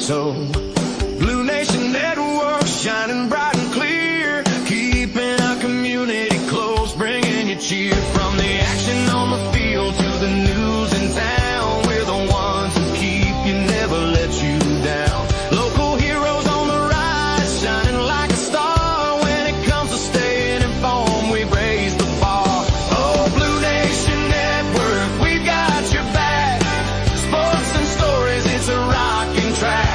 So, Blue Nation Network, shining bright and clear, keeping our community close, bringing you cheer. From the action on the field to the news in town, we're the ones who keep you, never let you down. Local heroes on the rise, shining like a star. When it comes to staying informed, we raise the bar. Oh, Blue Nation Network, we've got your back. Sports and stories, it's a rocking track.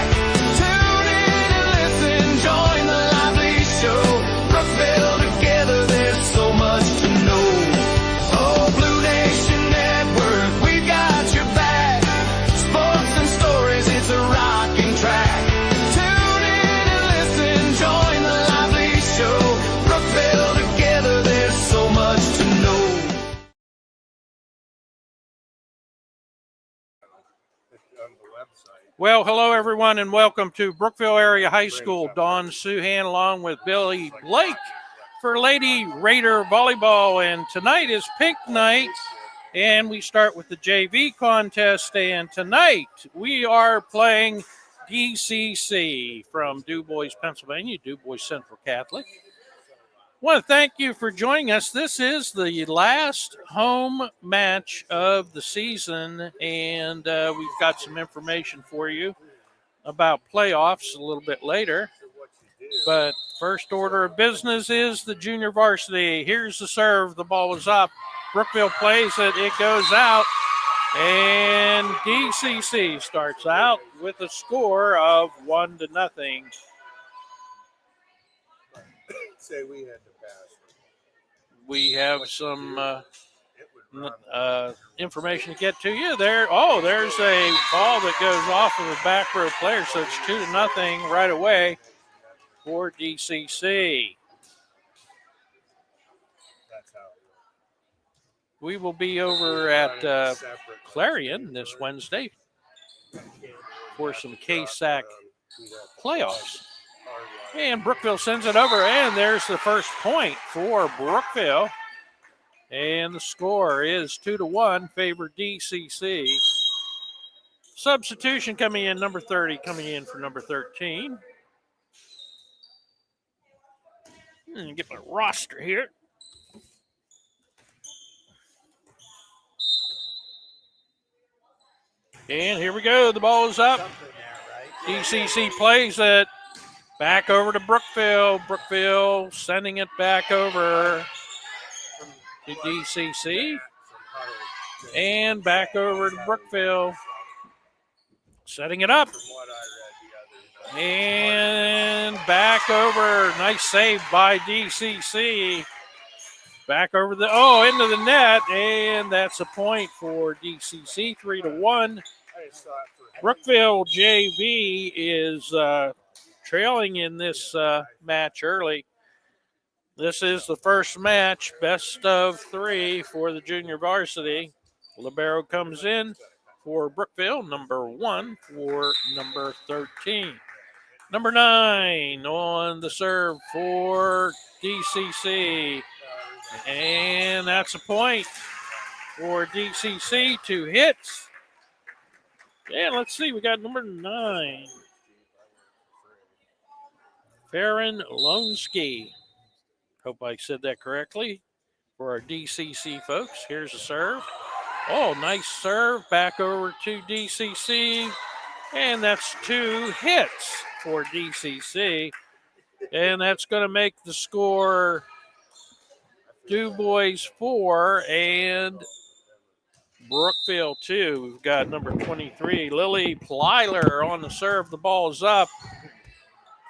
Tune in and listen, join the lively show. Brookville together, there's so much to know. Oh, Blue Nation Network, we've got your back. Sports and stories, it's a rocking track. Tune in and listen, join the lively show. Brookville together, there's so much to know. Well, hello, everyone, and welcome to Brookville Area High School. Dawn Suhan along with Billy Blake for Lady Raider Volleyball. And tonight is pink night, and we start with the JV contest. And tonight we are playing DCC from DuBois, Pennsylvania, DuBois Central Catholic. I want to thank you for joining us. This is the last home match of the season, and we've got some information for you about playoffs a little bit later. But first order of business is the junior varsity. Here's the serve. The ball is up. Brookville plays it. It goes out, and DCC starts out with a score of 1-0. Say we had to pass. We have some information to get to you there. Oh, there's a ball that goes off of the back row player, so it's 2-0 right away for DCC. That's how. We will be over at Clarion this Wednesday for some KSAC playoffs. And Brookville sends it over, and there's the first point for Brookville. And the score is 2-1, favor DCC. Substitution coming in, number 30 coming in for number 13. Get my roster here. And here we go. The ball is up. DCC plays it. Back over to Brookville. Brookville sending it back over to DCC. And back over to Brookville. Setting it up. And back over. Nice save by DCC. Back over into the net. And that's a point for DCC, 3-1. Brookville JV is trailing in this match early. This is the first match, best of 3 for the junior varsity. Libero comes in for Brookville, number 1 for number 13. Number 9 on the serve for DCC. And that's a point for DCC, 2 hits. And let's see, we got number 9. Farron Lonsky. Hope I said that correctly for our DCC folks. Here's a serve. Oh, nice serve. Back over to DCC. And that's 2 hits for DCC. And that's going to make the score DuBois 4 and Brookville 2. We've got number 23, Lily Plyler on the serve. The ball is up.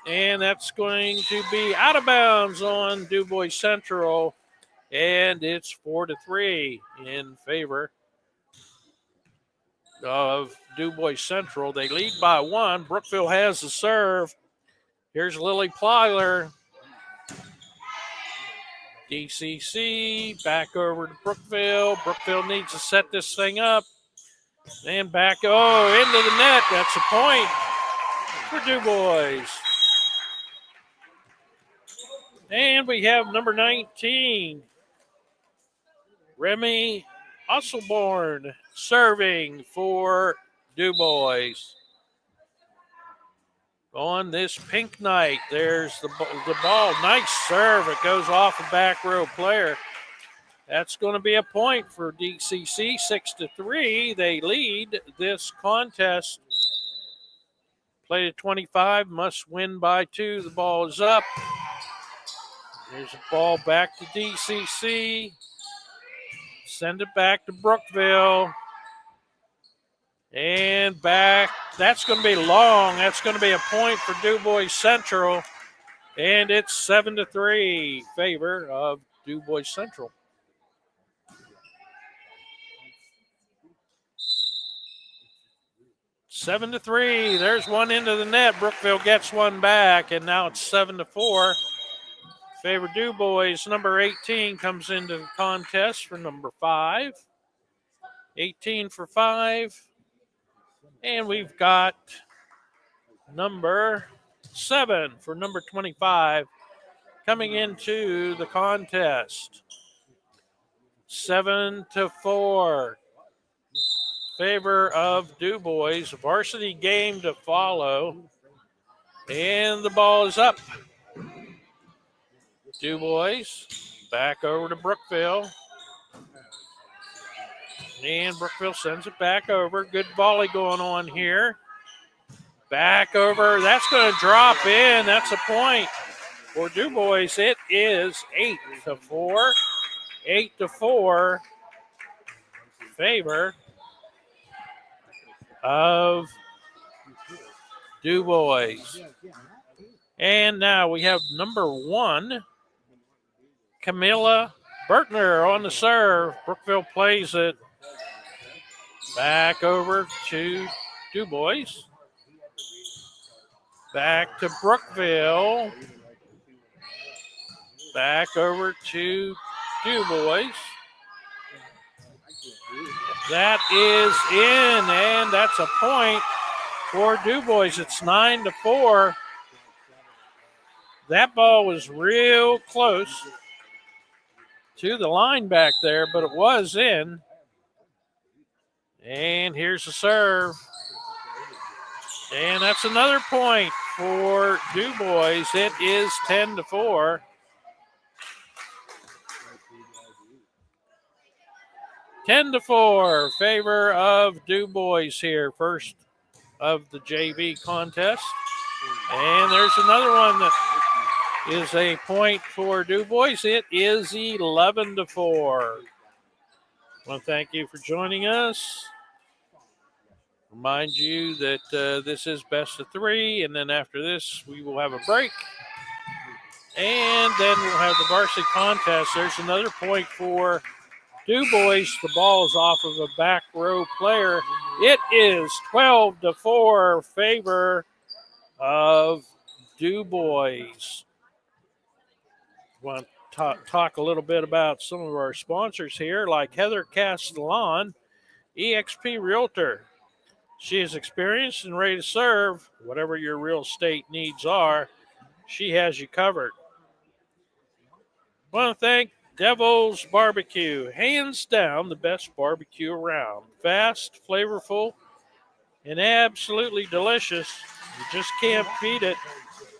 And that's going to be out of bounds on DuBois Central. And it's 4-3 in favor of DuBois Central. They lead by 1. Brookville has the serve. Here's Lily Plyler. DCC back over to Brookville. Brookville needs to set this thing up. And back, into the net. That's a point for DuBois. And we have number 19, Remy Osselborn, serving for DuBois. on this pink night. There's the ball. Nice serve. It goes off a back row player. That's going to be a point for DCC, 6-3. They lead this contest. Played at 25, must win by 2. The ball is up. There's a ball back to DCC. Send it back to Brookville. And back. That's going to be long. That's going to be a point for DuBois Central. And it's 7-3 favor of DuBois Central. Seven to 3. There's one into the net. Brookville gets one back, and now it's 7-4. Favor DuBois. Number 18 comes into the contest for number 5. 18 for 5. And we've got number 7 for number 25 coming into the contest. 7-4. Favor of DuBois. Varsity game to follow. And the ball is up. DuBois back over to Brookville. And Brookville sends it back over. Good volley going on here. Back over. That's going to drop in. That's a point for DuBois. It is 8-4. 8-4. Favor of DuBois. And now we have number 1, Camilla Bertner on the serve. Brookville plays it back over to DuBois. Back to Brookville. Back over to DuBois. That is in, and that's a point for DuBois. It's 9-4. That ball was real close to the line back there, but it was in. And here's the serve. And that's another point for DuBois. It is 10-4. 10-4, favor of DuBois here, first of the JV contest. And there's another one that is a point for DuBois. It is 11-4. I want to thank you for joining us. Remind you that this is best of 3, and then after this, we will have a break. And then we'll have the varsity contest. There's another point for DuBois. The ball is off of a back row player. It is 12-4 favor of DuBois. I want to talk a little bit about some of our sponsors here, like Heather Castellan, eXp Realtor. She is experienced and ready to serve. Whatever your real estate needs are, she has you covered. I want to thank Devil's Barbecue, hands down the best barbecue around. Fast, flavorful, and absolutely delicious. You just can't beat it.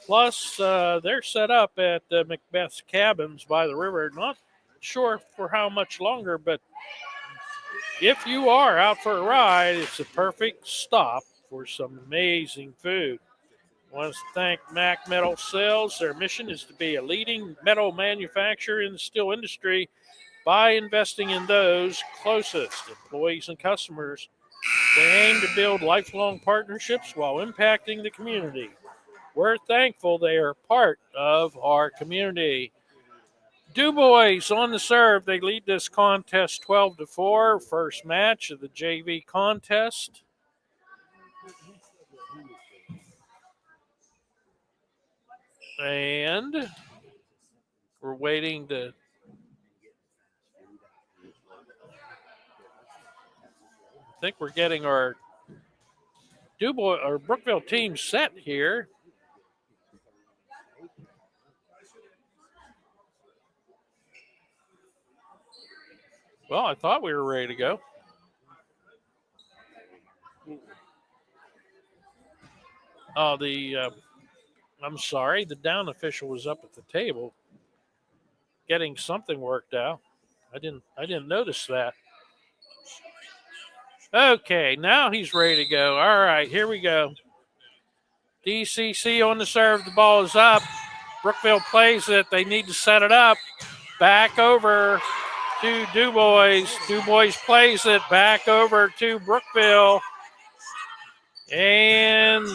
Plus, they're set up at Macbeth's Cabins by the river. Not sure for how much longer, but if you are out for a ride, it's a perfect stop for some amazing food. I want to thank Mac Metal Sales. Their mission is to be a leading metal manufacturer in the steel industry by investing in those closest, employees and customers. They aim to build lifelong partnerships while impacting the community. We're thankful they are part of our community. DuBois on the serve. They lead this contest 12-4. First match of the JV contest. And we're waiting to I think we're getting our DuBois or Brookville team set here. Well, I thought we were ready to go. Oh, the I'm sorry, the down official was up at the table getting something worked out. I didn't notice that. Okay, now he's ready to go. All right, here we go. DCC on the serve. The ball is up. Brookville plays it. They need to set it up. Back over to DuBois. DuBois plays it back over to Brookville. And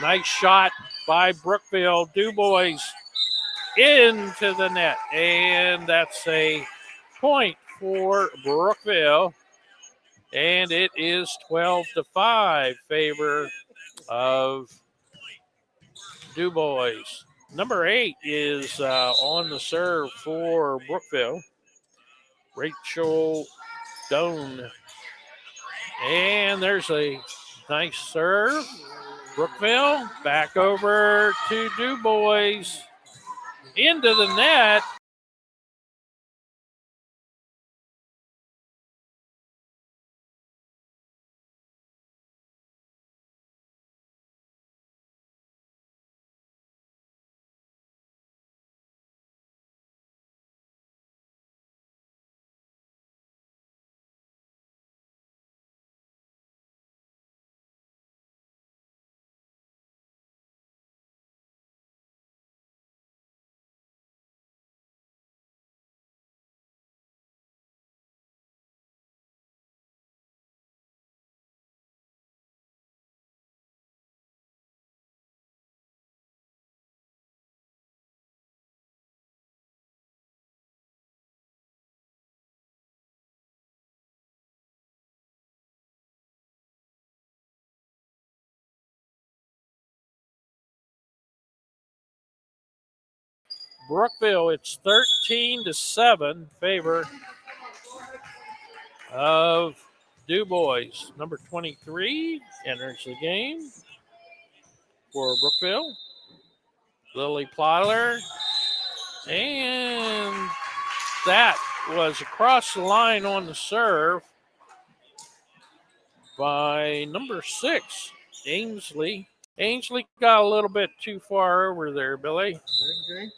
nice shot by Brookville. DuBois into the net. And that's a point for Brookville. And it is 12-5 favor of DuBois. Number 8 is on the serve for Brookville. Rachel Doan. And there's a nice serve. Brookville back over to DuBois. Into the net. Brookville, it's 13-7 favor of DuBois. Number 23 enters the game for Brookville. Lily Plyler. And that was across the line on the serve by number 6, Ainsley. Ainsley got a little bit too far over there, Billy. Okay.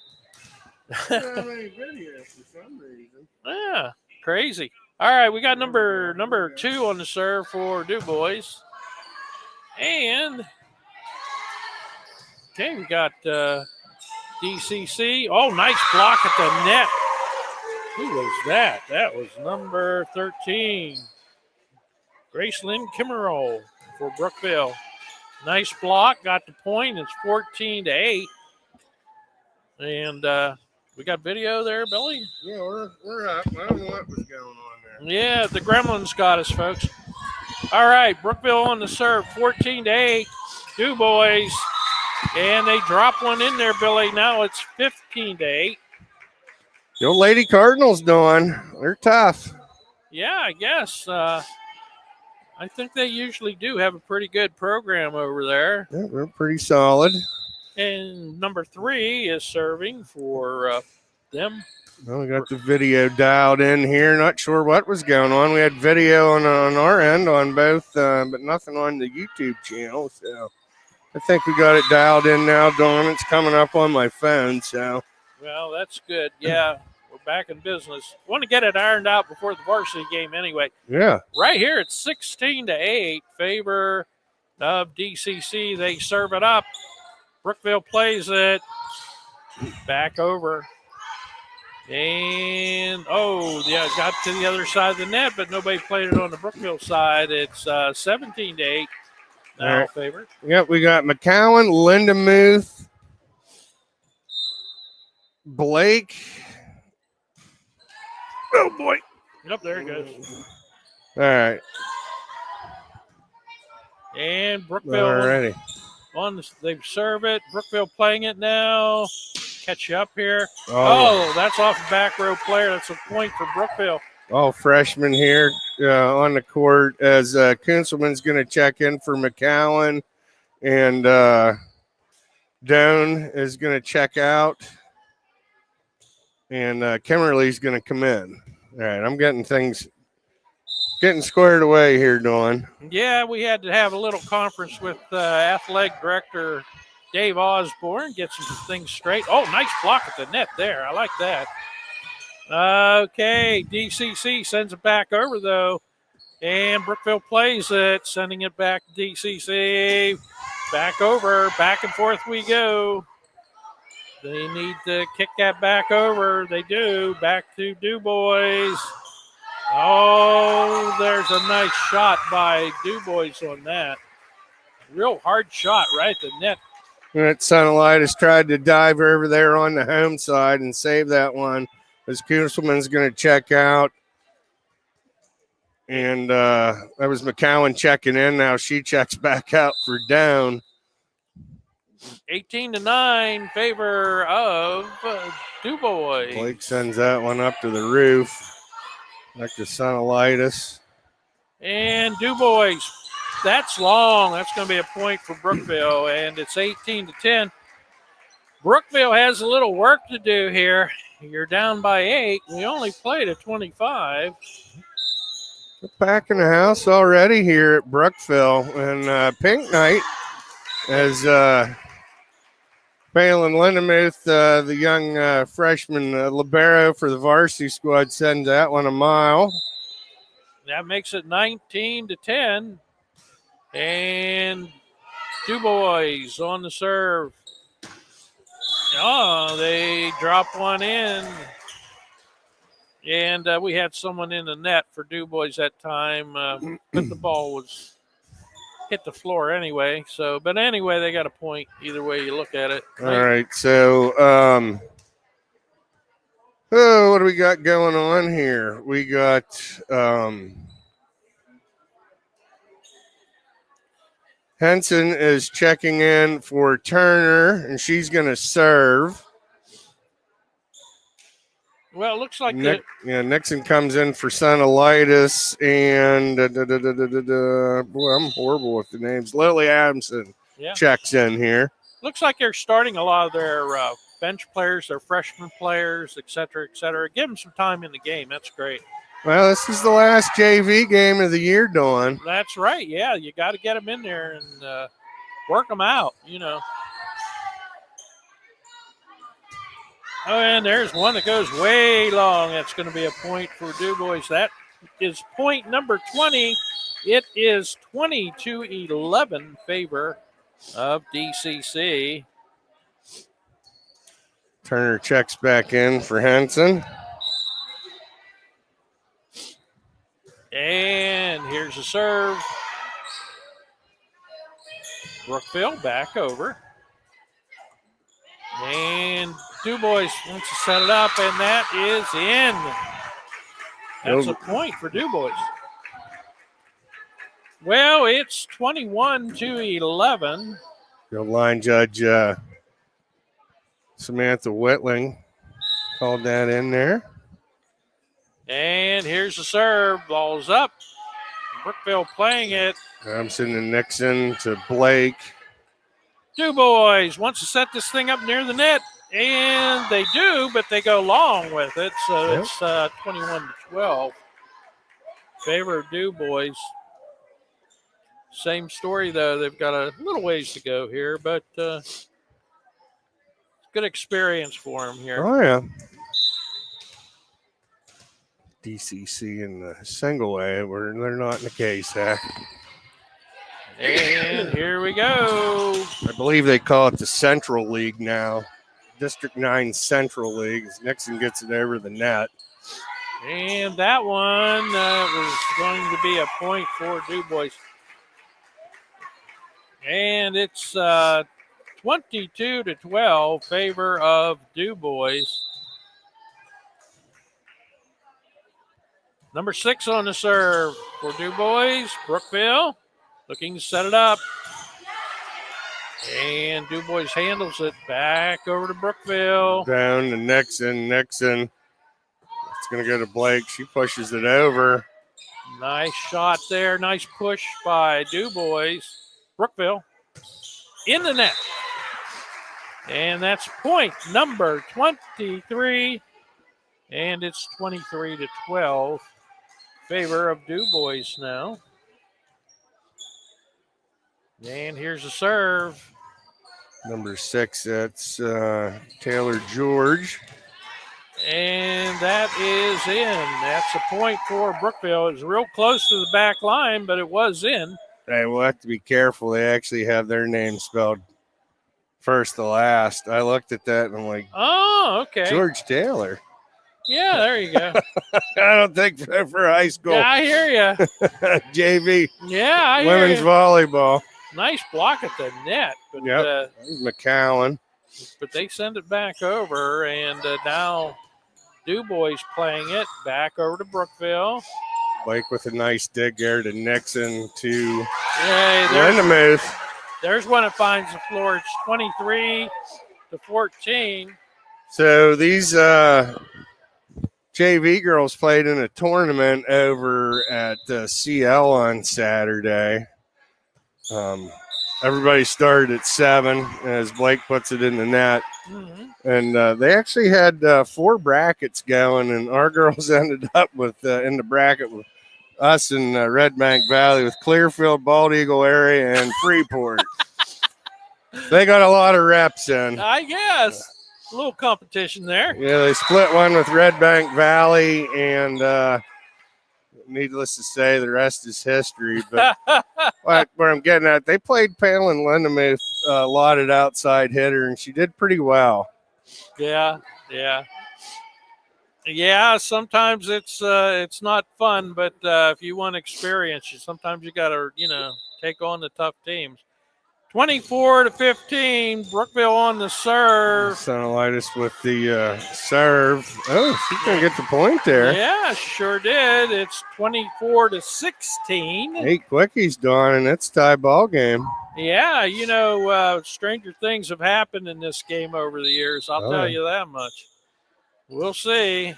I don't have any video for some reason. Yeah, crazy. All right, we got number 2 on the serve for DuBois. And, okay, we got DCC. Oh, nice block at the net. Who was that? That was number 13. Gracelyn Kimmerell for Brookville. Nice block, got the point. It's 14-8. And we got video there, Billy? Yeah, we're up. I don't know what was going on there. Yeah, the Gremlins got us, folks. All right, Brookville on the serve, 14-8. DuBois, and they drop one in there, Billy. Now it's 15-8. The old Lady Cardinals, Dawn. They're tough. Yeah, I guess. I think they usually do have a pretty good program over there. Yeah, they're pretty solid. And number 3 is serving for them. Well, we got the video dialed in here. Not sure what was going on. We had video on our end on both, but nothing on the YouTube channel. So I think we got it dialed in now, Dawn. It's coming up on my phone. So. Well, that's good. Yeah, we're back in business. Want to get it ironed out before the varsity game anyway. Yeah. Right here, it's 16-8, favor of DCC. They serve it up. Brookville plays it back over. And, yeah, got to the other side of the net, but nobody played it on the Brookville side. It's 17-8 now, right. favor. Yep, we got McCowan, Lindamuth, Blake. Oh, boy. Yep, there it goes. All right. And Brookville Alrighty. they serve it. Brookville playing it now. Catch you up here. Oh, That's off the back row player. That's a point for Brookville. all freshmen here on the court as Kunzelman's going to check in for McCowan, and Doan is going to check out, and Kimmerly's going to come in. All right, I'm getting squared away here, Dawn. Yeah, we had to have a little conference with athletic director Dave Osborne gets some things straight. Oh, nice block at the net there. I like that. Okay, DCC sends it back over, though. And Brookville plays it, sending it back to DCC. Back over, back and forth we go. They need to kick that back over. They do. Back to DuBois. Oh, there's a nice shot by DuBois on that. Real hard shot right at the net. And Sunlight tried to dive over there on the home side and save that one. As Kuselman's going to check out. And that was McCowan checking in. Now she checks back out for down. 18-9, favor of DuBois. Blake sends that one up to the roof. Back to Sunlight. And DuBois, that's long. That's going to be a point for Brookville, and it's 18-10. Brookville has a little work to do here. You're down by 8. We only played at 25. We're packing the house already here at Brookville. And Pink Knight, as Phelan Lindemuth, the young freshman libero for the varsity squad, sends that one a mile. That makes it 19-10. And DuBois on the serve. Oh, they drop one in. And we had someone in the net for DuBois that time, but the ball was hit the floor anyway. So, but anyway, they got a point either way you look at it. All right, so what do we got going on here? We got Henson is checking in for Turner, and she's going to serve. Well, it looks like Nixon comes in for Sunlight, and boy, I'm horrible with the names. Lily Adamson checks in here. Looks like they're starting a lot of their bench players, their freshman players, et cetera, et cetera. Give them some time in the game. That's great. Well, this is the last JV game of the year, Dawn. That's right. Yeah, you got to get them in there and work them out, you know. Oh, and there's one that goes way long. That's going to be a point for DuBois. That is point number 20. It is 20-11 favor of DCC. Turner checks back in for Henson. And here's a serve. Brookville back over. And DuBois wants to set it up, and that is in. That's a point for DuBois. Well, it's 21-11. The line judge, Samantha Whitling, called that in there. And here's the serve. Ball's up. Brookville playing it. Thompson and Nixon to Blake. DuBois wants to set this thing up near the net. And they do, but they go long with it. So it's 21-12. Favor of DuBois. Same story, though. They've got a little ways to go here, but it's good experience for them here. Oh, yeah. DCC in the single A, where they're not in the KSAC. And here we go. I believe they call it the Central League now. District 9 Central League. Nixon gets it over the net. And that one was going to be a point for DuBois. And it's 22-12 favor of DuBois. Number 6 on the serve for DuBois. Brookville looking to set it up. And DuBois handles it back over to Brookville. Down to Nixon. Nixon. It's going to go to Blake. She pushes it over. Nice shot there. Nice push by DuBois. Brookville in the net. And that's point number 23. And it's 23-12. Favor of DuBois now. And here's a serve. Number 6, that's Taylor George. And that is in. That's a point for Brookville. It was real close to the back line, but it was in. Hey, we'll have to be careful. They actually have their name spelled first to last. I looked at that and I'm like, oh, okay. George Taylor. Yeah, there you go. I don't think so for high school. Yeah, I hear you. JV. Yeah, I hear Women's you. volleyball. Nice block at the net. But, Yep. McCowan. But they send it back over, and now DuBois playing it back over to Brookville. Blake with a nice dig there to Nixon to Hey, Lindemuth. there's when it finds the floor. It's 23-14. So these JV girls played in a tournament over at CL on Saturday. Everybody started at 7 as Blake puts it in the net. Mm-hmm. And they actually had 4 brackets going, and our girls ended up with in the bracket with us in Red Bank Valley with Clearfield, Bald Eagle area, and Freeport. They got a lot of reps in. I guess. A little competition there. Yeah, they split one with Red Bank Valley, and needless to say, the rest is history. But where I'm getting at, they played Palin Lindemuth, lotted outside hitter, and she did pretty well. Yeah. Sometimes it's not fun, but if you want experience, sometimes you got to take on the tough teams. 24-15, Brookville on the serve. Sonolitis with the serve. Oh, she's going to get the point there. Yeah, sure did. It's 24-16. 8 quickies, Dawn, and it's tie ball game. Yeah, stranger things have happened in this game over the years. I'll tell you that much. We'll see.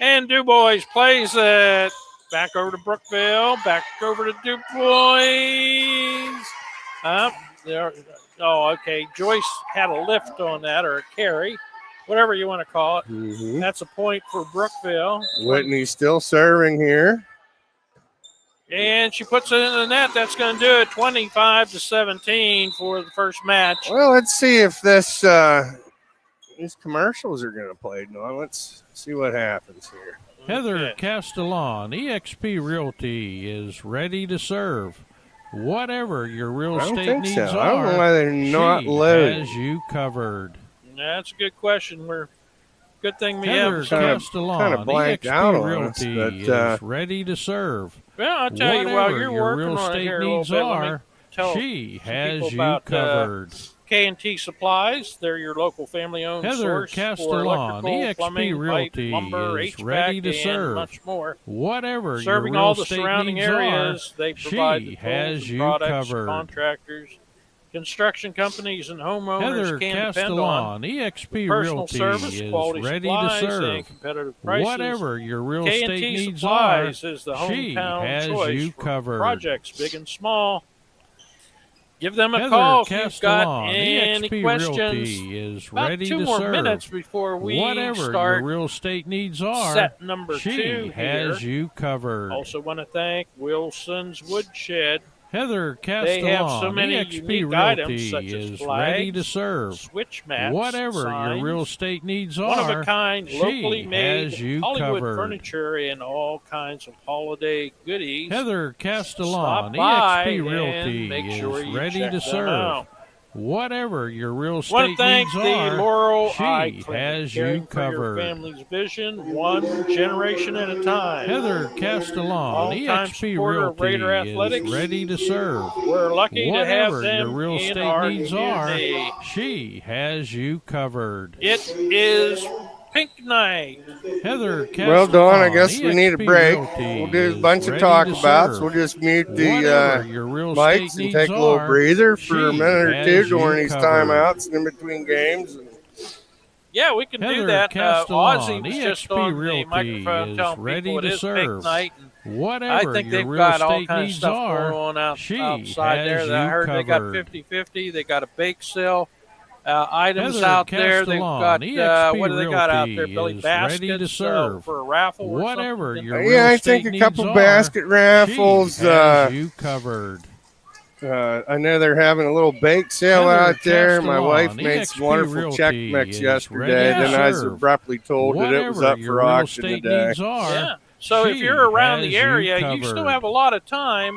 And DuBois plays it. Back over to Brookville. Back over to DuBois. Okay. Joyce had a lift on that, or a carry, whatever you want to call it. Mm-hmm. That's a point for Brookville. Whitney's still serving here. And she puts it in the net. That's going to do it. 25-17 for the first match. Well, let's see if these commercials are going to play. No, let's see what happens here. Heather Castellan, eXp Realty, is ready to serve. Whatever your real estate needs are, I don't know why they're not loaded. Has you covered. That's a good question. Good thing we Heather have Castellan, kind of blanked out on Realty us, but, is ready to serve. Well, I'll tell you, while you're your working real on it estate here a little needs bit, are, let me tell she some has people you about, covered. K&T Supplies. They're your local family-owned Heather source for Castellan, electrical, eXp plumbing, Realty pipe, lumber, is HVAC, ready to and serve. much more. Whatever Serving your real all the estate surrounding needs areas, are, they provide the she tools has and you products, covered. contractors, construction companies, and homeowners Heather can depend on. Castellan, eXp Personal Realty service, is quality ready supplies, to serve. and competitive prices. Whatever your real estate K&T needs are, Supplies is the she hometown has choice you for covered. projects big and small. Give them a Heather call if you've Castellan, got any eXp questions. Realty is About ready 2 to more serve. minutes before we Whatever start your real estate needs are, set number she 2 has here. you covered. Also want to thank Wilson's Woodshed. Heather They have so Castellan, many eXp unique Realty items such as is flags, ready to serve. switch mats, Whatever signs, your real estate needs are, one-of-a-kind, she locally made has you Hollywood covered. furniture and all kinds of holiday goodies. Heather Castellan, Stop by eXp and Realty make sure is you ready check to them serve. out. Whatever your real Want estate to thank needs the are, Laurel she Eye Clinic, has caring you for your covered. family's vision, one generation at a time. Heather Castellan, All-time eXp supporter of Raider Realty Athletics. is ready to serve. We're lucky to have Whatever them your real in estate our needs community. are, she has you covered. It is Pink Night. Heather Castellan, Well, Dawn, I guess we need a eXp break. Realty We'll do a is bunch of ready talk to about. serve. We'll just mute Whatever the your real mics estate and needs take a little are, breather for a she minute or has two you during these covered. timeouts and in between games. Yeah, we can do Heather that. Castellan, Ozzy was just eXp on the Realty microphone is telling ready people it to is Pink serve. Night. And Whatever I think your they've real got all estate kinds of needs stuff are, going on she outside there. has I you heard they got covered. 50-50. They got a bake sale. Items Heather out there. They've got, Castellan, eXp what do they got out there? Realty Billy is ready to baskets serve. for a raffle or Whatever something. your real Yeah, I estate think a needs couple are, basket raffles. she has you covered. I know they're having a little bake sale Heather out there. My Castellan, wife made some EXP wonderful check Realty mix is yesterday. ready to Then I was serve abruptly told that it was whatever up your for real auction estate today. needs are. Yeah. So if she you're around has the area, you covered. still have a lot of time.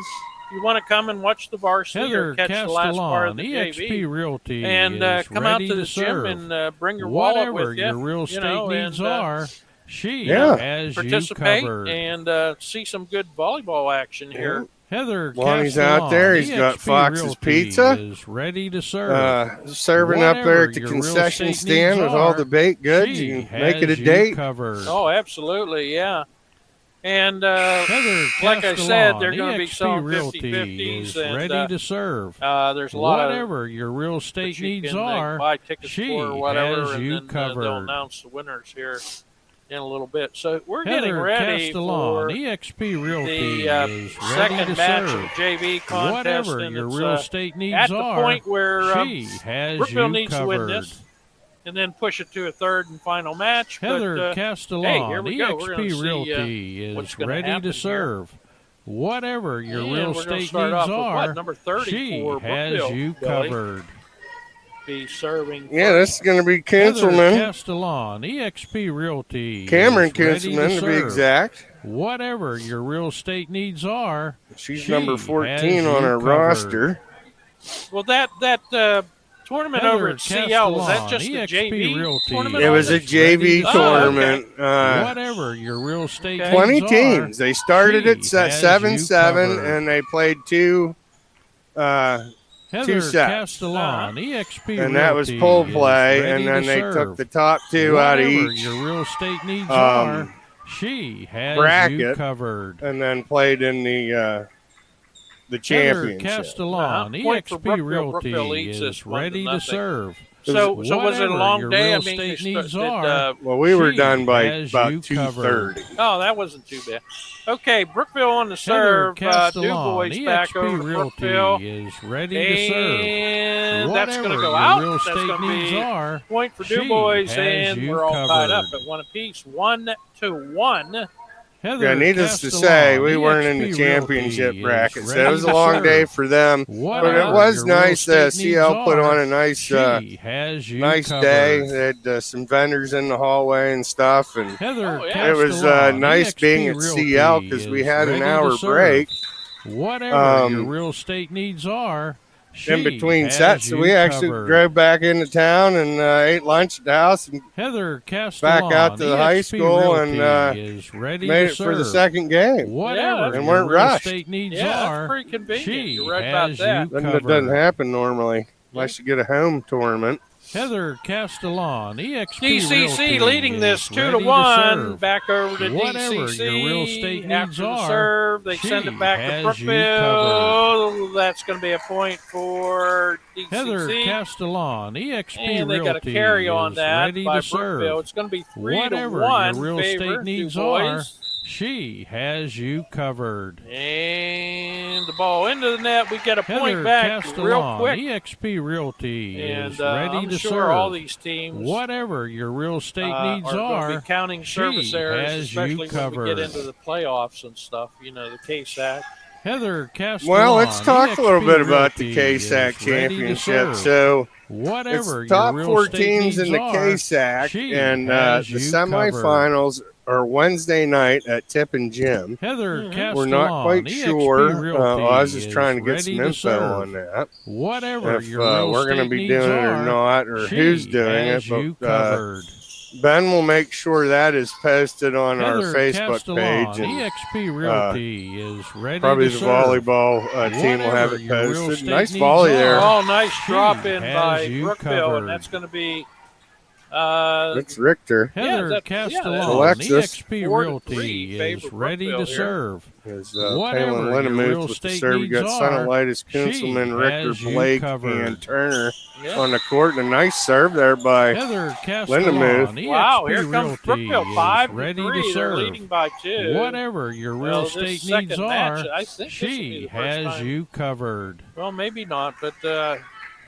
You want to come and watch the Varsity Heather or catch the last part of Castellan, the EXP JV. Realty And is come out ready to the serve gym and bring your wallet whatever with you. your real estate needs and, are. She Yeah. has you participate covered. and see some good volleyball action here. Heather Lonnie's Castellan, out there. He's got EXP Fox's Realty Pizza. is ready to serve. Serving up there at the Whatever your real concession estate stand needs with all are, the baked goods. she You can make it a has you date. covered. Oh, absolutely, yeah. And Heather like I said, they're Castellan, going to be EXP selling Realty 50/50s, is and ready to serve. there's a lot Whatever your real of estate that you needs can are, buy tickets she for or whatever, has and you then covered. they'll announce the winners here in a little bit. So we're Heather getting ready Castellan, for EXP Realty the is ready second to match serve. of JV contest, Whatever and your it's real estate needs at the are, point where she has Brookville you needs to win covered. this and then push it to a third and final match. Heather but, Castellan, hey, here we go. We're gonna EXP see, Realty what's is gonna ready happen to serve. Whatever your and real we're gonna estate start needs off with are, what, number 30 she for has Brookville, you Billy. covered. Be serving. Yeah, this is going to be Heather Kinselman. Castellan, EXP Realty Cameron is ready to Kinselman, to be serve. exact. Whatever your real estate needs are, She's she number has 14 you on our covered. roster. Well, that tournament Heather over at CL, was that just Castellan, a JV EXP Realty tournament? It was a is ready JV to tournament. serve. Whatever your real estate Okay. 20 needs teams. They started she at has 7-7, you covered. and they played two Heather sets. Castellan, EXP and that was Realty pole is play, ready and then to they serve. took the top two out of Whatever each your real estate needs are, she has you bracket. covered. and then played in the Heather championship. Castellan, Point for EXP Brookville. Realty Brookville leads is this 1-0. ready to serve. So was it a Whatever long your day? real I mean, estate they needs did, are, Well, we were she done by has about you covered. 2:30. oh, that wasn't too bad. Okay, Brookville on the Heather serve. Castellan, DuBois back over EXP to Realty Brookville. is ready to serve. And that's going to Whatever go your out. real That's estate going to needs be are, point for she DuBois, has and you we're all tied up covered. at 1 apiece. 1-1. Heather Yeah, needless to Castellan, say, we weren't in the EXP championship Realty bracket, is so it was a ready to long serve. day for them. But Whatever it was your real nice that estate needs CL put are, on a nice, she has you nice covered. day. They had some vendors in the hallway and stuff, and Heather Oh, yeah. it was Castellan, nice EXP being at Realty CL because we is had an ready to hour serve. break Whatever your real estate needs are, she in between has sets. So you we actually covered. drove back into town and ate lunch at the house and Heather Castellan, back out to the high EXP school and Realty is ready made to it for the serve. second game. Whatever and your weren't real rushed. estate needs Yeah, are, that's pretty convenient. she You're right about has that. you That covered. doesn't happen normally unless you get a home tournament. Heather Castellan, EXP DCC Realty leading this is 2-1. serve. Back over to Whatever DCC. your real estate needs After the are, serve, they send she it back to has you Brookville. That's going to be a point for DCC. Heather Castellan, EXP and they Realty got a carry on is that ready by to serve. Brookville. It's going to be 3-1 Whatever your real favor estate needs DuBois. are, she has you covered. And the ball into the net. We get a point Heather back Castellan, real quick. EXP Realty And is ready I'm to sure serve. all these teams Whatever your real estate needs are going to are, be counting she service errors, has you especially when we covered. get into the playoffs and stuff. You know, the KSAC. Heather Castellan, Well, let's talk a little EXP bit about the Realty KSAC is ready to championship. serve. So Whatever it's top your real 4 estate teams needs in the are, KSAC, she and the has you semifinals are Wednesday night at Tip and Gym. Heather Castellan, We're not quite EXP sure. Realty Oz is trying to get ready some to info serve. on that. Whatever If your real we're going to estate be needs doing it or are, not, or she who's doing has it. you But covered. Ben will make sure that is posted on our Heather Facebook Castellan, page. And EXP Realty is ready probably to the serve. volleyball team will have Whatever it your real posted. estate Nice needs volley there. are, Oh, nice drop in has by you Brookville, covered. and that's going to be That's Richter. Heather that's Castellan, Alexis. EXP 4-3 Realty is favor ready to Brookville here. serve. Is Whatever Palin your real Lindemuth with the estate serve. You needs got are, Sonolitis, she Kunselman, Richter, has you Blake, covered. and Turner Yeah. on the court. And a nice serve there by Heather Castellan, Lindemuth. EXP Wow, here comes Realty Brookville, is 5-3. ready to They're serve. leading by 2. Whatever your real Well, this estate second needs match, are, I think this will be she the first has time. you covered. Well, maybe not, but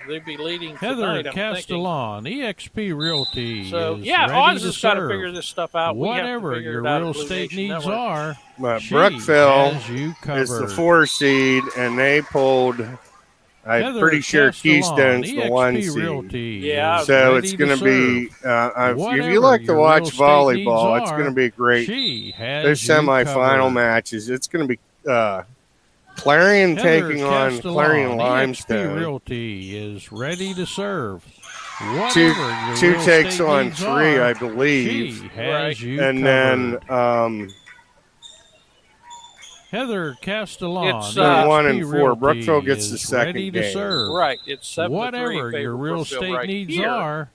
they'd be leading Heather tonight, I'm thinking. Castellan, EXP Realty So, is yeah, ready Oz to has got to serve. figure this stuff out. We have to Whatever figure your it out real at Blue estate Nation needs Network. are, But she Brookville has you covered. is the 4 seed, and they pulled I'm Heather pretty sure Castellan, Keystone's the one EXP seed. Realty Yeah, is So ready it's to going to serve. be, if Whatever you like to your watch real estate needs volleyball, it's going to are, be great. She has Those you semifinal covered. matches, it's going to be Clarion Heather taking on Clarion Castellan, EXP Limestone. Realty is ready to serve. Whatever Two your real takes estate on needs 3, are, I believe. She has Right. you And covered. then Heather Castellan, It's, they're 1 and EXP 4. Realty Brookville gets the is second ready game. to serve. Right. It's 7-3 Whatever favor your real Brookville estate right needs here. are,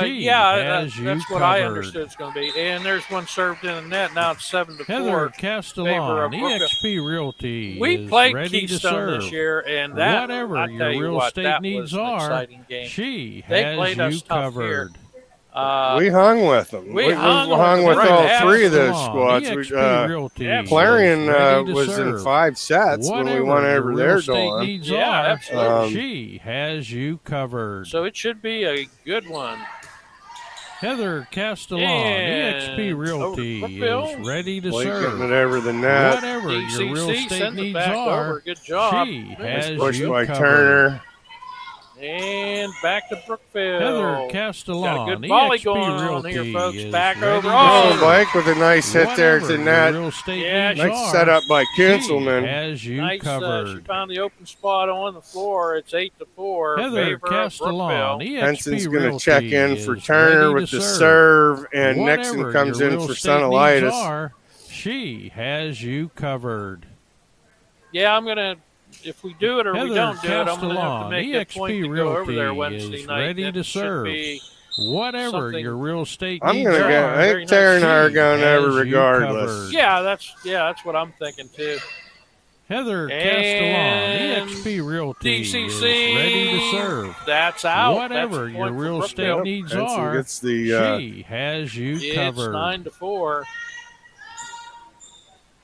she Yeah, has you that's what covered. I understood it's going to be. And there's one served in the net. Now it's 7-4. Heather favor Castellan, of Brookville. EXP Realty We is played ready to Keystone serve. this year, and that, Whatever I your tell you real what, estate that needs was an are, exciting game. She They has played you us tough here. covered. We hung with them. we We hung hung with with all them. 3 of those Castellan, squads. EXP Realty yeah, is Clarion ready to was in serve. 5 sets when we Whatever won your over real their estate dawn. needs Yeah, are, absolutely. she has you covered. So it should be a good one. Heather Castellan, And EXP Realty Brookville. is ready to Blake serve. getting it over the net. Whatever your real DCC estate sends it needs back are, over. Good job. she Nice has Pushed you by covered. Turner. And back to Brookville. Heather Castellan, Got a good volley EXP going on Realty here, folks. is Back ready over. to Oh, Oh, serve. Blake with a nice hit there Whatever to your net. real estate Yeah, needs Nice are, setup by she Kinselman. has you nice. She covered. found the open spot on the floor. It's 8-4. Heather favor of Castellan, Brookville. EXP Henson's going to Realty check in for is Turner ready with to the serve. serve, and Whatever Nixon comes your in real for estate needs Sonolitis. are, she has you covered. Yeah, I'm going to, if we do it or we Heather don't do it, I'm going to have to Castellan, make a point EXP to go over there Realty Wednesday is night. ready That to should serve. be Whatever something- your real estate I'm needs going to are, go. I very think Tara and I are she going over has you regardless. covered. Yeah, that's what I'm thinking too. Heather And Castellan, EXP Realty DCC is ready to serve. That's out. Whatever That's a your point for real estate Brookville. needs Henson are, gets the she has you It's covered. 9-4.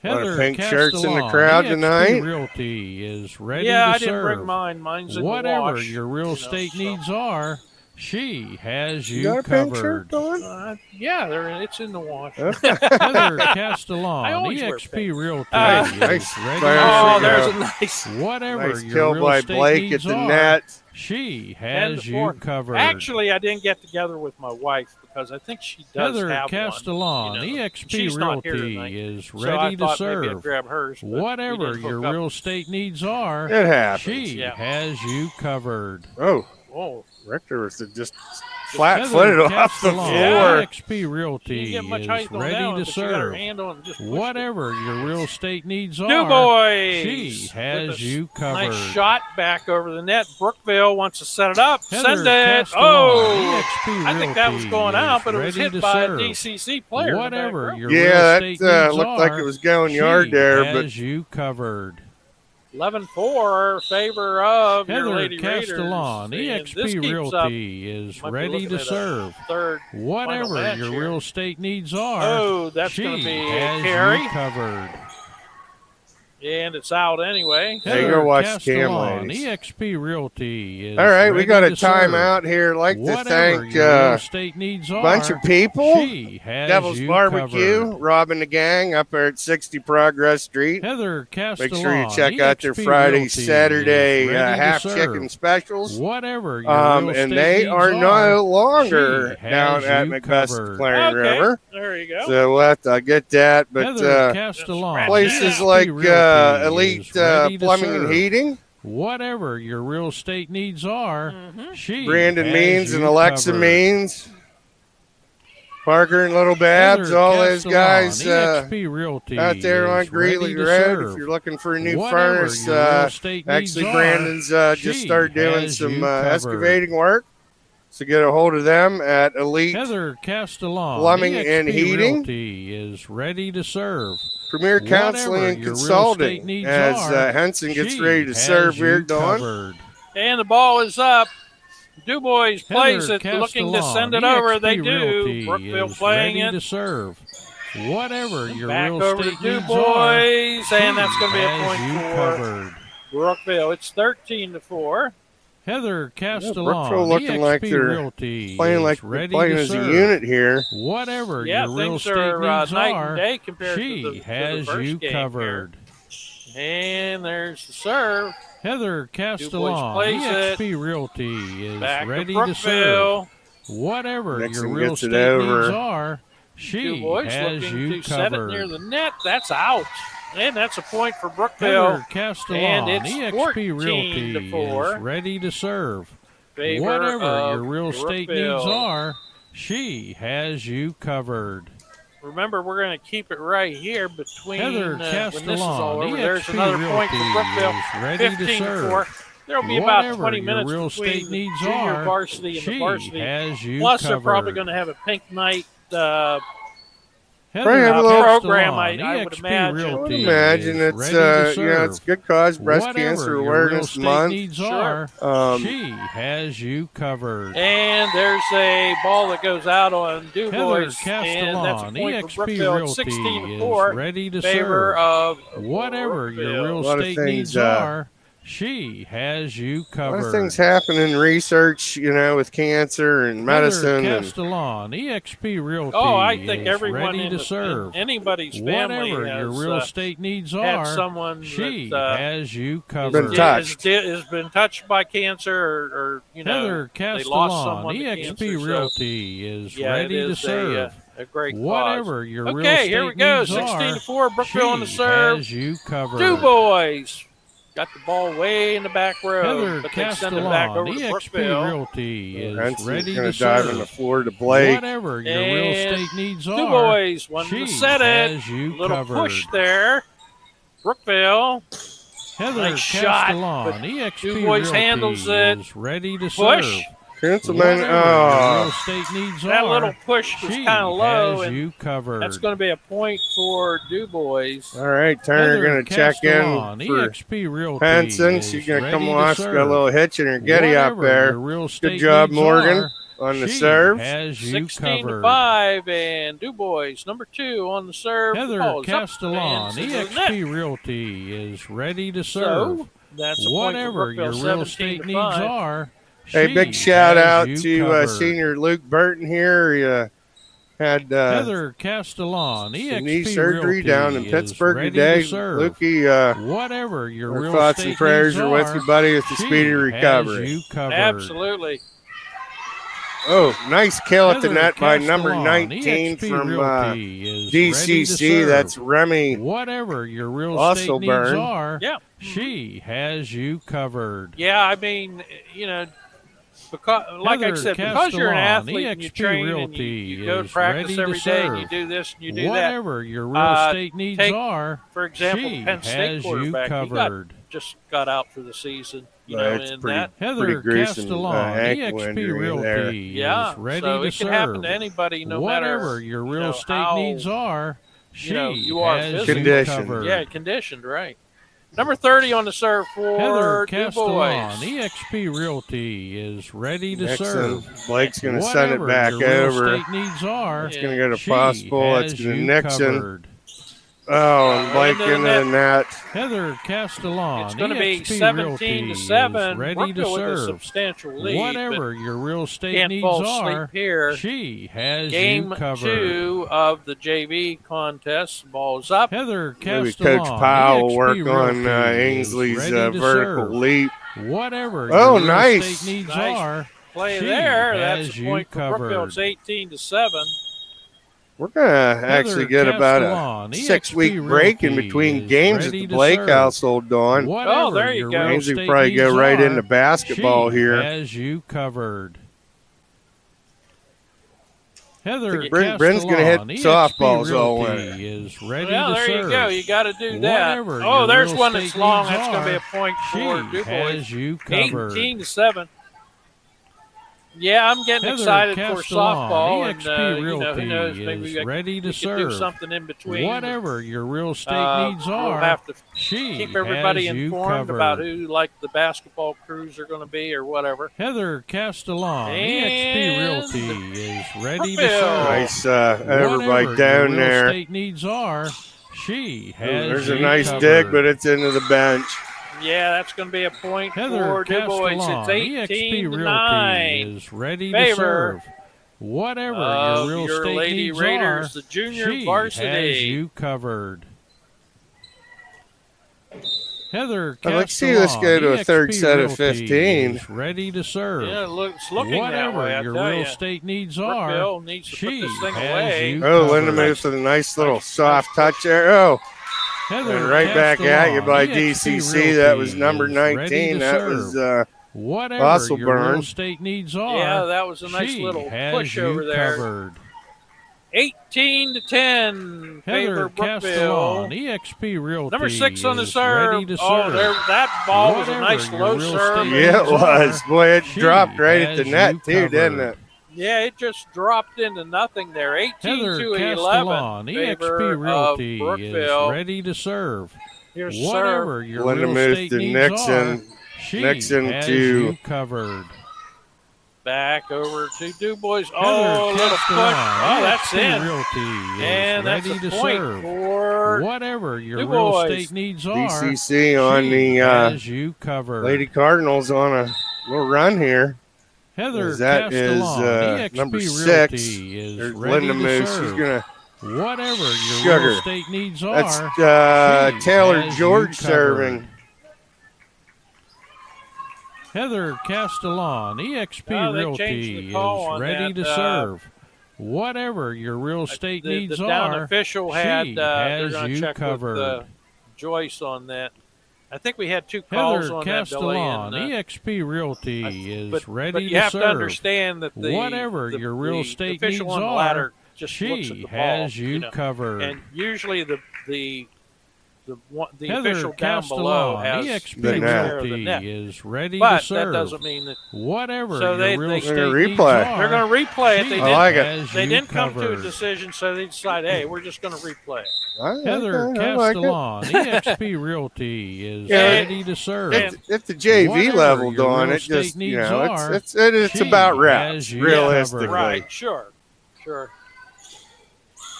lot of Heather pink shirts in the Castellan, crowd EXP tonight. Realty is ready Yeah, to I didn't serve. bring mine. Mine's in the Whatever wash, your real estate so. needs are, she has you you got a pink covered. shirt on? Yeah, it's in the wash. Heather I Castellan, always wear EXP pink. Realty Nice, is nice. ready There Oh, you to there's go. a nice. serve. Whatever Nice your kill real by estate Blake needs at the are, net. she has 10-4. you covered. Actually, I didn't get together with my wife because I think she does Heather have Castellan, one. You know. EXP She's not here Realty tonight, is so I ready to thought maybe I'd serve. grab hers. but we Whatever didn't your hook up. real estate needs are, It happens. she Yeah. has you covered. Oh, Whoa. Richter was just flat-footed Heather off the Castellan, floor. EXP She Realty didn't get much is height on that ready one, to but she got her serve. hand on it and just pushed it. Whatever your real estate needs are, DuBois. she has With a you covered. Nice shot back over the net. Brookville wants to set it up. Heather Send it. Castellan, Oh! EXP I think that was Realty going out, is but it was ready hit to by serve. a DCC player. in the back Whatever row. your real Yeah, estate that needs looked like are, it was going she yard there, has but you covered. 11-4 favor of your Heather Lady Castellan, Raiders. And this EXP keeps Realty is Might be ready looking to at a serve. third. Whatever final match your here. real estate needs are, Oh, that's she going to be has a carry. you covered. And it's out anyway. Hey, Heather go watch Cam, Castellan, ladies. EXP Realty is all right, we ready got a to serve. timeout here. I'd like to Whatever thank your real a estate needs are, bunch of people. she has Devil's you Barbecue, covered. Rob and the gang up there at 60 Progress Street. Heather Castellan, Make sure you check out their EXP Friday, Realty Saturday is ready to half serve. chicken specials. Whatever your real estate And they needs are no longer she has down at you Macbeth covered. Clarion Okay, River. there you go. So we'll have to get that. But Heather Castellan, places EXP like Realty Elite is ready to Plumbing and serve. Heating, Whatever your real estate needs are, she Brandon has Means and you Alexa covered. Means, Parker and Little Babs, Heather all those Castellan, guys EXP Realty out there on is ready Greeley to Road. serve. If you're looking for a new Whatever furnace, your real estate needs actually are, Brandon's just she started doing has some you covered. excavating work. So get a hold of them at Elite Heather Castellan, Plumbing EXP and Heating. Realty is ready to serve. Premier Counseling Whatever and your real estate Consulting needs as are, Henson gets she ready to has serve here, you Dawn. covered. And the ball is up. DuBois plays Heather it, looking to Castellan, send it over. They EXP do. Realty Brookville is playing ready it. to serve. Whatever your Back real over to estate needs are, DuBois, and that's going to be a has you point for covered. Brookville. It's 13-4. Heather Castellan, Brookville looking EXP like they're Realty Playing is like they're ready playing to as a serve. unit here. Whatever Yeah, your real things estate are needs night are, and day compared she to the has first you game covered. here. And there's the serve. Heather Castellan, plays EXP Realty is Back ready to to serve. Brookville. Whatever Nixon your real gets it estate over. needs are, she DuBois has looking you to set it covered. near the net. That's out. And that's a point for Brookville. Heather Castellan, And it's EXP Realty 14-4. is ready to serve. Favor Whatever of your real estate Brookville. needs are, she has you covered. Remember, we're going to keep it right here between Heather when this is Castellan, all over. There's EXP another point for Realty Brookville. is ready to 15-4. serve. There'll be about Whatever 20 your minutes real between estate the needs junior are, varsity and the she varsity. has you Plus, covered. they're probably going to have a pink night Probably have a little program, Castellan, I would EXP imagine. I would Realty imagine is it's ready to you know, it's good cause, breast Whatever cancer your real awareness estate month. needs Sure. are, she has you covered. And there's a ball that goes out on Heather DuBois, and that's a Castellan, point for EXP Brookville. Realty 16-4 is ready to favor serve. of Whatever your Brookville. real A lot of estate things, needs are, she has you A lot covered. of things happen in research, you know, with cancer and medicine. Heather And Castellan, EXP Realty Oh, I think is everyone ready in, to serve. in anybody's family Whatever has your real estate needs had are, someone she that has you Been covered. touched. has been touched by cancer, or you know, Heather they lost someone Castellan, to EXP cancer. So, Realty is yeah, ready it to is serve. a great Whatever cause. your real Okay, estate here we go. needs are, 16-4, Brookville on the she serve. has you covered. DuBois got the ball way in the back row, Heather but they send it back Castellan, over to EXP Brookville. Realty is Henson's ready going to to dive serve. on the floor to Blake. Whatever your real And estate needs are, DuBois wanted she to set it. has you Little covered. push there. Brookville. Heather Nice shot, Castellan, but EXP DuBois Realty handles it. is ready to Push. serve. Councilman, Whatever your real oh, estate needs That are, little push was she kind of low, has and you covered. that's going to be a point for DuBois. all right, Turner Heather going to check in Castellan, for EXP Realty Henson. is She's going to come ready watch. serve. Got a little hitch in her giddy up Whatever there. your real estate job, needs Morgan, are, on the she serve. has you covered. 16-5, and DuBois, number 2 on the serve. Heather Ball is up Castellan, and to the net. EXP Realty is ready to serve. So, that's a Whatever point for your Brookville, real estate 17-5. needs are, Hey, she big shout has out you to covered. Senior Luke Burton here. He had Heather Castellan, EXP knee surgery Realty down in is Pittsburgh ready today. to serve. Lukey, Whatever your our real thoughts estate and prayers needs are with you, buddy, with the she speedy has recovery. you covered. Absolutely. Oh, nice kill at the Heather net by number Castellan, 19 EXP from Realty is ready to DCC. serve. That's Remy. Whatever your real Also estate needs burn. are, Yeah. she has you covered. Yeah, I mean, you know, because, like I Heather said, because you're an Castellan, athlete and you EXP train and Realty you go to is practice ready every to day and serve. you do this and you do that. Whatever your real estate needs take, are, For example, she Penn State has you quarterback, he covered. just got out for the season. You Well, know, it's and pretty- that. Heather Pretty gruesome, Castellan, ankle EXP injury Realty there. Yeah, is ready so to it serve. can happen to anybody, no Whatever matter your you real know, estate how, needs are, she you are has physically. you Conditioned. covered. Yeah, conditioned, right. Number 30 on the serve Heather for Castellan, DuBois. EXP Realty is ready to Nixon. serve. Blake's going to send it Whatever back your real over. estate needs are, It's going to go to she possible. It's has going to you Nixon. covered. Oh, and Blake into the into the net. Heather Castellan, It's going to be EXP 17-7. Realty is ready to Brookville with a serve. substantial lead. Whatever your real estate can't needs fall are, asleep here. she has Game you covered. 2 of the JV contest. Ball's up. Heather Maybe Castellan, Coach Powell will EXP work on Realty Ainsley's is ready to vertical serve. leap. Whatever Oh, your real nice. estate needs Nice are, Play she there. has That's a you point for Brookville. covered. It's 18-7. We're going to actually get about Castellan, a 6-week EXP break in Realty between is games at ready the to Blake serve. household, Dawn. Whatever there you your go. real Ainsley estate probably go needs right are, into basketball she here. has you covered. Heather Bryn's gonna hit Castellan, softballs EXP all Realty winter. is ready Well, to there serve. you go. You got to do that. Whatever Oh, your there's real one that's estate long. needs That's going to be are, a point she for DuBois. has you covered. 18-7. Yeah, I'm getting Heather excited for Castellan, softball, and EXP you know, who Realty knows? Maybe is we ready to could do serve. something in between. Whatever your real estate needs We'll are, have to she keep everybody has you informed covered. about who like the basketball crews are going to be or whatever. Heather Castellan, And EXP Realty is ready to Brookville. serve. Nice over by Whatever down your real there. estate needs are, she has There's you a nice covered. dig, but it's into the bench. Yeah, that's going to be a point Heather for DuBois. Castellan, It's EXP 18-9. Realty is ready to Favor serve. Whatever of your real your estate Lady needs Raiders, are, the junior she varsity. has you covered. Heather I'd like to see this go to a third set of 15. Is ready to serve. Yeah, it's looking that way, Whatever I your tell real ya. estate needs Brookville are, needs to she put this thing has away. you Oh, covered. Linda moves with a nice little soft touch there. Oh, Heather and right back at you Castellan, by EXP DCC. That was Realty number is ready 19. to That serve. was Whatever Fossil your real burn. estate needs are, Yeah, that was a nice she little has push you over there. covered. 18-10, Heather favor Brookville. Castellan, EXP Realty Number 6 on the is serve. ready to Oh, serve. that ball was a Whatever nice your low real serve. estate yeah, it needs was. are, Boy, it she dropped right at the has net you too, didn't covered. it? Yeah, it just dropped into nothing there. 18 Heather to 11, Castellan, favor EXP of Realty is Brookville. ready to serve. Here's Whatever serve. your Linda real moves estate to needs Nixon. are, she Nixon has to you covered. Back over to DuBois. Heather Oh, a little push. Castellan, Oh, that's EXP in. Realty is And that's ready a to point serve. for Whatever your real DuBois. estate needs are, DCC on she the has you covered. Lady Cardinals on a little run here. Heather As that is Castellan, EXP number 6. Realty is There's ready Linda to moves. serve. She's going to Whatever your Sugar. real estate needs are, That's she Taylor has George you serving. covered. Heather Castellan, EXP Oh, they changed Realty the call is on ready that, to serve. Whatever your real estate the needs down are, official she had. They're has going to you check covered. with Joyce on that. I think we had 2 calls Heather on that, Billy. Castellan, And, EXP Realty is but ready you to have serve. to understand that Whatever your real estate official needs on the are, ladder just looks at she the ball, has you know. covered. And usually the Heather official down below Castellan, has EXP the net. care of the Realty net. is ready But to serve. that doesn't mean that Whatever So your they- real they- estate They're gonna needs replay. are, they're going to replay it. she They I like it. has They you didn't come to a covered. decision, so they decided, hey, we're just going to replay it. Heather I like it. Castellan, EXP Realty is Yeah, ready to serve. At the JV Whatever level, your Dawn, real it just, estate you needs know, are, it's she about has reps, you realistically. covered. Right, sure.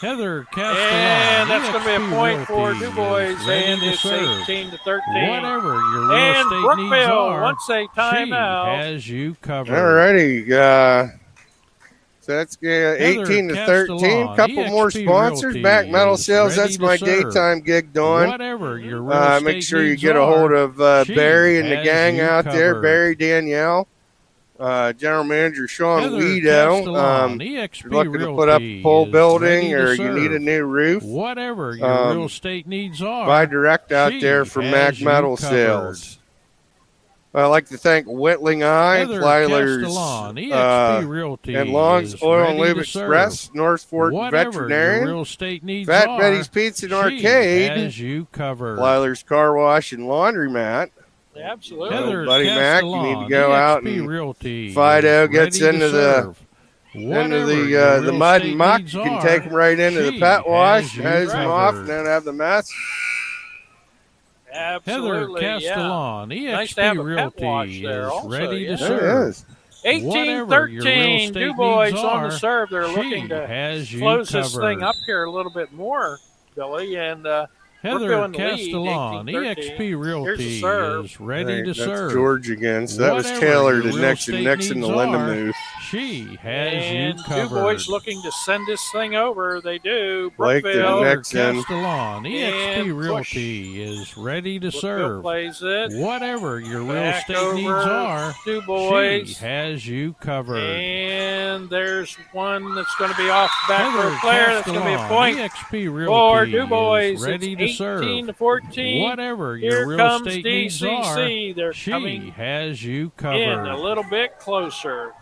Heather Castellan, And that's going to be a EXP point for Realty DuBois, is ready and to it's serve. 18-13. Whatever your real And estate needs Brookville are, wants a she timeout. has you covered. Alrighty, so that's 18 to 13. Castellan, Couple more EXP sponsors. Realty Back metal is sales. ready That's to my serve. daytime gig, Dawn. Whatever your real estate Make sure you needs get a hold are, of she Barry and the has gang you out there. covered. Barry, Danielle, General Manager Sean Heather Weedo. Castellan, If EXP you're looking Realty to put up a pole is building ready or to you need a serve. new roof, Whatever your um, real estate needs are, buy direct out she there for has Mac you Metal covered. Sales. I'd like to thank Whittling Eye, Heather Plyler's, Castellan, EXP Realty and Long's is Oil ready and Lube to Express, serve. North Fork Whatever your Veterinary, real estate needs Fat are, Betty's Pizza and she Arcade, has you covered. Plyler's Carwash and Laundromat. Absolutely. Heather Buddy Mac, you Castellan, need to go out EXP and Realty Fido is gets ready to into the- serve. Into Whatever your the real mud estate and muck, needs you can are, take them right into the she pet wash, has you hose them off, and covered. then have the mess. Heather Absolutely. Yeah. Castellan, Nice to have EXP a pet wash Realty there is also, ready yeah. to There it serve. is. Whatever your real 18-13, estate DuBois needs on the are, serve. They're she looking to has you close this covered. thing up here a little bit more, Billy. And Brookville Heather in the lead, Castellan, 18-13. EXP Here's Realty the serve. is ready Right, to that's serve. George again. So that was Whatever Taylor your to real Nixon, estate Nixon to needs Linda are, Muth. she has And you covered. DuBois looking to send this thing over. They do. Blake to Brookville, the Heather Nixon. Castellan, EXP And Realty is ready to Brookville serve. plays it. Whatever your real Back estate needs over are, DuBois. she has you covered. And there's one that's going to be off back for Heather a player. That's going to be a Castellan, point EXP for Realty DuBois. is ready to It's serve. 18-14. Whatever Here your real comes estate needs are, DCC. They're she coming has you in covered. a little bit closer.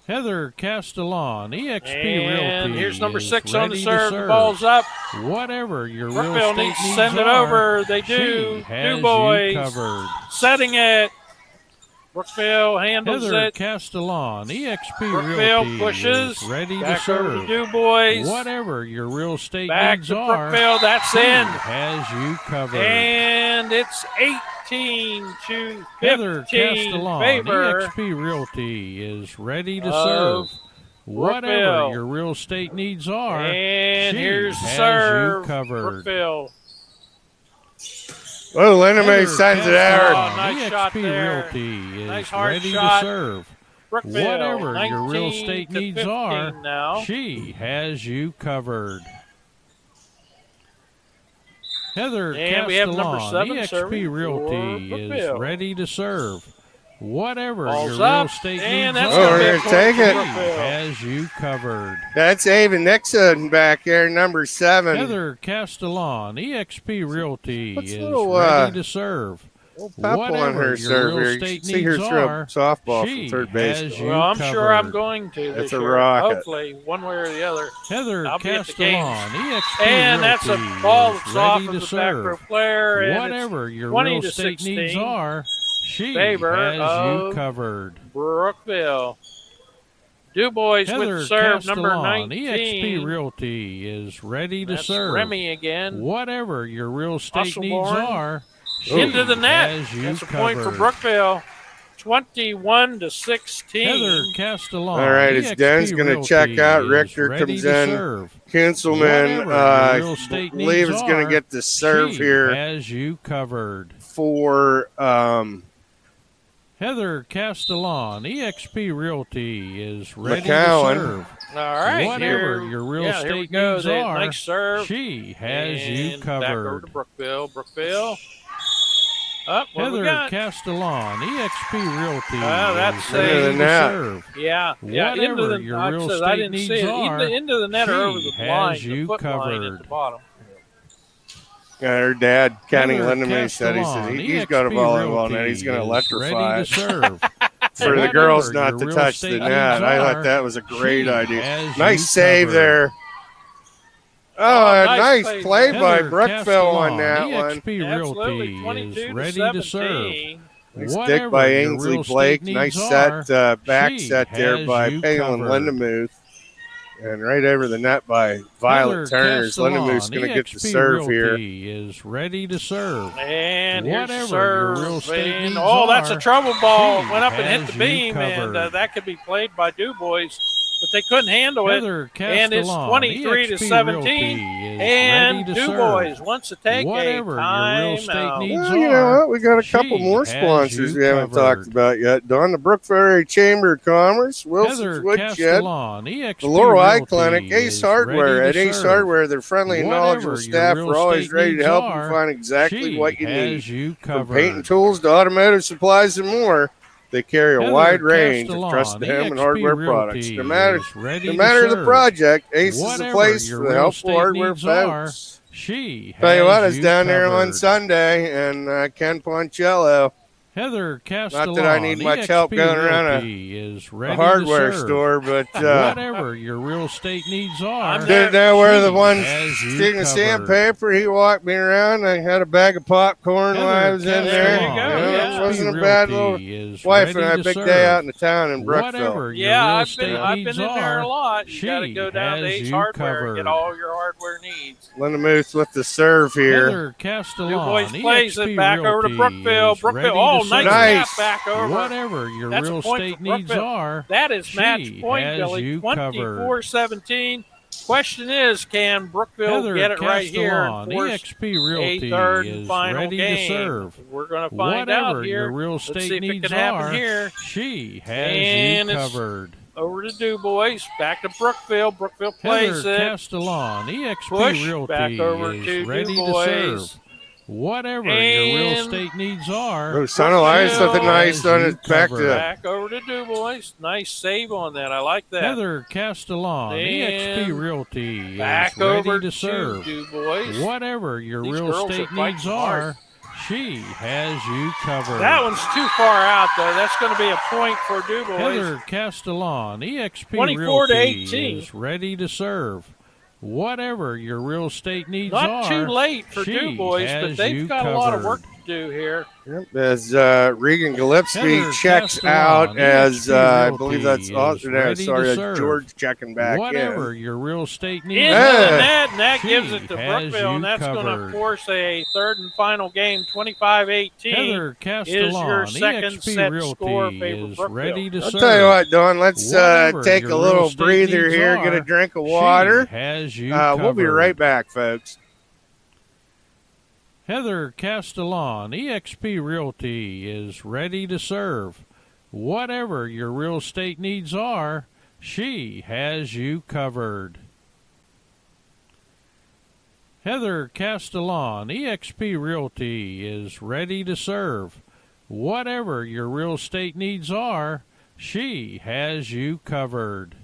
Heather Castellan, EXP And Realty here's number is 6 on the ready to serve. The ball's up. Whatever your real Brookville estate needs to needs send it are, over. They do. she has you DuBois covered. setting it. Brookville handles Heather it. Castellan, EXP Brookville Realty pushes. is ready to Back over serve. to DuBois. Whatever your real estate Back needs to are, Brookville. That's she in. has you covered. And it's 18-15 Heather Castellan, favor EXP Realty is ready to of serve. Whatever Brookville. your real estate needs are, And she here's the has serve. you covered. Brookville. Oh, Linda May Heather sends it Castellan, out. Nice shot EXP there. Realty is Nice hard ready shot. to serve. Brookville. Whatever your real estate 19-15 needs are, now. she has you covered. Heather And we have number Castellan, 7 EXP serving for Realty is Brookville. ready to serve. Whatever Ball's your real up, estate and needs that's Oh, gonna are, be a we're point gonna take for it. Brookville. has you covered. That's Ava Nixon back there, number 7. Heather Castellan, EXP Realty What's is little, ready to serve. Little pep on Whatever her your serve real here. You estate should see her needs throw are, a softball she from third base. has you Well, I'm sure I'm covered. going to That's this a year. rocket. Hopefully, one way or the other. Heather I'll be at the game. Castellan, EXP And that's a Realty ball is that's off ready of to the back row serve. player. And Whatever your 20 real to estate 16 needs are, she favor has you of covered. Brookville. DuBois Heather with serve number Castellan, 19. EXP Realty is ready to That's serve. Remy again. Whatever your real estate needs Hustleborn. are, she Into the net. has you That's a covered. point for Brookville. 21 to 16. Heather Castellan. All right, it's EXP Den's going to Realty check out. is Richter ready comes to in. serve. Kinselman, Whatever your real estate believe needs is going are, to get the serve she here has you covered. for Heather Castellan, EXP Realty is ready McCowan. to serve. All right. Whatever here, your real yeah, here we estate go. needs They- are, Nice serve. she has and you Back over covered. to Brookville. Brookville. Up. What do we Heather got? Castellan, EXP Realty that's is ready a- to net. serve. Yeah. Yeah. Into Whatever the, your like I real said, I estate didn't see needs it. are, Into the net or over she the line, has the you foot line at covered. the bottom. her dad, Kenny Heather Lindemann, said Castellan, he's got a EXP volleyball net. Realty He's going to is electrify ready it to serve. for the Whatever girls not your to real touch the estate net. needs I are, thought that was a great she idea. has Nice you save covered. there. Oh, Oh, a nice nice play play by Heather Brookville on Castellan, that one. EXP Absolutely. Realty 22 is to ready 17. to serve. Nice Whatever stick by your Ainsley real estate Blake. needs Nice are, set, back she set there has by you Palin covered. Lindemuth. And right over the net by Violet Heather Turner's. Castellan, Lindemuth's going to get the EXP serve here. Realty is ready to serve. And here's Whatever serve. your real estate And, needs oh, that's a are, trouble ball. she Went up and hit has the you beam, and covered. that could be played by DuBois, but they couldn't handle Heather it. And it's Castellan, 23 to EXP 17. Realty is And ready to DuBois serve. wants to take Whatever a your real estate timeout. needs Well, you know are, what? We got a couple she more has sponsors you we haven't covered. talked about yet. Don, the Brookville Aerie Chamber of Commerce, Wilson's Heather Woodshed, Castellan, EXP the Laurel Eye Realty Clinic, Ace is Hardware. ready At to Ace serve. Hardware, they're friendly and knowledgeable Whatever your staff. real We're always estate ready to needs help are, you find exactly she what you need. has you From covered. painting tools to automotive supplies and more, they carry a Heather wide range of Castellan, trusted home and EXP hardware Realty products. No matter is ready no to matter the serve. project, Ace is the Whatever place your for the real helpful estate hardware needs are, folks. she Tell you what, I has was you down there on covered. Sunday, and Ken Poncello, Heather Castellan, not that I need much help EXP going around Realty is ready a hardware to serve. store, but Whatever your real estate needs are, I'm didn't know where the she one has you sticking covered. sandpaper. He walked me around. I had a bag of popcorn while I Heather was in there. There you Castellan, go, You know, yeah. It wasn't a EXP bad Realty little is wife and ready I to big serve. day out in the town in Brookville. Whatever your Yeah, real I've estate been needs in there a are, lot. You got to she go down to has Ace you Hardware and covered. get all your hardware needs. Lindemuth with the serve here. Heather Castellan, DuBois plays EXP it back over to Realty Brookville. is Brookville, ready oh, to nice serve. Nice. tap back over. Whatever your That's a real point estate for needs Brookville. are, That is match she point, has Billy. you covered. 24-17. Question is, can Brookville Heather get it right here Castellan, and force EXP a Realty third and is final ready game? to serve. We're going to find out Whatever here. your real Let's see estate if it needs can happen are, here. she has And you it's covered. Over to DuBois, back to Brookville. Brookville plays Heather it. Castellan, EXP Push Realty back over is to ready DuBois. to serve. Whatever your real And estate needs are, Oh, Son Elias Brookville something nice has on you his back covered. to Back over to DuBois. Nice save on that. I like that. Heather Castellan, EXP And Realty back is ready over to serve. DuBois. Whatever your These real girls are estate fighting needs hard. are, she has you covered. That one's too far out, though. That's going to be a point for DuBois. Heather Castellan, EXP 24 to Realty 18. is ready to serve. Whatever your real estate needs Not are, too late for she DuBois, has but they've you got a lot of covered. work to do here. Yep, as Regan Gillespie Heather checks Castellan, out, as EXP I Realty believe that's is no, ready to sorry, that's serve. George checking back Whatever in. your real estate needs Into Yeah. the net, and that She gives it to has Brookville, you and that's going to covered. force a third and final game, 25-18. Heather Castellan, your second EXP set Realty score favor is Brookville. ready to I'll serve. tell you what, Don, let's Whatever take your a real little estate breather needs here, get a are, drink of she water. has you We'll be covered. right back, folks. Heather Castellan, EXP Realty is ready to serve. Whatever your real estate needs are, she has you covered. Heather Castellan, eXp Realty, is ready to serve. Whatever your real estate needs are, she has you covered.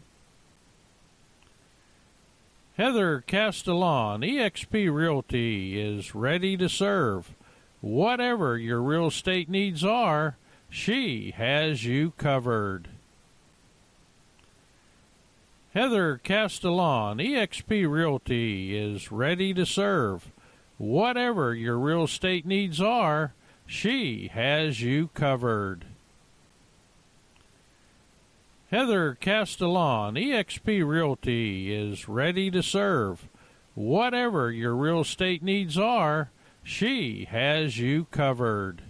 Heather Castellan, eXp Realty, is ready to serve. Whatever your real estate needs are, she has you covered. Heather Castellan, eXp Realty, is ready to serve. Whatever your real estate needs are, she has you covered. Heather Castellan, eXp Realty, is ready to serve. Whatever your real estate needs are, she has you covered.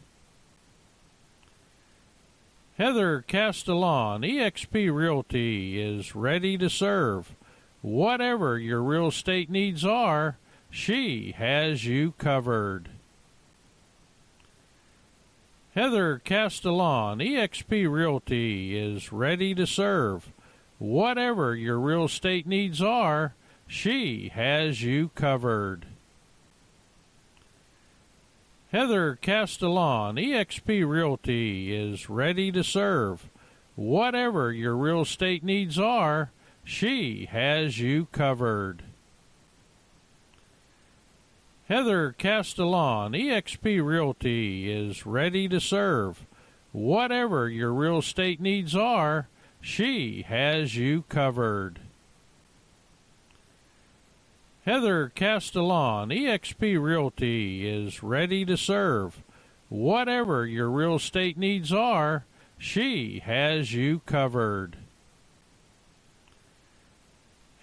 Heather Castellan, eXp Realty, is ready to serve. Whatever your real estate needs are, she has you covered. Heather Castellan, eXp Realty, is ready to serve. Whatever your real estate needs are, she has you covered. Heather Castellan, eXp Realty, is ready to serve. Whatever your real estate needs are, she has you covered. Heather Castellan, eXp Realty, is ready to serve. Whatever your real estate needs are, she has you covered. Heather Castellan, eXp Realty, is ready to serve. Whatever your real estate needs are, she has you covered.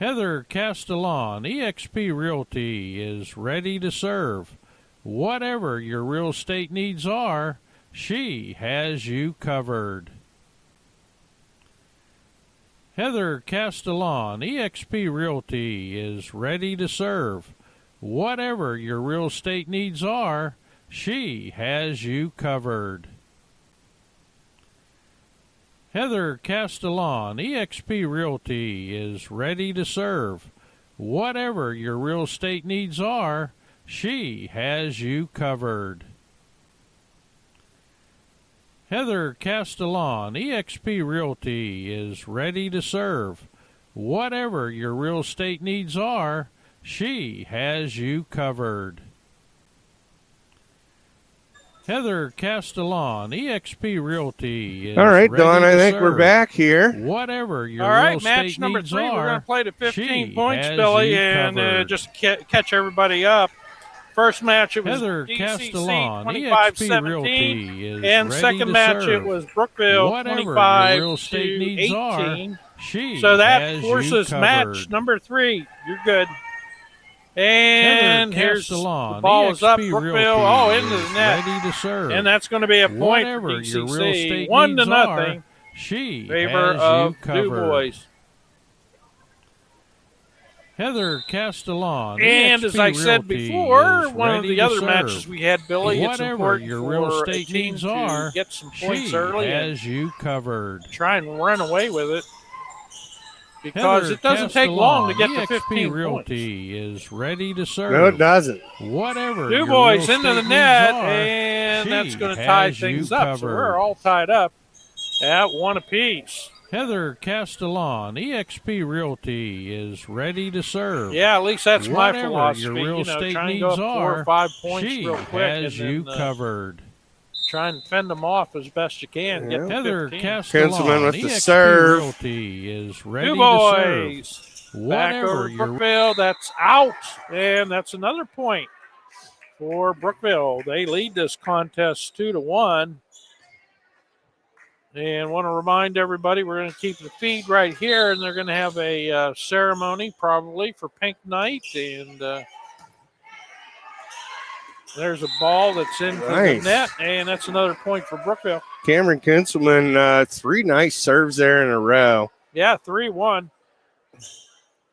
Heather Castellan, eXp Realty, is ready to serve. Whatever your real estate needs are, she has you covered. Heather Castellan, eXp Realty, is ready to serve. Whatever your real estate needs are, she has you covered. Heather Castellan, eXp Realty, is ready to serve. Whatever your real estate needs are, she has you covered. Heather Castellan, eXp Realty, is ready to serve. Whatever your real estate needs are, she has you covered. Heather Castellan, eXp Realty, is All right, ready Don, to I think serve. we're back here. Whatever your All real right, estate match number needs 3. We're going are, to play to 15 she points, has Billy, you and covered. just catch everybody up. First match, it was Heather DCC Castellan, 25-17, eXp Realty, is and ready second to match, serve. it was Brookville Whatever your real estate 25-18. needs are, she So that has forces you match covered. number 3. You're good. And Heather here's the Castellan, ball is up. eXp Brookville, Realty, into is the net. ready to serve. And that's going to be a point Whatever for your real DCC. estate 1-0 needs are, she favor has of you covered. DuBois. Heather Castellan, And eXp as I said Realty, before, is one of ready the to other serve. matches we had, Billy, it's Whatever important your real for a estate team needs to are, get some points she early and has you covered. try and run away with it, because Heather it doesn't take long to get to Castellan, 15 eXp Realty points. is ready to serve. No, it doesn't. Whatever your real DuBois estate into the needs net, are, and that's she going to tie has you things up. So covered. we're all tied up at 1 apiece. Heather Castellan, eXp Realty, is ready to serve. Yeah, at least that's my Whatever philosophy. your real estate try and needs go up 4 or are, 5 points she real quick, has and you then covered. try and fend them off as best you can. Get to Heather 15. Castellan, Kinselman with the eXp serve. Realty, is ready to DuBois. serve. Back over Whatever to your Brookville. That's out. And that's another point for Brookville. They lead this contest 2-1. And want to remind everybody, we're going to keep the feed right here, and they're going to have a ceremony probably for Pink Night. And there's a ball that's in for the net, and that's another point for Brookville. Cameron Kinselman, 3 nice serves there in a row. Yeah, 3-1.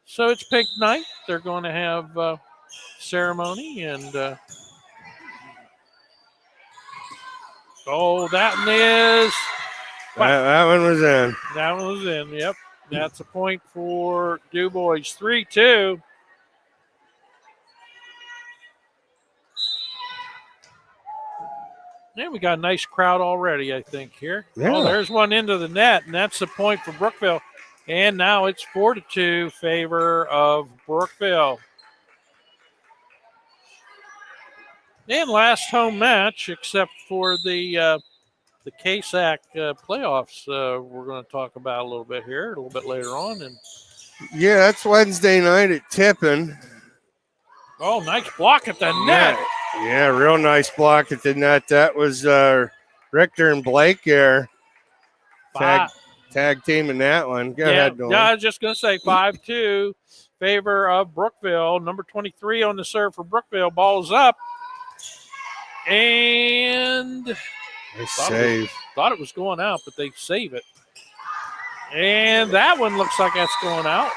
So it's Pink Night. They're going to have ceremony, and oh, that one is. That one was in. That one was in, yep. That's a point for DuBois. 3-2. And we got a nice crowd already, I think, here. Yeah. Oh, there's one into the net, and that's the point for Brookville. And now it's 4-2 favor of Brookville. And last home match, except for the KSAC playoffs, we're going to talk about a little bit here, a little bit later on. And Yeah, that's Wednesday night at Tippin. oh, nice block at the net. Yeah, real nice block at the net. That was Richter and Blake there. Tag team in that one. Go ahead, Dawn. Yeah, I was just going to say 5-2 favor of Brookville. Number 23 on the serve for Brookville. Ball's up. And Nice save. Thought it was going out, but they save it. And that one looks like that's going out.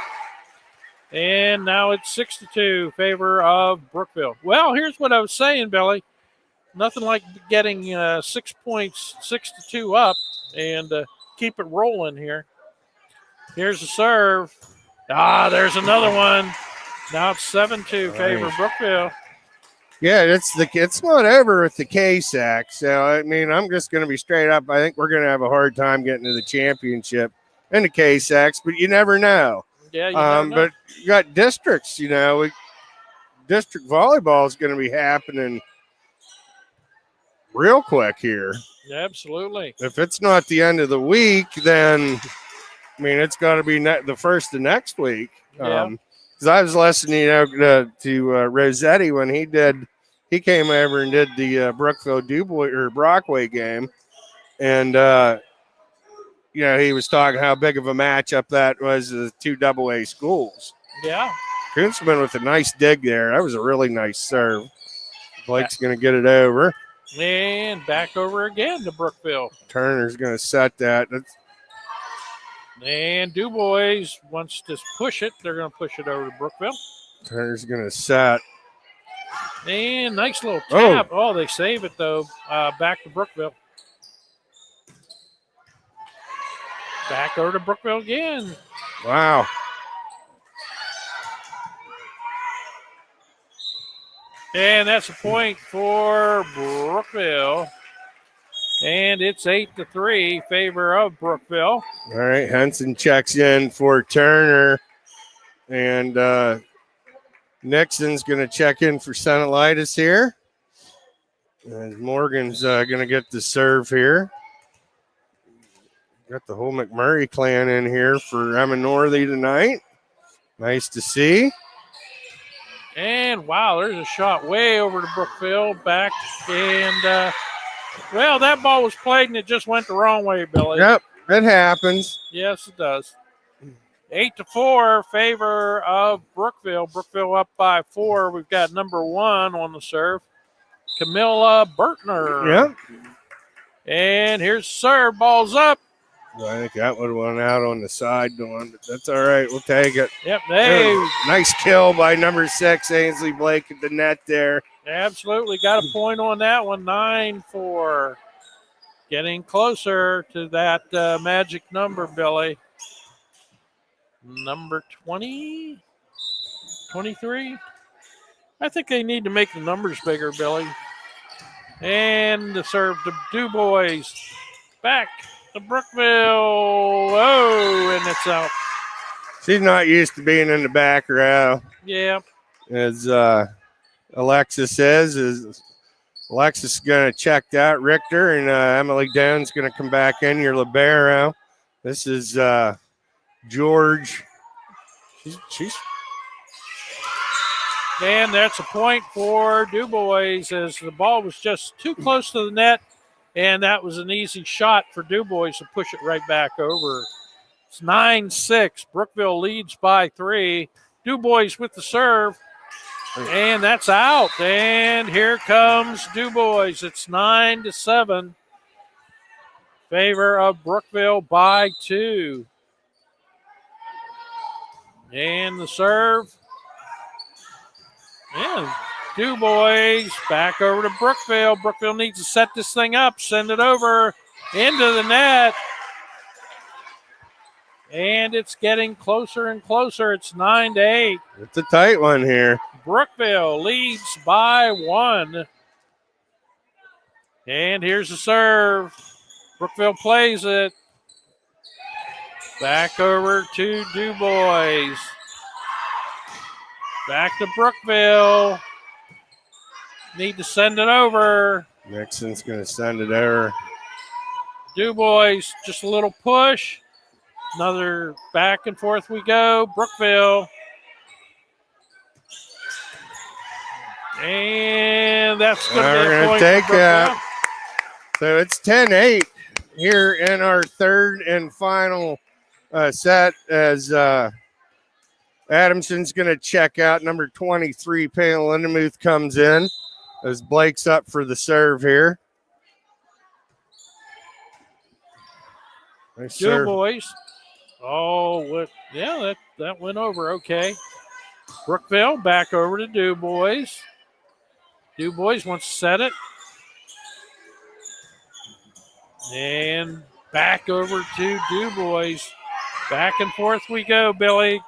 And now it's 6-2 favor of Brookville. Well, here's what I was saying, Billy. Nothing like getting 6 points, 6-2 up, and keep it rolling here. Here's the serve. There's another one. Now it's 7-2 favor Brookville. Yeah, it's not over with the KSAC. So, I mean, I'm just going to be straight up. I think we're going to have a hard time getting to the championship in the KSACs, but you never know. Yeah, you never know. But you got districts, district volleyball is going to be happening real quick here. Absolutely. If it's not the end of the week, then, I mean, it's got to be the first of next week. Yeah. Because I was listening, to Rossetti when he came over and did the Brookville DuBois or Brockway game, and he was talking how big of a matchup that was, the two AA schools. Yeah. Kunzman with a nice dig there. That was a really nice serve. Blake's going to get it over. And back over again to Brookville. Turner's going to set that. And DuBois wants to push it. They're going to push it over to Brookville. Turner's going to set. And nice little tap. Oh, they save it, though. Back to Brookville. Back over to Brookville again. Wow. And that's a point for Brookville. And it's 8-3 favor of Brookville. All right, Henson checks in for Turner. And Nixon's going to check in for Senatlitis here. And Morgan's going to get the serve here. Got the whole McMurray clan in here for Emma Northey tonight. Nice to see. And, wow, there's a shot way over to Brookville. Back. And, well, that ball was played and it just went the wrong way, Billy. Yep, it happens. Yes, it does. 8-4 favor of Brookville. Brookville up by 4. We've got number 1 on the serve, Camilla Bertner. Yep. And here's the serve. Ball's up. Well, I think that would have went out on the side, Dawn, but that's all right. We'll take it. Yep. Hey. Nice kill by number 6, Ainsley Blake at the net there. Absolutely. Got a point on that one. 9-4. Getting closer to that magic number, Billy. Number 20? 23? I think they need to make the numbers bigger, Billy. And the serve to DuBois. Back to Brookville. Oh, and it's out. She's not used to being in the back row. Yeah. As Alexis says, Alexis is going to check out Richter, and Emily Down's going to come back in, your libero. This is George. She's. And that's a point for DuBois as the ball was just too close to the net, and that was an easy shot for DuBois to push it right back over. It's 9-6. Brookville leads by 3. DuBois with the serve, and that's out. And here comes DuBois. It's 9-7. Favor of Brookville by 2. And the serve. And DuBois back over to Brookville. Brookville needs to set this thing up, send it over into the net. And it's getting closer and closer. It's 9-8. It's a tight one here. Brookville leads by 1. And here's the serve. Brookville plays it. Back over to DuBois. Back to Brookville. Need to send it over. Nixon's going to send it over. DuBois, just a little push. Another back and forth we go. Brookville. And that's going to be a point. Take that. So it's 10-8 here in our third and final set as Adamson's going to check out. Number 23, Payne Lindemuth, comes in as Blake's up for the serve here. Nice serve. DuBois. Oh, what? Yeah, that went over okay. Brookville back over to DuBois. DuBois wants to set it. And back over to DuBois. Back and forth we go, Billy.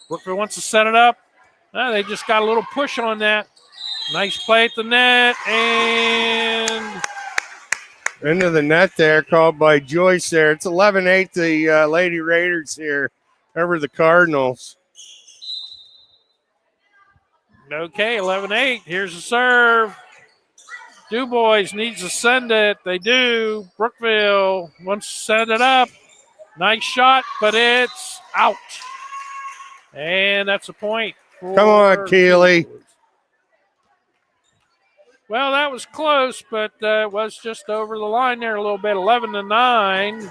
Brookville wants to set it up. They just got a little push on that. Nice play at the net. And into the net there, called by Joyce there. It's 11-8, the Lady Raiders here over the Cardinals. Okay, 11-8. Here's the serve. DuBois needs to send it. They do. Brookville wants to set it up. Nice shot, but it's out. And that's a point. Come on, Keeley. Well, that was close, but it was just over the line there a little bit. 11-9.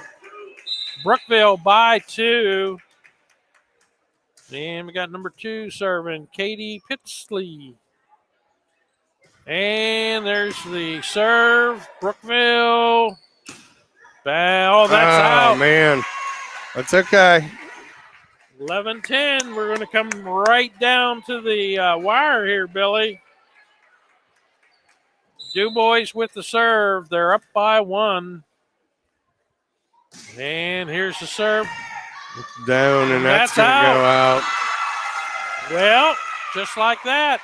Brookville by 2. And we got number 2 serving, Katie Pitsley. And there's the serve. Brookville. Oh, that's out. Oh, man. That's okay. 11-10. We're going to come right down to the wire here, Billy. DuBois with the serve. They're up by 1. And here's the serve. It's down, and that's going to go out. Well, just like that,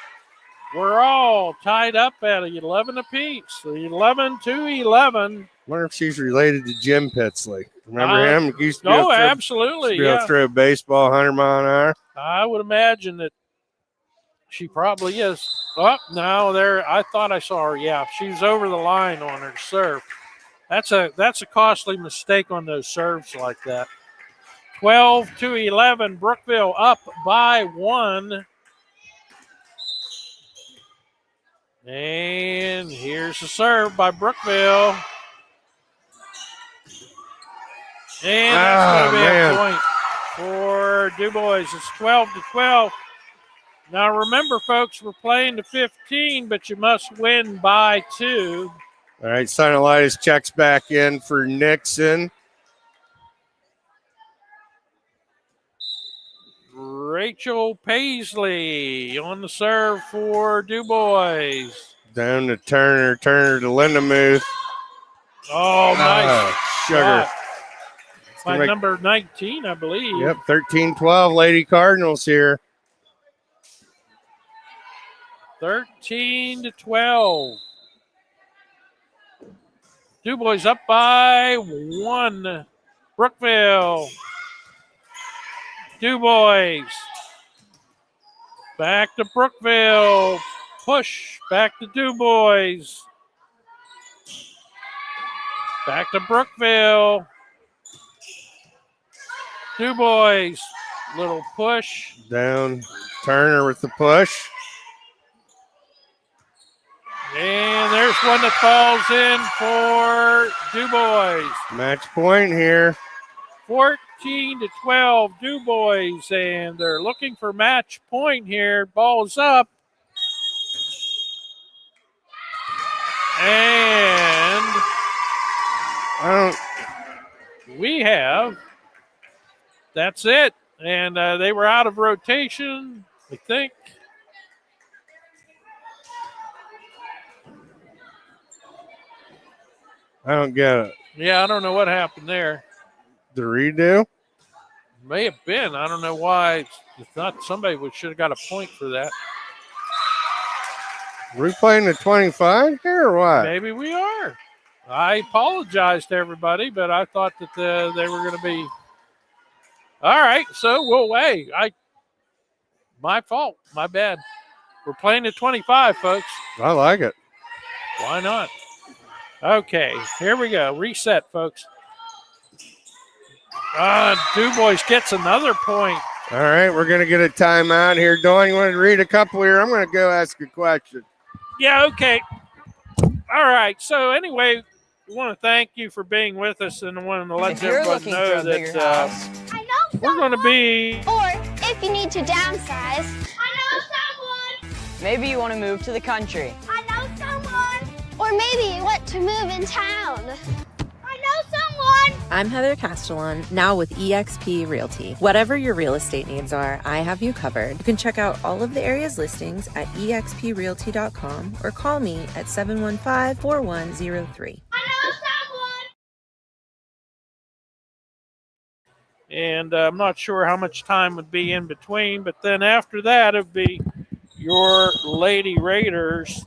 we're all tied up at 11 apiece. 11-11. Wonder if she's related to Jim Pitsley. Remember him? He used to be absolutely. Used to be able to throw a baseball 100 mile an hour. I would imagine that she probably is. Oh, no, there. I thought I saw her. Yeah, she's over the line on her serve. That's a costly mistake on those serves like that. 12-11. Brookville up by 1. And here's the serve by Brookville. And that's going to be a point for DuBois. It's 12-12. Now remember, folks, we're playing to 15, but you must win by 2. All right, Sinolitis checks back in for Nixon. Rachel Paisley on the serve for DuBois. Down to Turner, Turner to Lindemuth. Oh, nice. Sugar. By number 19, I believe. Yep, 13-12, Lady Cardinals here. 13-12. DuBois up by 1. Brookville. DuBois. Back to Brookville. Push. Back to DuBois. Back to Brookville. DuBois. Little push. Down. Turner with the push. And there's one that falls in for DuBois. Match point here. 14-12, DuBois, and they're looking for match point here. Ball's up. And we have, that's it. And they were out of rotation, I think. I don't get it. Yeah, I don't know what happened there. The redo? May have been. I don't know why. It's not somebody should have got a point for that. Are we playing the 25 here or what? Maybe we are. I apologize to everybody, but I thought that they were going to be. All right, so we'll wait. My fault. My bad. We're playing the 25, folks. I like it. Why not? Okay, here we go. Reset, folks. DuBois gets another point. All right, we're going to get a timeout here. Dawn, you want to read a couple here? I'm going to go ask a question. Yeah, okay. All right, so anyway, we want to thank you for being with us and want to let everybody know that we're going to be. Or if you need to downsize. I know someone. Maybe you want to move to the country. I know someone. Or maybe you want to move in town. I know someone. I'm Heather Castellan, now with eXp Realty. Whatever your real estate needs are, I have you covered. You can check out all of the area's listings at exprealty.com or call me at 715-4103. And I'm not sure how much time would be in between, but then after that, it would be your Lady Raiders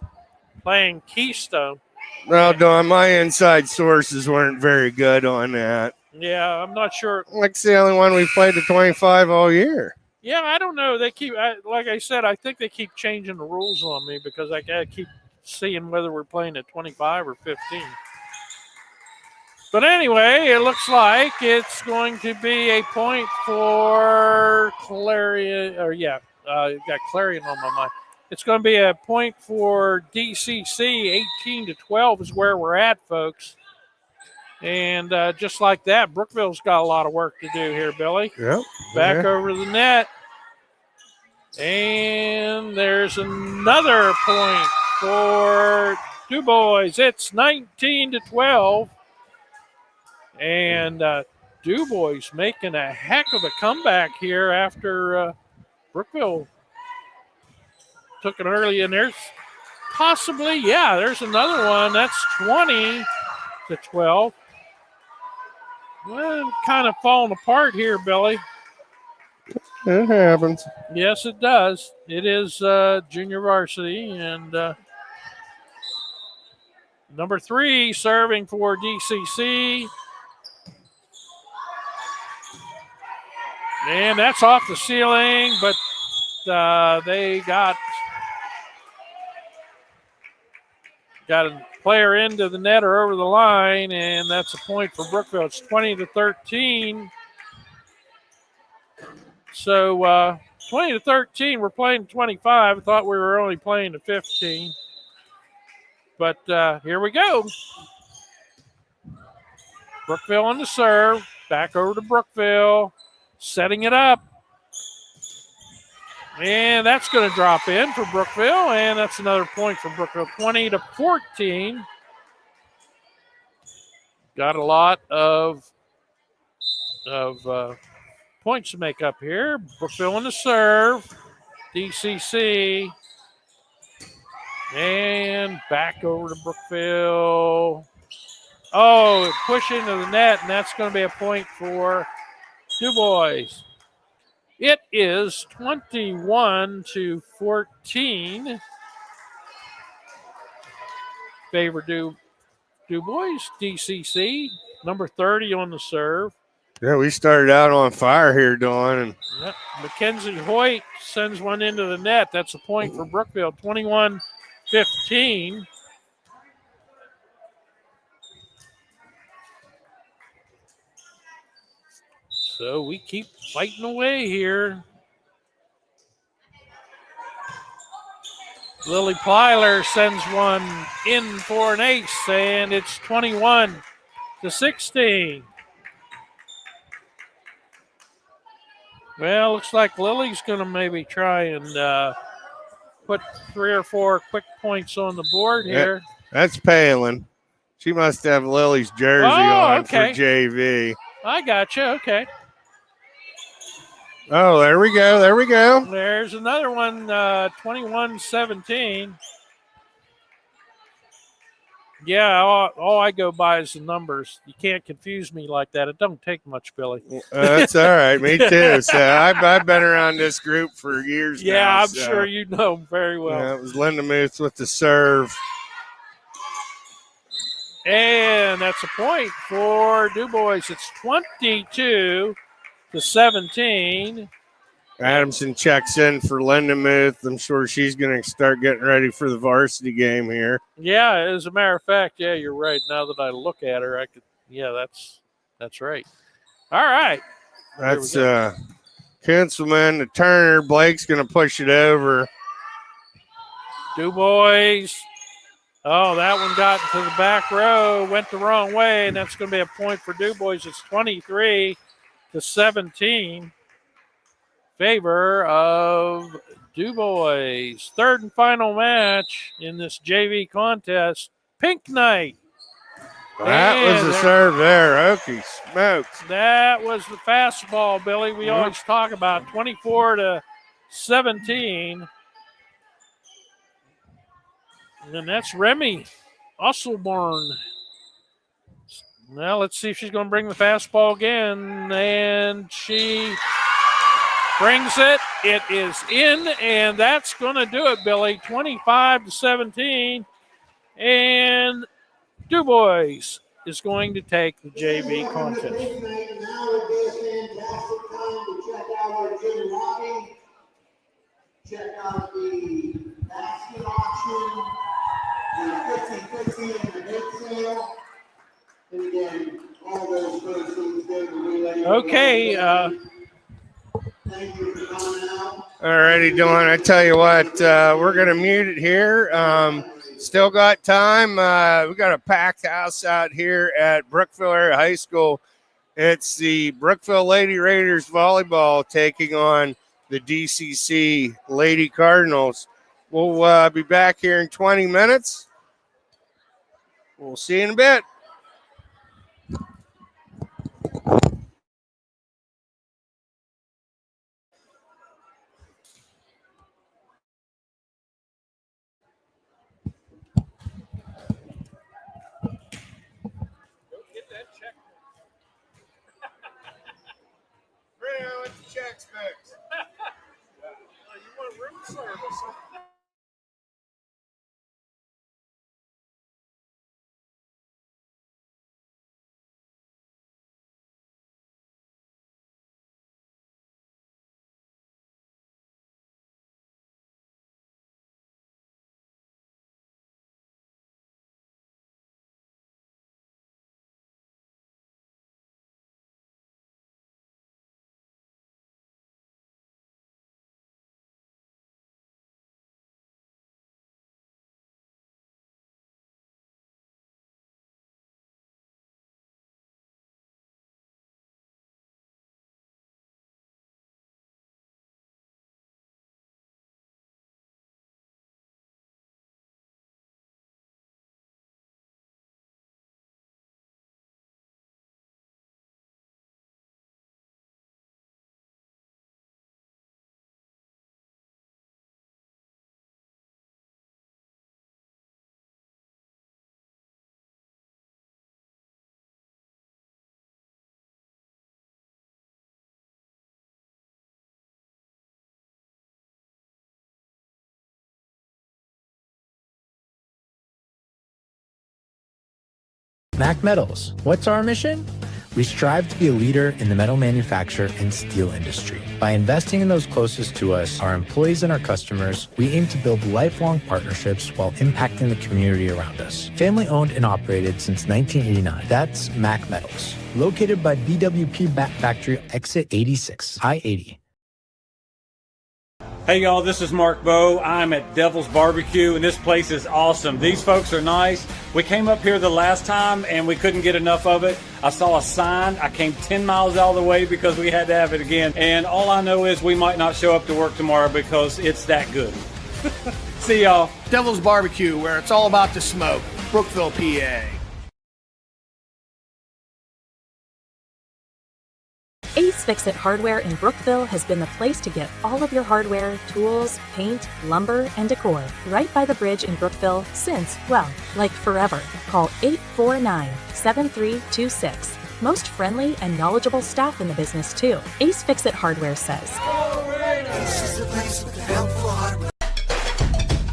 playing Keystone. Well, Dawn, my inside sources weren't very good on that. Yeah, I'm not sure. Like the only one we played the 25 all year. Yeah, I don't know. They keep, like I said, I think they keep changing the rules on me because I gotta keep seeing whether we're playing at 25 or 15. But anyway, it looks like it's going to be a point for Clarion. Got Clarion on my mind. It's going to be a point for DCC. 18-12 is where we're at, folks. And just like that, Brookville's got a lot of work to do here, Billy. Yep. Back over the net. And there's another point for DuBois. It's 19-12. And DuBois making a heck of a comeback here after Brookville took it early. And there's possibly, there's another one. That's 20-12. Well, kind of falling apart here, Billy. It happens. Yes, it does. It is junior varsity. And number 3 serving for DCC. And that's off the ceiling, but they got a player into the net or over the line, and that's a point for Brookville. It's 20-13. So 20-13, we're playing 25. I thought we were only playing to 15. But here we go. Brookville on the serve. Back over to Brookville. Setting it up. And that's going to drop in for Brookville, and that's another point for Brookville. 20-14. Got a lot of points to make up here. Brookville on the serve. DCC. And back over to Brookville. Oh, push into the net, and that's going to be a point for DuBois. It is 21-14. Favor DuBois. DCC, number 30 on the serve. Yeah, we started out on fire here, Dawn. And Mackenzie Hoyt sends one into the net. That's a point for Brookville. 21-15. So we keep fighting away here. Lily Plyler sends one in for an ace, and it's 21-16. Well, looks like Lily's going to maybe try and put 3 or 4 quick points on the board here. That's Palin. She must have Lily's jersey on for JV. I got you. Okay. Oh, there we go. There we go. There's another one, 21-17. Yeah, all I go by is the numbers. You can't confuse me like that. It don't take much, Billy. That's all right. Me too. So I've been around this group for years now. Yeah, I'm so, sure you know very well. Yeah, it was Lindemuth with the serve. And that's a point for DuBois. It's 22-17. Adamson checks in for Lindemuth. I'm sure she's going to start getting ready for the varsity game here. Yeah, as a matter of fact, yeah, you're right. Now that I look at her, I could. Yeah, that's right. All right. That's Kunzelman to Turner. Blake's going to push it over. DuBois. Oh, that one got to the back row, went the wrong way, and that's going to be a point for DuBois. It's 23-17. Favor of DuBois. Third and final match in this JV contest. Pink Night. That was the serve there. Okie smokes. That was the fastball, Billy. We always talk about 24-17. And that's Remy Osselborn. Now let's see if she's going to bring the fastball again. And she brings it. It is in, and that's going to do it, Billy. 25-17. And DuBois is going to take the JV contest. Check out the basket auction, the 50/50 and the bake sale. And again, all those proceeds go to Relay. Okay. Thank you for coming out. All righty, Dylan. I tell you what, we're going to mute it here. Still got time. We got a packed house out here at Brookville Aerie High School. It's the Brookville Lady Raiders volleyball taking on the DCC Lady Cardinals. We'll be back here in 20 minutes. We'll see you in a bit. Checks fixed. You want room service? Mac Metals. What's our mission? We strive to be a leader in the metal manufacture and steel industry. By investing in those closest to us, our employees and our customers, we aim to build lifelong partnerships while impacting the community around us. Family owned and operated since 1989. That's Mac Metals. Located by BWP Bat Factory, exit 86, I-80. Hey y'all, this is Mark Bowe. I'm at Devil's Barbecue and this place is awesome. These folks are nice. We came up here the last time and we couldn't get enough of it. I saw a sign. I came 10 miles out of the way because we had to have it again. And all I know is we might not show up to work tomorrow because it's that good. See y'all. Devil's Barbecue, where it's all about the smoke. Brookville, PA. Ace Ace Fix-It Hardware in Brookville has been the place to get all of your hardware, tools, paint, lumber, and decor right by the bridge in Brookville since, well, like forever. Call 849-7326. Most friendly and knowledgeable staff in the business, too. Ace Fix-It Hardware says.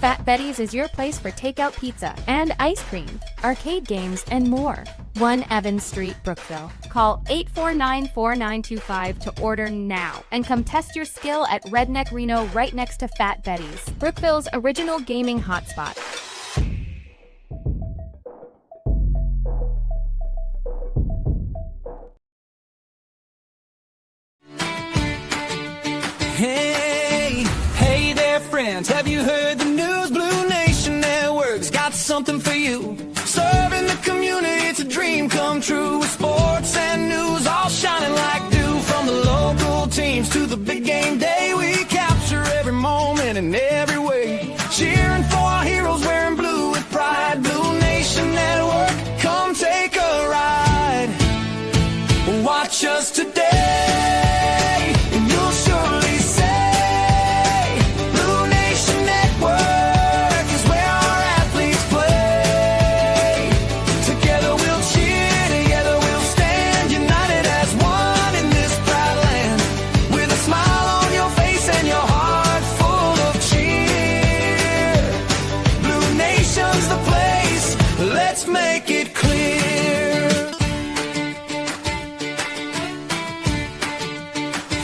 Fat Betty's is your place for takeout pizza and ice cream, arcade games, and more. 1 Evans Street, Brookville. Call 849-4925 to order now and come test your skill at Redneck Reno right next to Fat Betty's, Brookville's original gaming hotspot. Hey there, friends. Have you heard the news? Blue Nation Network's got something for you. Serving the community, it's a dream come true. With sports and news all shining like dew. From the local teams to the big game day, we capture every moment in every way. Cheering for our heroes, wearing blue with pride. Blue Nation Network, come take a ride. Watch us today, and you'll surely say, Blue Nation Network is where our athletes play. Together we'll cheer, together we'll stand, united as one in this proud land. With a smile on your face and your heart full of cheer. Blue Nation's the place, let's make it clear.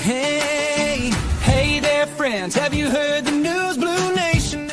Hey there, friends. Have you heard the news? Blue Nation.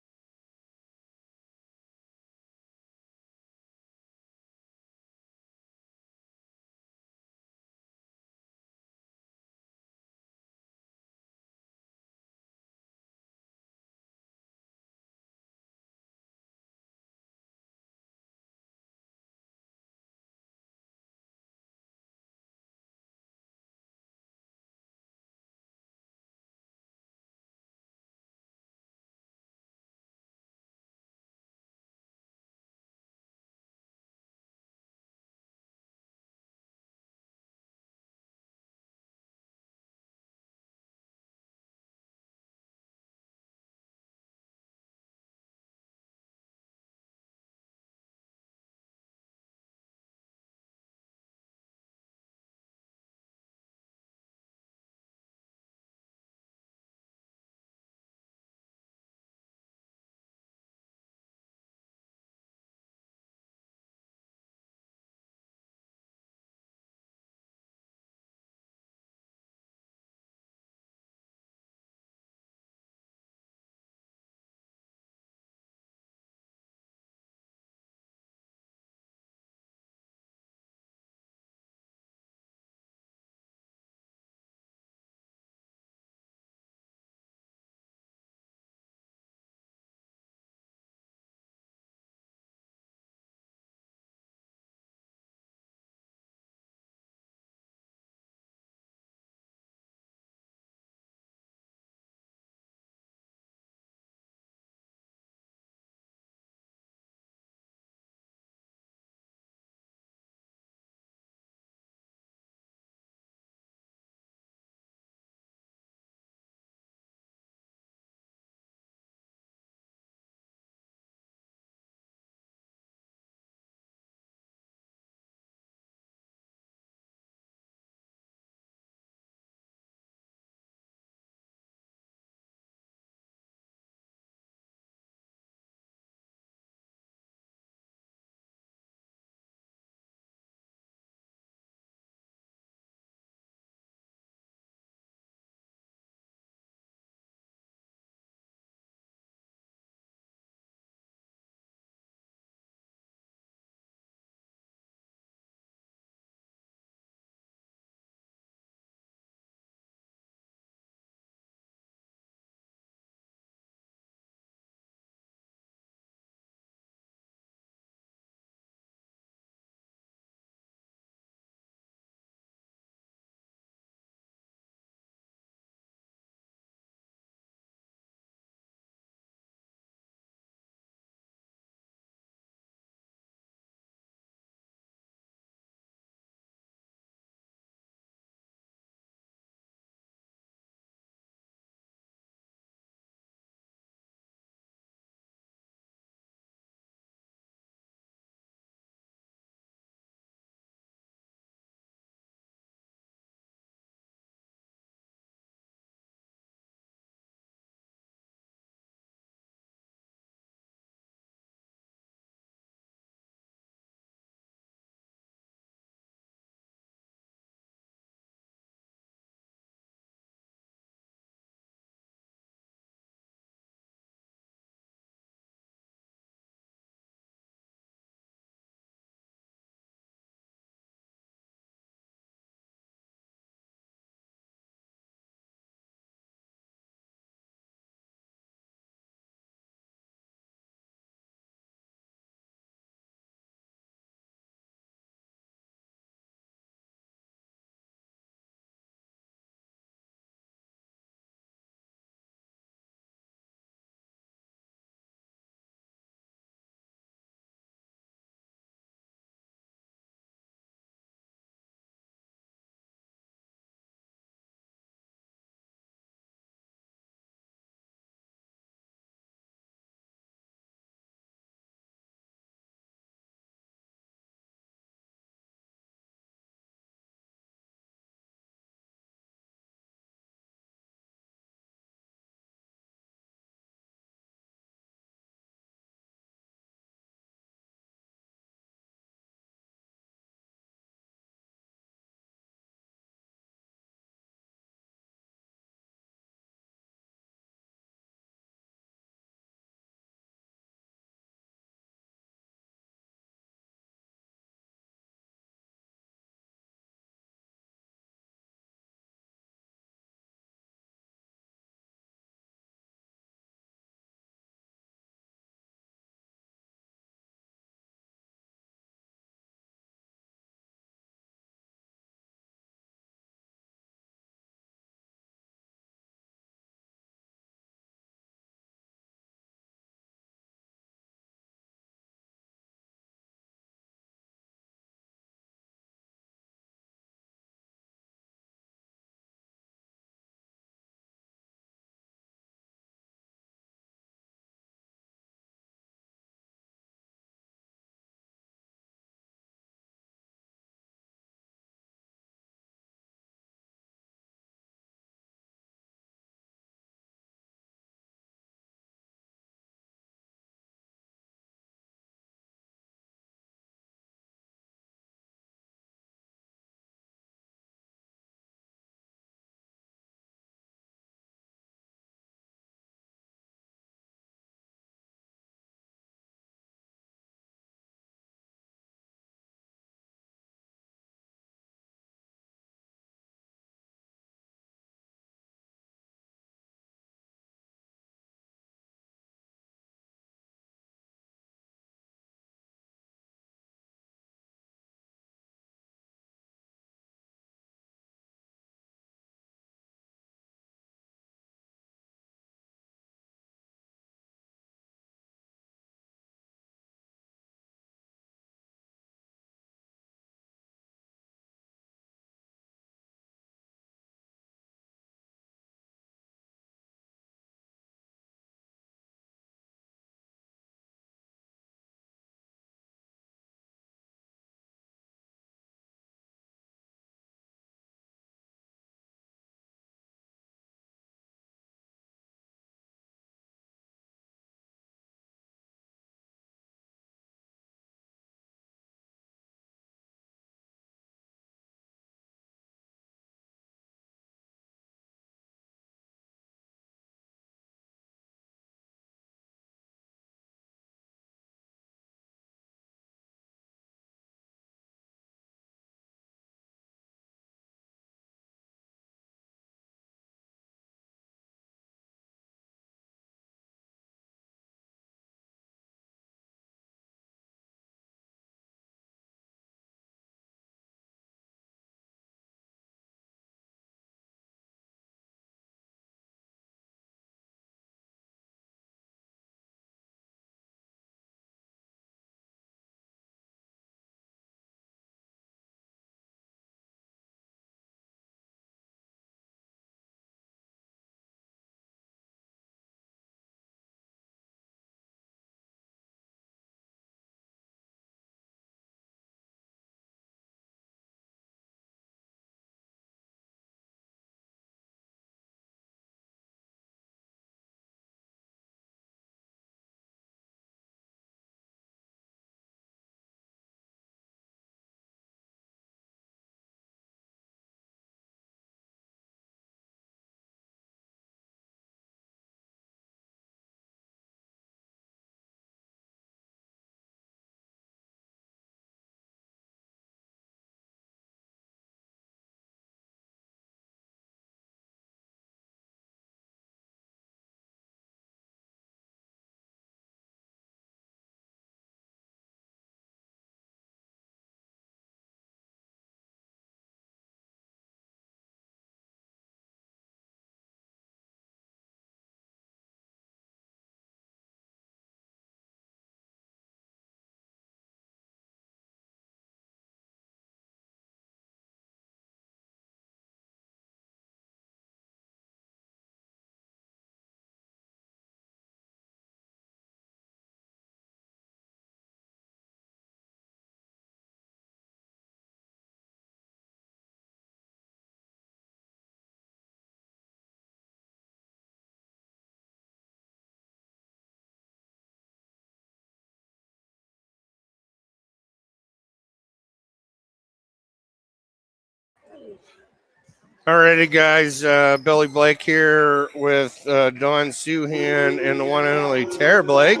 Alrighty, guys. Billy Blake here with Dawn Suhan and the one and only Tara Blake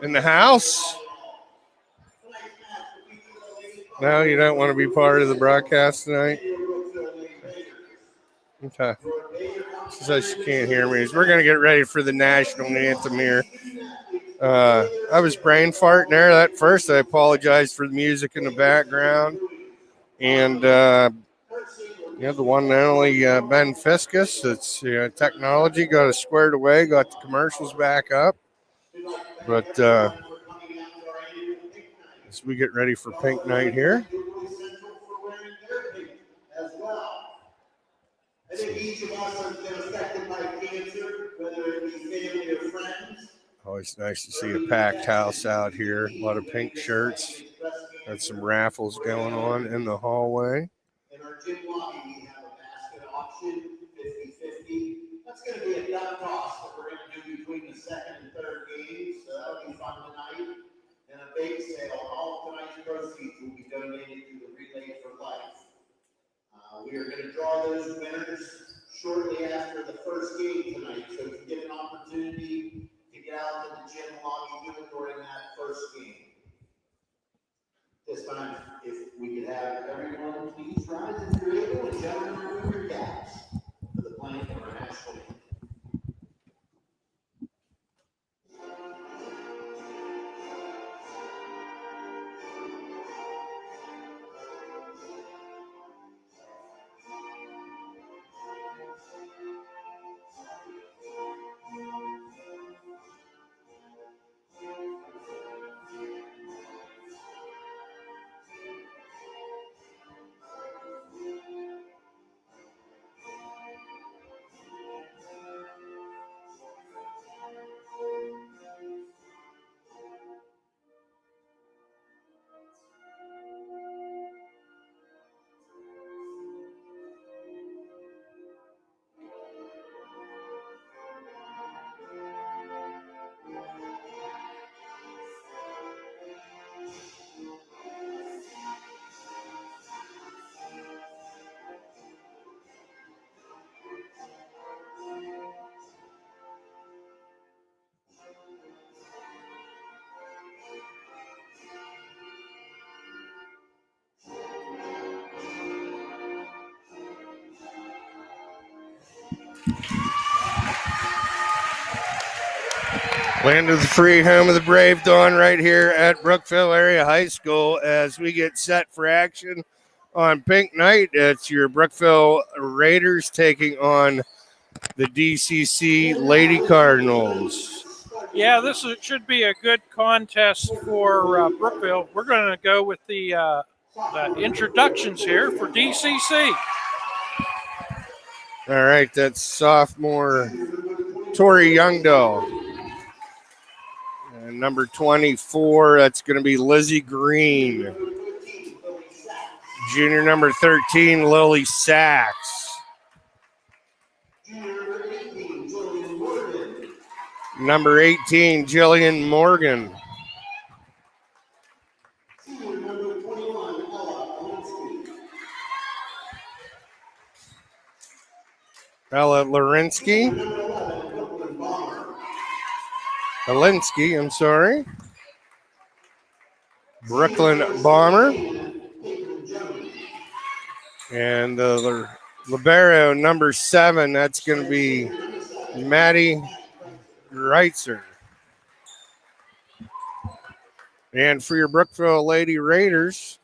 in the house. No, you don't want to be part of the broadcast tonight? Okay. She says she can't hear me. So we're going to get ready for the national anthem here. I was brain farting there at first. I apologize for the music in the background. And, the one and only Ben Fiscus. It's technology. Got us squared away. Got the commercials back up. But as we get ready for Pink Night here. I think each of us has been affected by cancer, whether it be family or friends. Always nice to see a packed house out here. A lot of pink shirts. Got some raffles going on in the hallway. In our gym lobby, we have a basket auction, 50-50. That's going to be a duck toss that we're going to do between the second and third games. So that'll be fun tonight. And a bake sale. All of tonight's proceeds will be donated to the Relay for Life. We are going to draw those winners shortly after the first game tonight. So if you get an opportunity to get out to the gym lobby, do it during that first game. This time, if we could have everyone please rise if you're able, and gentlemen, remove your caps for the playing of our national anthem. Land of the free, home of the brave, Dawn, right here at Brookville Area High School as we get set for action on Pink Night. It's your Brookville Raiders taking on the DCC Lady Cardinals. Yeah, this should be a good contest for Brookville. We're going to go with the introductions here for DCC. All right, that's sophomore Tori Youngdahl. And number 24, that's going to be Lizzie Green. Junior number 13, Lily Sachs. Number 18, Jillian Morgan. Ella Lorinsky. Alinsky, I'm sorry. Brooklyn Bomber. And the libero number 7, that's going to be Maddie Reitzer. And for your Brookville Lady Raiders,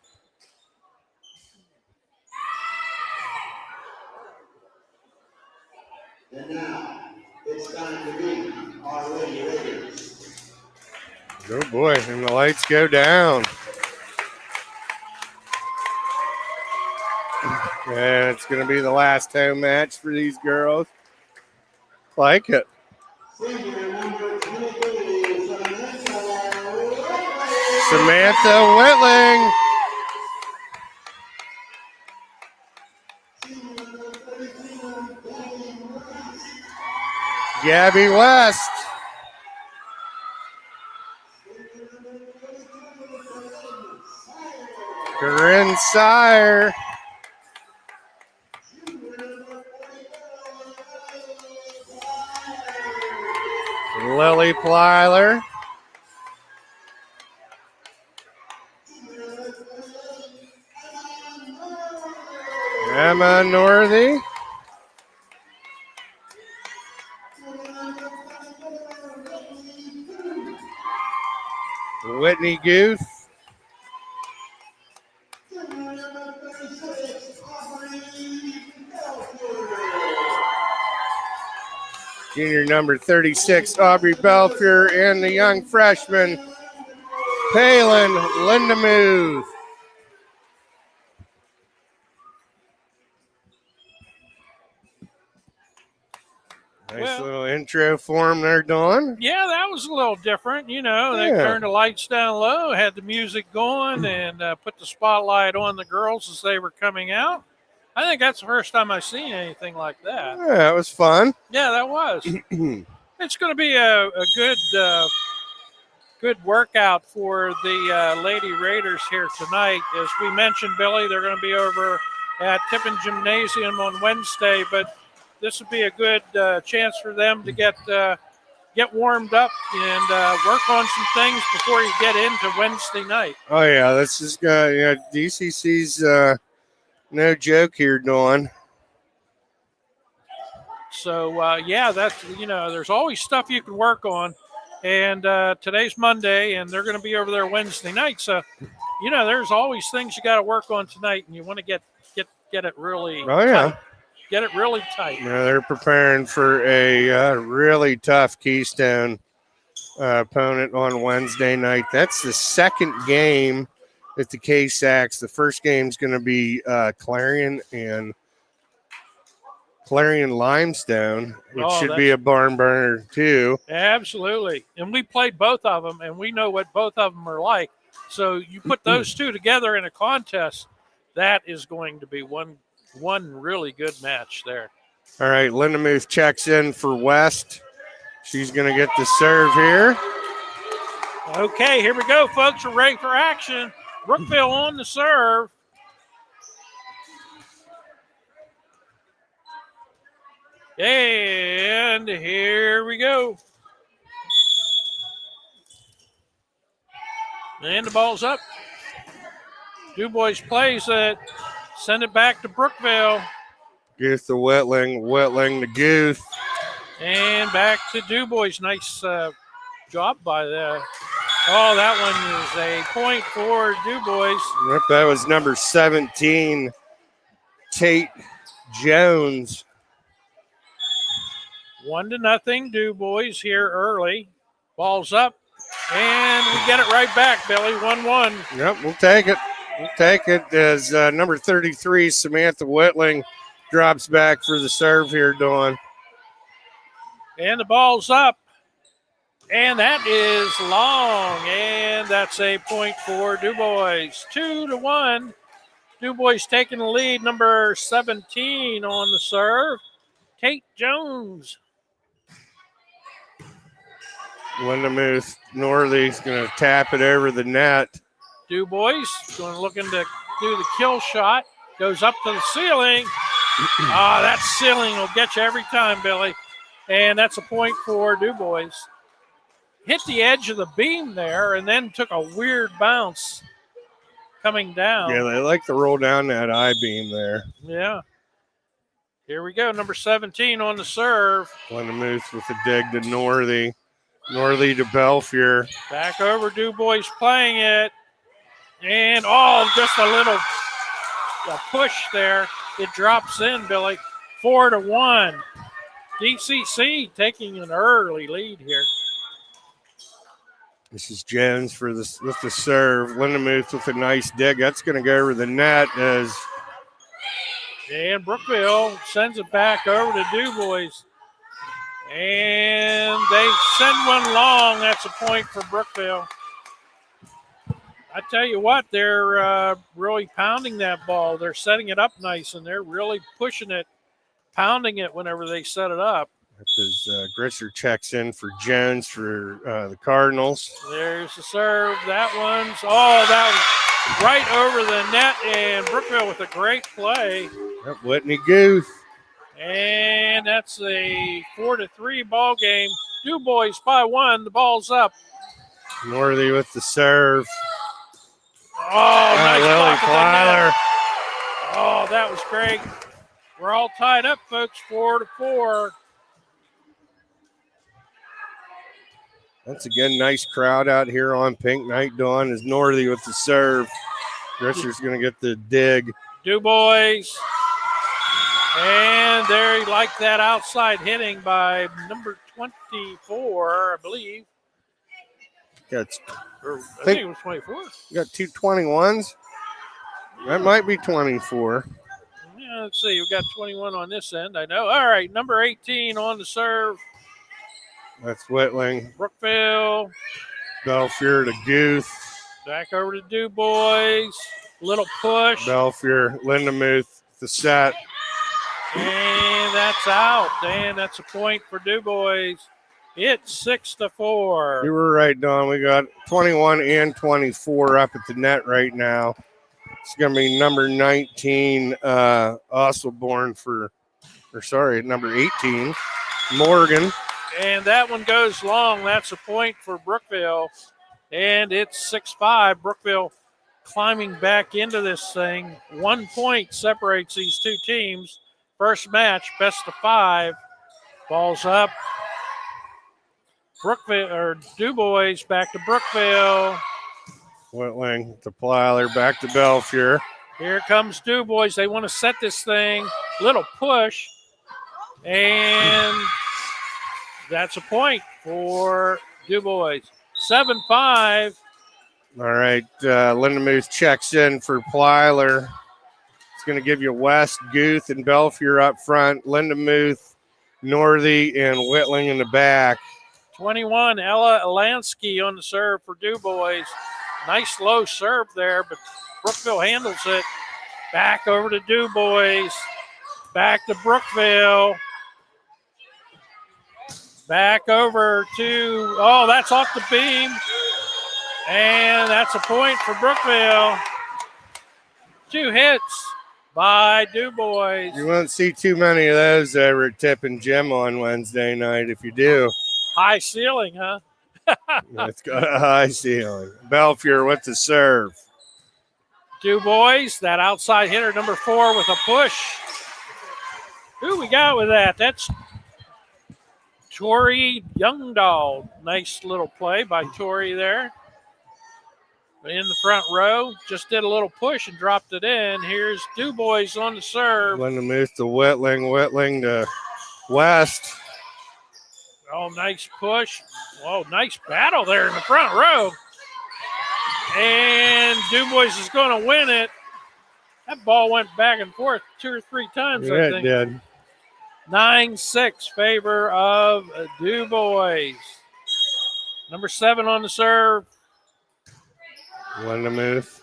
and now it's time to meet our Lady Raiders. Oh boy, and the lights go down. And it's going to be the last home match for these girls. Like it. Samantha Whitling. Gabby West. Corinne Sire. Lily Plyler. Emma Northey. Whitney Guth. Junior number 36, Aubrey Belfier, and the young freshman, Palin Lindemuth. Nice little intro for them there, Dawn. Yeah, that was a little different. You know, they Yeah. turned the lights down low, had the music going, and put the spotlight on the girls as they were coming out. I think that's the first time I've seen anything like that. Yeah, it was fun. Yeah, that was. It's going to be a good workout for the Lady Raiders here tonight. As we mentioned, Billy, they're going to be over at Tippin Gymnasium on Wednesday, but this would be a good chance for them to get warmed up and work on some things before you get into Wednesday night. Oh, yeah, this is DCC's no joke here, Dawn. So, yeah, that's, there's always stuff you can work on. And today's Monday, and they're going to be over there Wednesday night. So, there's always things you got to work on tonight, and you want to get it really tight. Get it really tight. Yeah, they're preparing for a really tough Keystone opponent on Wednesday night. That's the second game at the K-Sax. The first game's going to be Clarion Limestone, which should be a barn burner too. Absolutely. And we played both of them, and we know what both of them are like. So you put those two together in a contest, that is going to be one really good match there. All right, Lindemuth checks in for West. She's going to get the serve here. Okay, here we go, folks. We're ready for action. Brookville on the serve. And here we go. And the ball's up. DuBois plays it. Send it back to Brookville. Guth to Whitling to Guth. And back to DuBois. Nice job by the. Oh, that one is a point for DuBois. Yep, that was number 17, Tate Jones. 1-0 DuBois here early. Ball's up. And we get it right back, Billy. 1-1. Yep, we'll take it. We'll take it as number 33, Samantha Whitling, drops back for the serve here, Dawn. And the ball's up. And that is long. And that's a point for DuBois. 2-1. DuBois taking the lead. Number 17 on the serve. Tate Jones. Lindemuth Northey's going to tap it over the net. DuBois looking to do the kill shot. Goes up to the ceiling. That ceiling will get you every time, Billy. And that's a point for DuBois. Hit the edge of the beam there and then took a weird bounce coming down. Yeah, they like to roll down that I-beam there. Yeah. Here we go. Number 17 on the serve. Lindemuth with the dig to Northey. Northey to Belfier. Back over, DuBois playing it. And, just a little push there. It drops in, Billy. 4-1. DCC taking an early lead here. This is Jones with the serve. Lindemuth with a nice dig. That's going to go over the net And Brookville sends it back over to DuBois. And they send one long. That's a point for Brookville. I tell you what, they're really pounding that ball. They're setting it up nice, and they're really pushing it, pounding it whenever they set it up. That's as Grisser checks in for Jones for the Cardinals. There's the serve. That was right over the net, and Brookville with a great play. Yep, Whitney Guth. And that's a 4-3 ball game. DuBois by 1. The ball's up. Northey with the serve. Oh, nice Lily block at the Plyler. net. Oh, that was great. We're all tied up, folks, 4-4. Once again, nice crowd out here on Pink Night Dawn as Northey with the serve. Richard's going to get the dig. DuBois. And there he liked that outside hitting by number 24, I believe. I think it was 24. Got two 21s. That might be 24. Yeah, let's see. We've got 21 on this end, I know. All right, number 18 on the serve. That's Whitling. Brookville. Belfier to Guth. Back over to DuBois. Little push. Belfier, Lindemuth, the set. And that's out. And that's a point for DuBois. It's 6-4. You were right, Don. We got 21 and 24 up at the net right now. It's going to be number 19, Osselborn number 18, Morgan. And that one goes long. That's a point for Brookville. And it's 6-5. Brookville climbing back into this thing. 1 point separates these two teams. First match, best of 5. Ball's up. Brookville or DuBois back to Brookville. Whitling to Plyler, back to Belfier. Here comes DuBois. They want to set this thing. Little push. And that's a point for DuBois. 7-5. All right, Lindemuth checks in for Plyler. It's going to give you West, Guth, and Belfier up front. Lindemuth, Northey, and Whitling in the back. 21, Ella Alansky on the serve for DuBois. Nice low serve there, but Brookville handles it. Back over to DuBois. Back to Brookville. Back over to, that's off the beam. And that's a point for Brookville. 2 hits by DuBois. You won't see too many of those over at Tip and Jim on Wednesday night. If you do, high ceiling, huh? It's got a high ceiling. Belfier with the serve. DuBois, that outside hitter, number 4 with a push. Who we got with that? That's Tori Youngdahl. Nice little play by Tori there. In the front row, just did a little push and dropped it in. Here's DuBois on the serve. Lindemuth to Whitling, Whitling to West. Oh, nice push. Oh, nice battle there in the front row. And DuBois is going to win it. That ball went back and forth 2 or 3 times, I think. It did. 9-6 favor of DuBois. Number 7 on the serve. Lindemuth.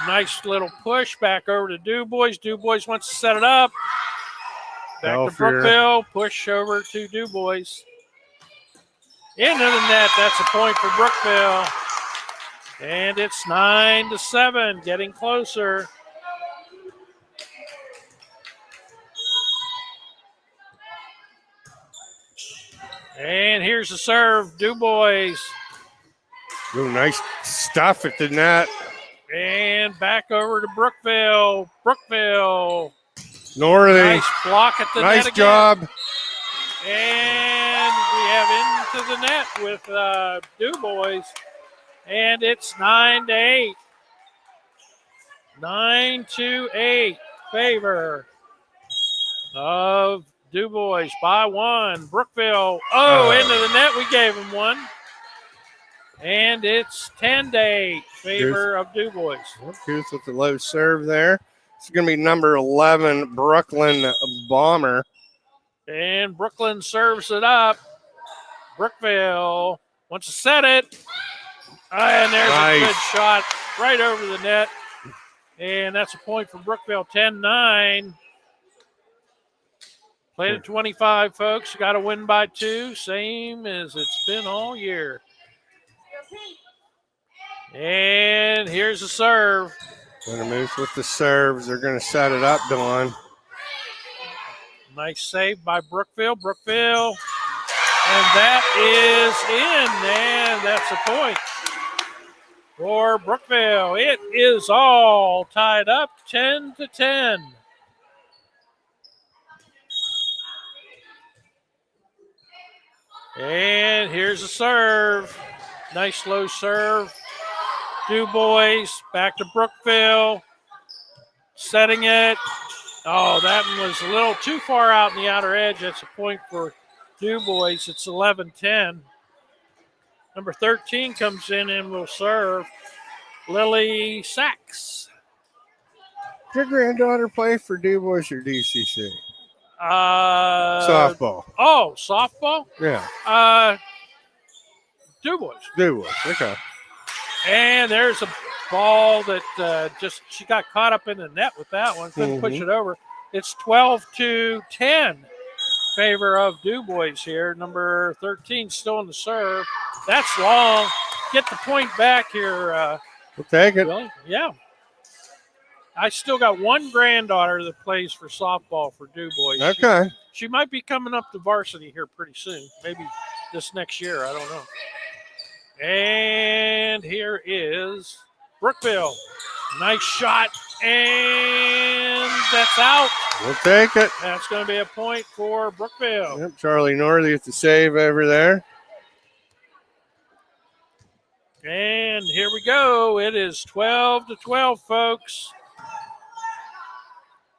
Nice little push back over to DuBois. DuBois wants to set it up. Back to Brookville. Push over to DuBois. Into the net. That's a point for Brookville. And it's 9-7. Getting closer. And here's the serve. DuBois. Ooh, nice stuff at the net. And back over to Brookville. Brookville. Northey. Nice block at the net again. Nice job. And we have into the net with DuBois. And it's 9-8. 9-8 favor of DuBois by 1. Brookville, into the net. We gave him 1. And it's 10-8 favor of DuBois. Guth with the low serve there. It's going to be number 11, Brooklyn Bomber. And Brooklyn serves it up. Brookville wants to set it. And there's a good shot right over the net. And that's a point for Brookville, 10-9. Played at 25, folks. Got to win by 2, same as it's been all year. And here's the serve. Lindemuth with the serves. They're going to set it up, Dawn. Nice save by Brookville. Brookville, and that is in, and that's a point for Brookville. It is all tied up 10-10. And here's a serve. Nice low serve. DuBois back to Brookville. Setting it. Oh, that one was a little too far out in the outer edge. That's a point for DuBois. It's 11-10. Number 13 comes in and will serve. Lily Sachs. Does your granddaughter play for DuBois or DCC? Softball. Oh, softball? Yeah. DuBois. DuBois, okay. And there's a ball that she got caught up in the net with that one. Couldn't push it over. It's 12-10 favor of DuBois here. Number 13 still in the serve. That's long. Get the point back here. We'll take it. Really? Yeah. I still got one granddaughter that plays for softball for DuBois. Okay. She might be coming up to varsity here pretty soon. Maybe this next year. I don't know. And here is Brookville. Nice shot. And that's out. We'll take it. That's going to be a point for Brookville. Yep, Charlie Northey with the save over there. And here we go. It is 12-12, folks.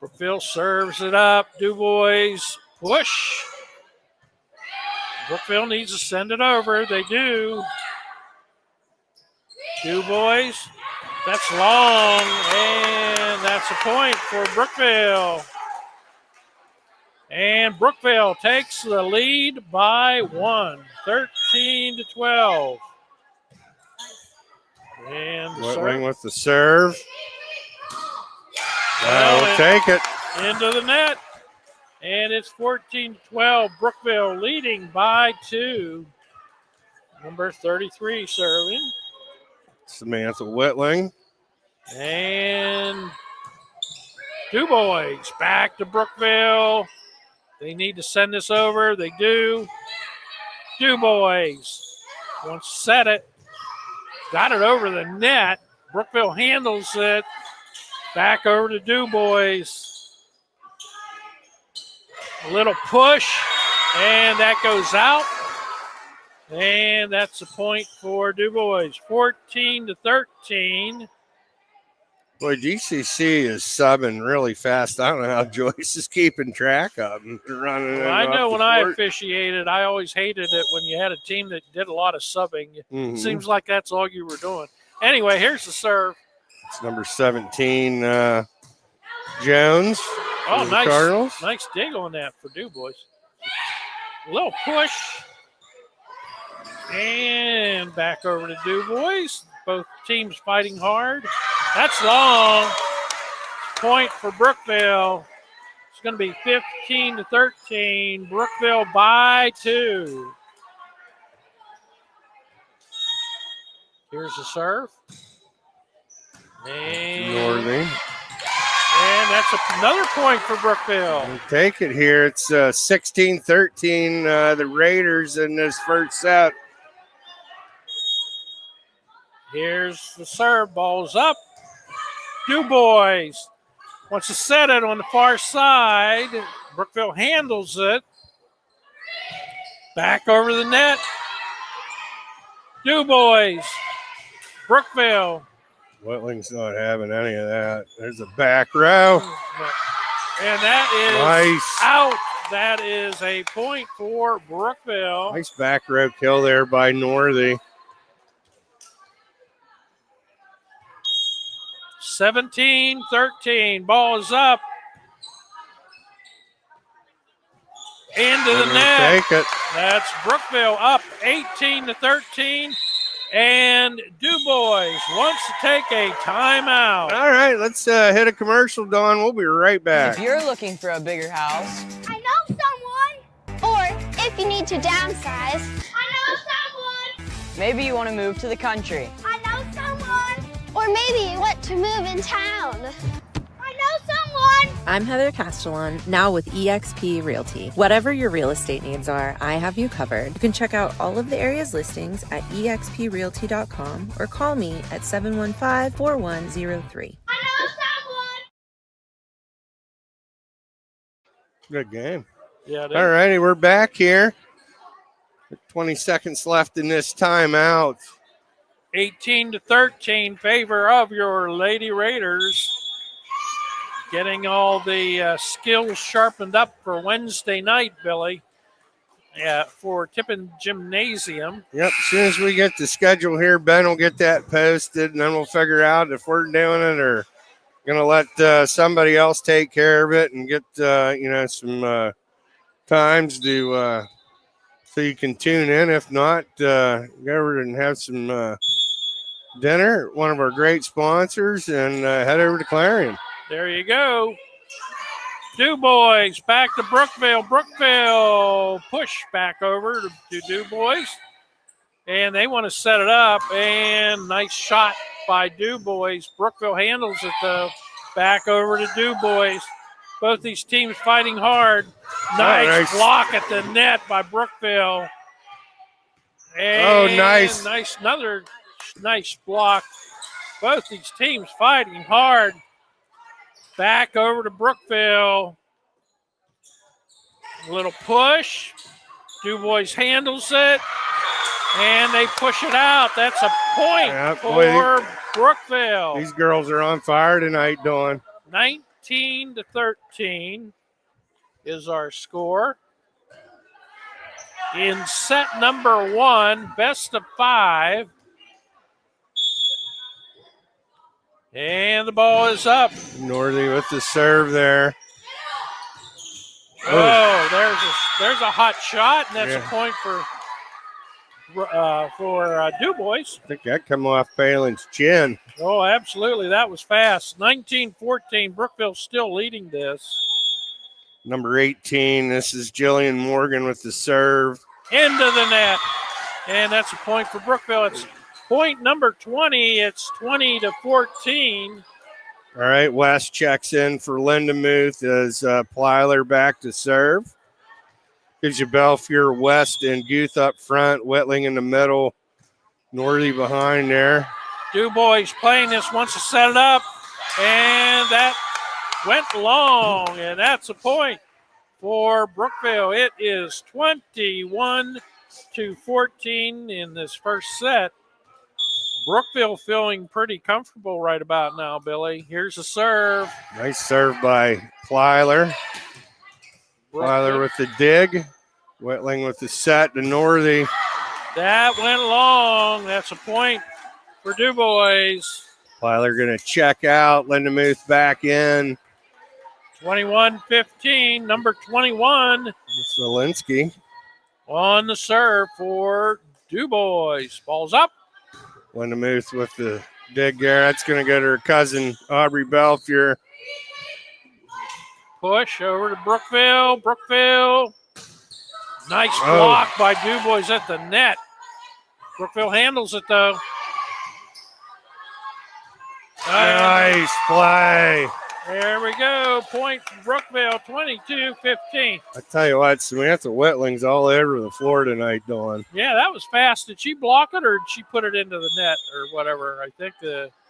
Brookville serves it up. DuBois push. Brookville needs to send it over. They do. DuBois. That's long. And that's a point for Brookville. And Brookville takes the lead by 1, 13-12. And Whitling with the serve. We'll take it. Into the net. And it's 14-12. Brookville leading by 2. Number 33 serving. Samantha Whitling. And DuBois back to Brookville. They need to send this over. They do. DuBois wants to set it. Got it over the net. Brookville handles it. Back over to DuBois. A little push, and that goes out. And that's a point for DuBois. 14-13. Boy, DCC is subbing really fast. I don't know how Joyce is keeping track of them. Well, I know when I officiated, I always hated it when you had a team that did a lot of subbing. It seems like that's all you were doing. Anyway, here's the serve. It's number 17, Jones. Oh, nice. Cardinals. Nice dig on that for DuBois. A little push. And back over to DuBois. Both teams fighting hard. That's long. Point for Brookville. It's going to be 15-13. Brookville by 2. Here's the serve. And that's another point for Brookville. We'll take it here. It's 16-13, the Raiders in this first set. Here's the serve. Ball's up. DuBois wants to set it on the far side. Brookville handles it. Back over the net. DuBois. Brookville. Whitling's not having any of that. There's a back row. And that is nice. Out. That is a point for Brookville. Nice back row kill there by Northey. 17-13. Ball is up. Into the net. Take it. That's Brookville up 18-13. And DuBois wants to take a timeout. All right, let's hit a commercial, Dawn. We'll be right back. If you're looking for a bigger house, I know someone. Or if you need to downsize, I know someone. Maybe you want to move to the country. I know someone. Or maybe you want to move in town. I know someone. I'm Heather Castellan, now with eXp Realty. Whatever your real estate needs are, I have you covered. You can check out all of the area's listings at exprealty.com or call me at 715-4103. Good game. Yeah. All righty, we're back here. 20 seconds left in this timeout. 18-13, favor of your Lady Raiders. Getting all the skills sharpened up for Wednesday night, Billy. Yeah, for Tippin Gymnasium. Yep, as soon as we get the schedule here, Ben will get that posted, and then we'll figure out if we're doing it or going to let somebody else take care of it and get, some times to so you can tune in. If not, go over and have some dinner at one of our great sponsors and head over to Clarion. There you go. DuBois back to Brookville. Brookville push back over to DuBois. And they want to set it up. And nice shot by DuBois. Brookville handles it, though. Back over to DuBois. Both these teams fighting hard. Nice block at the net by Brookville. And nice. Another nice block. Both these teams fighting hard. Back over to Brookville. A little push. DuBois handles it. And they push it out. That's a point for Brookville. These girls are on fire tonight, Dawn. 19-13 is our score. In set number 1, best of 5. And the ball is up. Northey with the serve there. Oh, there's a hot shot, and that's a point for DuBois. I think that come off Palin's chin. Oh, absolutely. That was fast. 19-14. Brookville still leading this. Number 18, this is Jillian Morgan with the serve. Into the net. And that's a point for Brookville. It's point number 20. It's 20-14. All right, West checks in for Lindemuth as Plyler back to serve. Gives you Belfier, West, and Guth up front. Wetling in the middle. Northey behind there. DuBois playing this, wants to set it up. And that went long, and that's a point for Brookville. It is 21-14 in this first set. Brookville feeling pretty comfortable right about now, Billy. Here's a serve. Nice serve by Plyler. Plyler with the dig. Wetling with the set to Northey. That went long. That's a point for DuBois. Plyler going to check out. Lindemuth back in. 21-15. Number 21. Zielinski. On the serve for DuBois. Ball's up. Lindemuth with the dig there. That's going to go to her cousin, Aubrey Belfier. Push over to Brookville. Brookville. Nice block by DuBois at the net. Brookville handles it, though. Nice play. There we go. Point for Brookville, 22-15. I tell you what, Samantha Wetling's all over the floor tonight, Dawn. Yeah, that was fast. Did she block it or did she put it into the net or whatever? I think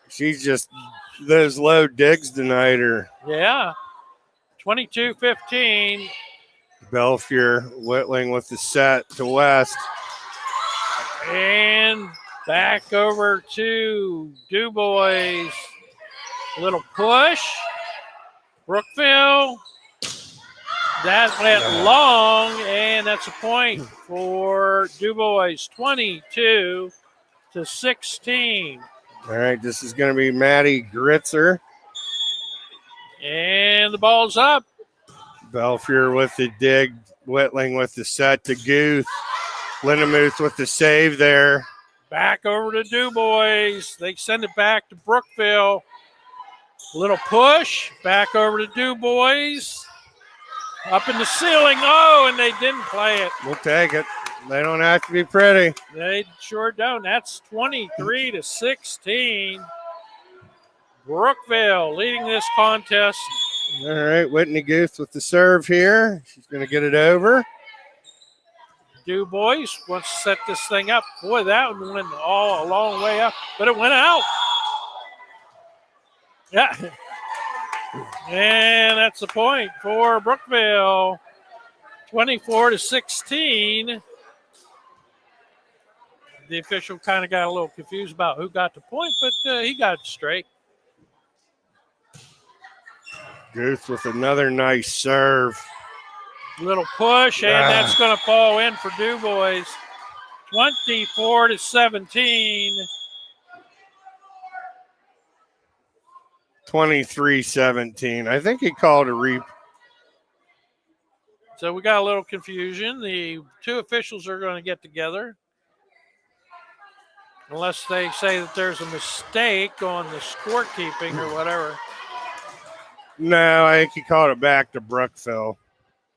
she's just those low digs tonight are. Yeah. 22-15. Belfier, Wetling with the set to West. And back over to DuBois. Little push. Brookville. That went long, and that's a point for DuBois, 22-16. All right, this is going to be Maddie Gritzer. And the ball's up. Belfier with the dig. Wetling with the set to Guth. Lindemuth with the save there. Back over to DuBois. They send it back to Brookville. Little push. Back over to DuBois. Up in the ceiling. Oh, and they didn't play it. We'll take it. They don't have to be pretty. They sure don't. That's 23-16. Brookville leading this contest All right, Whitney Guth with the serve here. She's going to get it over. DuBois wants to set this thing up. Boy, that one went a long way up, but it went out. Yeah. And that's the point for Brookville. 24-16. The official kind of got a little confused about who got the point, but he got it straight. Guth with another nice serve. Little push, and that's going to fall in for DuBois. 24-17. 23-17. I think he called a reap. So we got a little confusion. The two officials are going to get together. Unless they say that there's a mistake on the scorekeeping or whatever. No, I think he called it back to Brookville.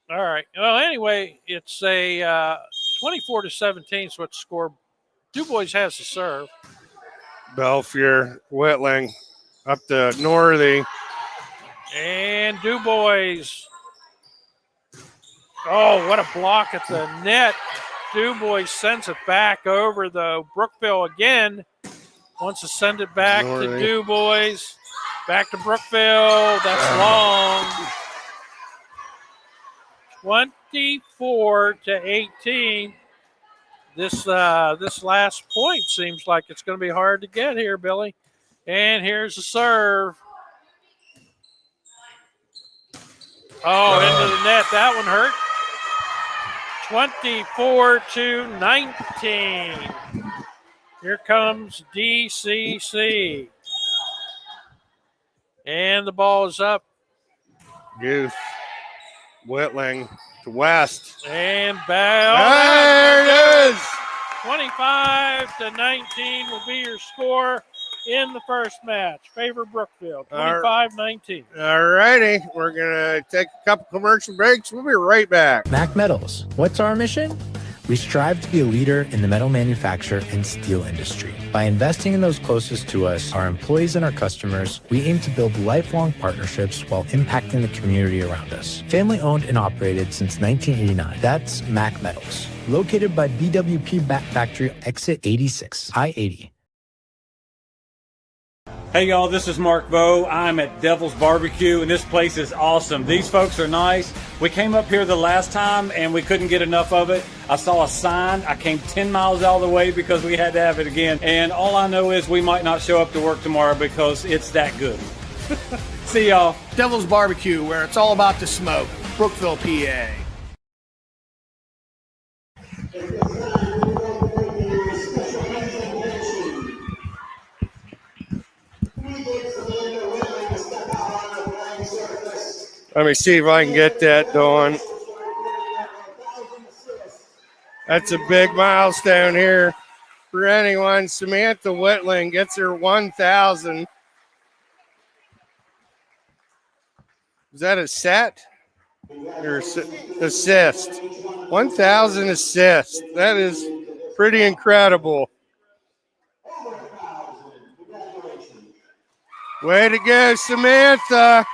All right. Well, anyway, it's a 24-17 is what the score. DuBois has the serve. Belfier, Whitling, up to Northey. And DuBois. Oh, what a block at the net. DuBois sends it back over, though. Brookville again wants to send it back to DuBois. Back to Brookville. That's long. 24-18. This last point seems like it's going to be hard to get here, Billy. And here's the serve. Oh, into the net. That one hurt. 24-19. Here comes DCC. And the ball is up. Guth, Whitling to West. And back. There it is. 25-19 will be your score in the first match. Favor Brookville, 25-19. All righty. We're going to take a couple commercial breaks. We'll be right back. Mac Metals. What's our mission? We strive to be a leader in the metal manufacture and steel industry. By investing in those closest to us, our employees and our customers, we aim to build lifelong partnerships while impacting the community around us. Family owned and operated since 1989. That's Mac Metals. Located by BWP Bat Factory, exit 86, I-80. Hey y'all, this is Mark Bowe. I'm at Devil's Barbecue, and this place is awesome. These folks are nice. We came up here the last time, and we couldn't get enough of it. I saw a sign. I came 10 miles all the way because we had to have it again. And all I know is we might not show up to work tomorrow because it's that good. See y'all. Devil's Barbecue, where it's all about the smoke. Brookville, PA. Let me see if I can get that, Dawn. That's a big milestone here for anyone. Samantha Whitling gets her 1,000. Is that a set or assist? 1,000 assists. That is pretty incredible. Way to go, Samantha.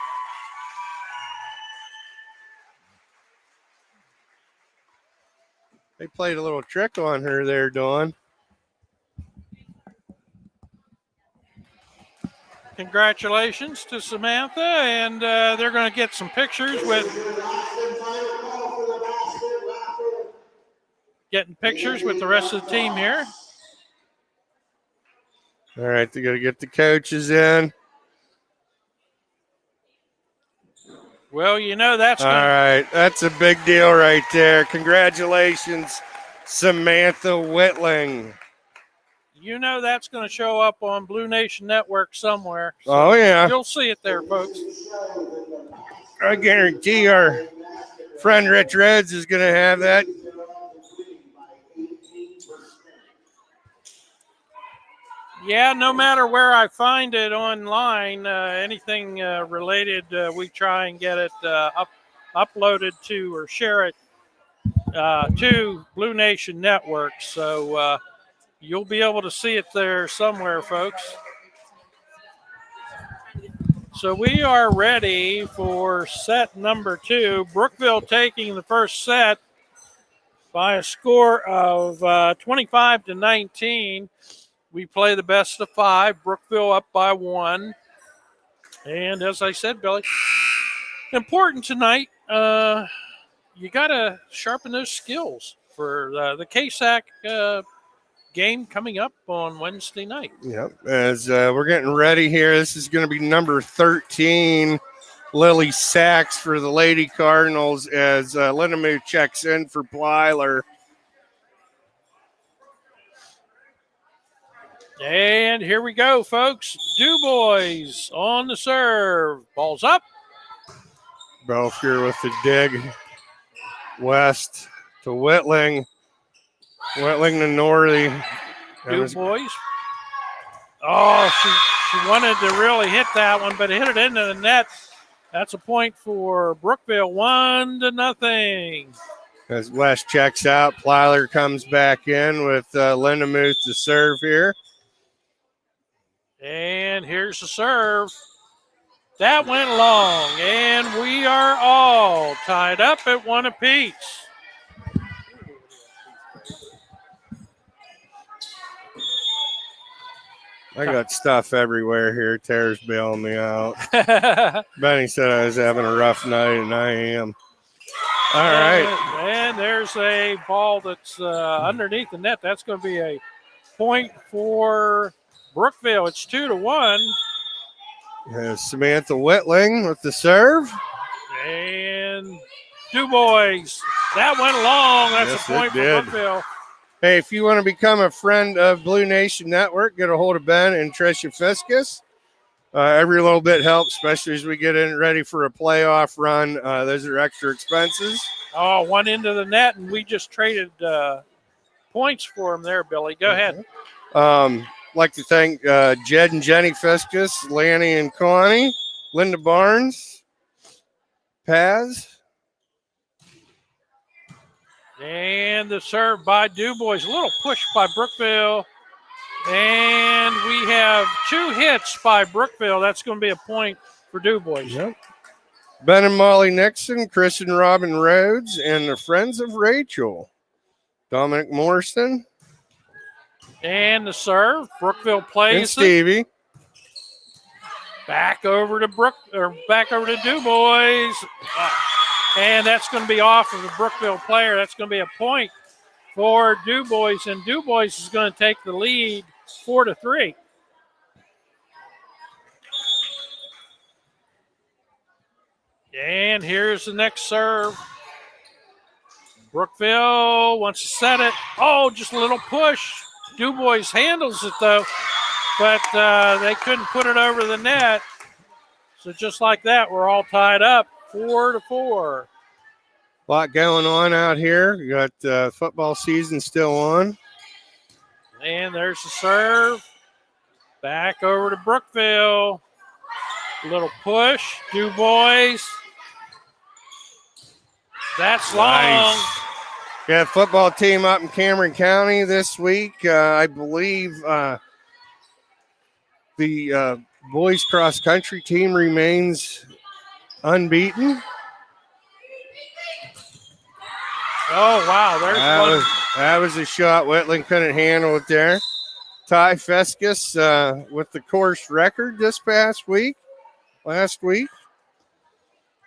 They played a little trick on her there, Dawn. Congratulations to Samantha, and they're going to get some pictures with the rest of the team here. All right, they got to get the coaches in. Well, you know that's all right. That's a big deal right there. Congratulations, Samantha Whitling. You know that's going to show up on Blue Nation Network somewhere. So oh, yeah. You'll see it there, folks. I guarantee our friend Rich Rhodes is going to have that. Yeah, no matter where I find it online, anything related, we try and get it uploaded to or share it to Blue Nation Network. So you'll be able to see it there somewhere, folks. So we are ready for set number 2. Brookville taking the first set by a score of 25-19. We play the best of 5. Brookville up by 1. And as I said, Billy, important tonight. You got to sharpen those skills for the KSAC game coming up on Wednesday night. Yep. As we're getting ready here, this is going to be number 13, Lily Sachs for the Lady Cardinals as Lindamu checks in for Plyler. And here we go, folks. DuBois on the serve. Ball's up. Belfier with the dig. West to Whitling. Whitling to Norley. DuBois. Oh, she wanted to really hit that one, but hit it into the net. That's a point for Brookville, 1-0. As West checks out, Plyler comes back in with Lindamuth to serve here. And here's the serve. That went long, and we are all tied up at 1 apiece. I got stuff everywhere here. Tara's bailing me out. Benny said I was having a rough night, and I am. All right. And there's a ball that's underneath the net. That's going to be a point for Brookville. It's 2-1. Samantha Whitling with the serve. And DuBois. That went long. That's Yes, a point for Brookville. Hey, if you want to become a friend of Blue Nation Network, get a hold of Ben and Tricia Fiscus. Every little bit helps, especially as we get in ready for a playoff run. Those are extra expenses. Oh, one into the net, and we just traded points for him there, Billy. Go ahead. Like to thank Jed and Jenny Fiscus, Lanny and Connie, Linda Barnes, Paz. And the serve by DuBois. A little push by Brookville. And we have 2 hits by Brookville. That's going to be a point for DuBois. Yep. Ben and Molly Nixon, Chris and Robin Rhodes, and the Friends of Rachel. Dominic Morrison. And the serve. Brookville plays And Stevie. Back over to DuBois. And that's going to be off of the Brookville player. That's going to be a point for DuBois. And DuBois is going to take the lead 4-3. And here's the next serve. Brookville wants to set it. Oh, just a little push. DuBois handles it, though. But they couldn't put it over the net. So just like that, we're all tied up. 4-4. A lot going on out here. We got football season still on. And there's the serve. Back over to Brookville. A little push. DuBois. That's long. Nice. Got a football team up in Cameron County this week. I believe the boys cross country team remains unbeaten. Oh, wow. There's one. That was a shot. Whitling couldn't handle it there. Ty Fescus with the course record last week.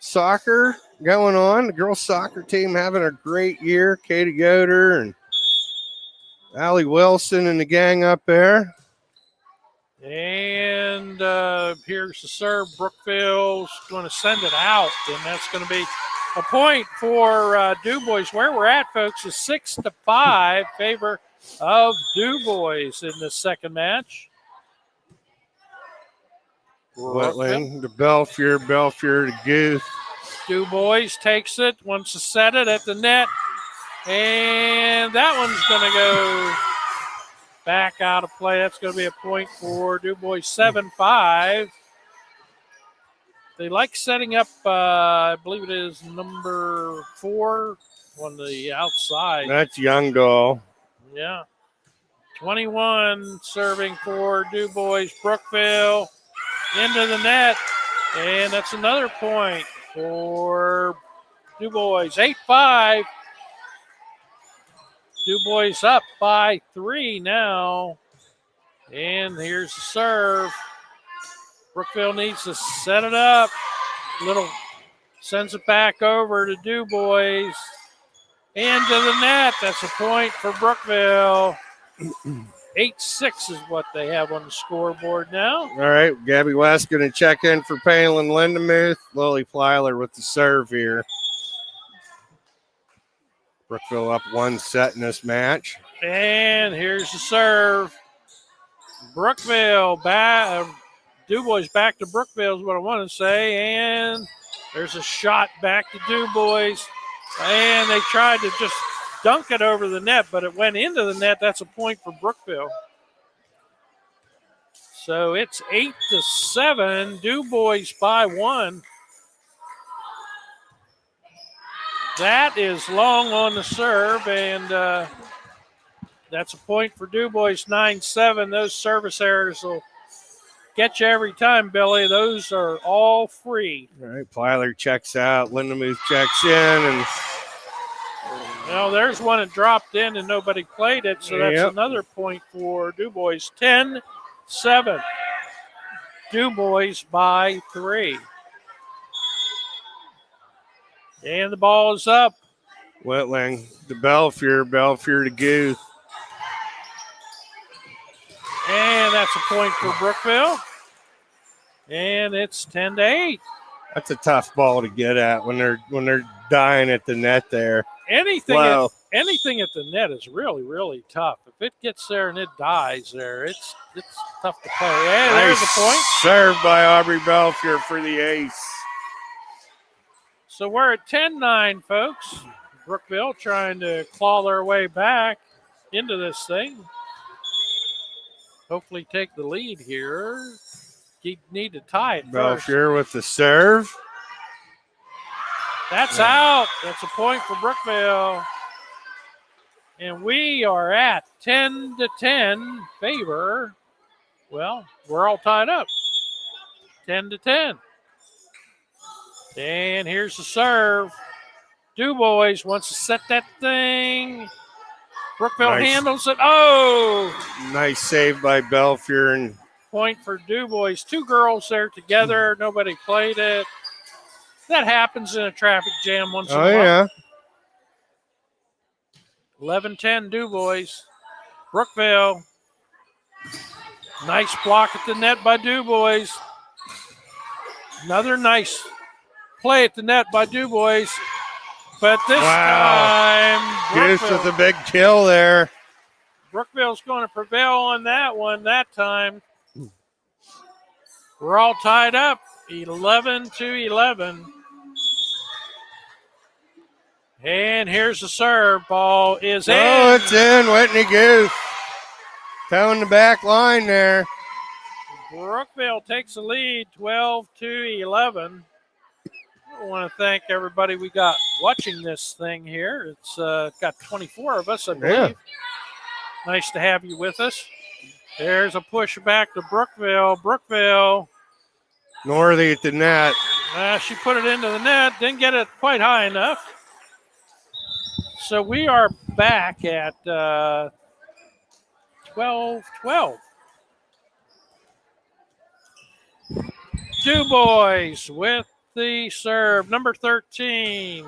Soccer going on. The girls' soccer team having a great year. Katie Yoder and Allie Wilson and the gang up there. And here's the serve. Brookville's going to send it out, and that's going to be a point for DuBois. Where we're at, folks, is 6-5 favor of DuBois in the second match. Whitling to Belfier to Guth. DuBois takes it, wants to set it at the net, and that one's going to go back out of play. That's going to be a point for DuBois. 7-5. They like setting up, I believe it is number 4 on the outside. That's Youngdahl. Yeah. 21 serving for DuBois. Brookville into the net. And that's another point for DuBois. 8-5. DuBois up by 3 now. And here's the serve. Brookville needs to set it up. Sends it back over to DuBois. And to the net. That's a point for Brookville. 8-6 is what they have on the scoreboard now. All right, Gabby West going to check in for Palin Lindemuth. Lily Plyler with the serve here. Brookville up 1 set in this match. And here's the serve. Brookville back. DuBois back to Brookville is what I want to say. And there's a shot back to DuBois. And they tried to just dunk it over the net, but it went into the net. That's a point for Brookville. So it's 8-7. DuBois by 1. That is long on the serve, and that's a point for DuBois. 9-7. Those service errors will get you every time, Billy. Those are all free. All right, Plyler checks out. Lindemuth checks in, and well, there's one that dropped in and nobody played it, so that's another point for DuBois. 10-7. DuBois by 3. And the ball is up. Whitling to Belfier to Guth. And that's a point for Brookville. And it's 10-8. That's a tough ball to get at when they're dying at the net there. Anything at the net is really, really tough. If it gets there and it dies there, it's tough to play. Hey, there's a point. Served by Aubrey Belfier for the ace. So we're at 10-9, folks. Brookville trying to claw their way back into this thing. Hopefully take the lead here. You need to tie it first. Belfier with the serve. That's out. That's a point for Brookville. And we are at 10-10 favor. Well, we're all tied up. 10-10. And here's the serve. DuBois wants to set that thing. Brookville handles it. Oh! Nice save by Belfier. And point for DuBois. 2 girls there together. Nobody played it. That happens in a traffic jam once in a while. Oh, yeah. 11-10 DuBois. Brookville. Nice block at the net by DuBois. Another nice play at the net by DuBois. But this time, Goose with a big kill there. Brookville's going to prevail on that one that time. We're all tied up, 11-11. And here's the serve. Ball is in. Oh, it's in. Whitney Goose. Towing the back line there. Brookville takes the lead, 12-11. I want to thank everybody we got watching this thing here. It's got 24 of us, I believe. Yeah. Nice to have you with us. There's a push back to Brookville. Brookville. Northey at the net. She put it into the net. Didn't get it quite high enough. So we are back at 12-12. DuBois with the serve, number 13.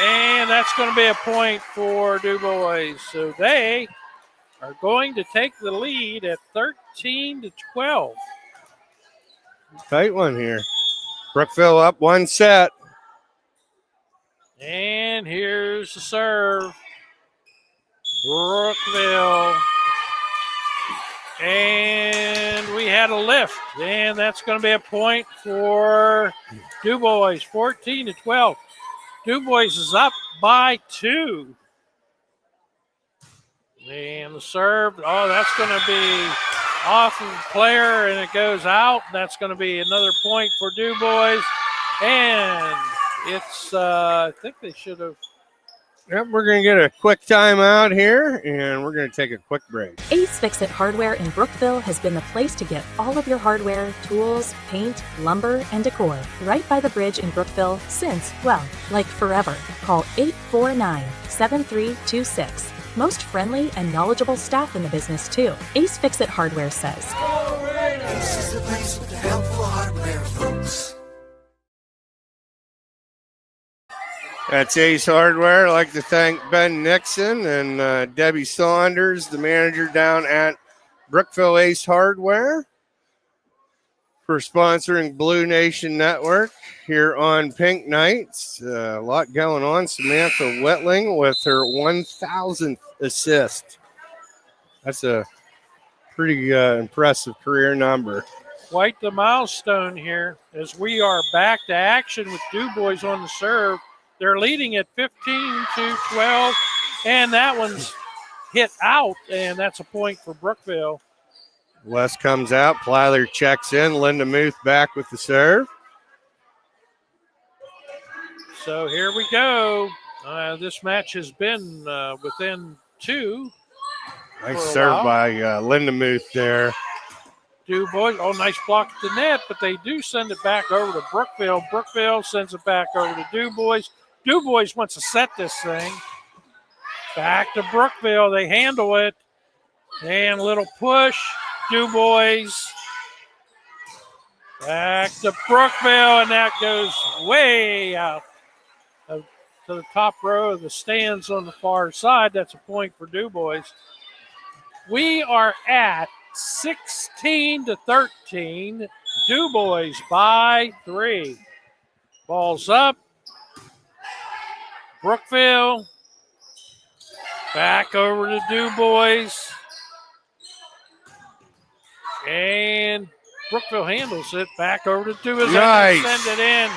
And that's going to be a point for DuBois. So they are going to take the lead at 13-12. Tight one here. Brookville up 1 set. And here's the serve. Brookville. And we had a lift. And that's going to be a point for DuBois, 14-12. DuBois is up by 2. And the serve, that's going to be off of the player, and it goes out. That's going to be another point for DuBois. And it's, I think they should have Yep, we're going to get a quick timeout here, and we're going to take a quick break. Ace Fix-It Hardware in Brookville has been the place to get all of your hardware, tools, paint, lumber, and decor right by the bridge in Brookville since, well, like forever. Call 849-7326. Most friendly and knowledgeable staff in the business, too. Ace Fix-It Hardware says. This is the place with the helpful hardware, folks. That's Ace Hardware. I'd like to thank Ben Nixon and Debbie Saunders, the manager down at Brookville Ace Hardware, for sponsoring Blue Nation Network here on Pink Nights. A lot going on. Samantha Whitling with her 1,000th assist. That's a pretty impressive career number. Quite the milestone here as we are back to action with DuBois on the serve. They're leading at 15-12, and that one's hit out, and that's a point for Brookville. West comes out. Plyler checks in. Linda Muth back with the serve. So here we go. This match has been within two. Nice serve by Linda Muth there. DuBois, nice block at the net, but they do send it back over to Brookville. Brookville sends it back over to DuBois. DuBois wants to set this thing. Back to Brookville. They handle it. And a little push. DuBois. Back to Brookville, and that goes way out to the top row of the stands on the far side. That's a point for DuBois. We are at 16-13. DuBois by 3. Ball's up. Brookville. Back over to DuBois. And Brookville handles it. Back over to DuBois. Nice. Send it in.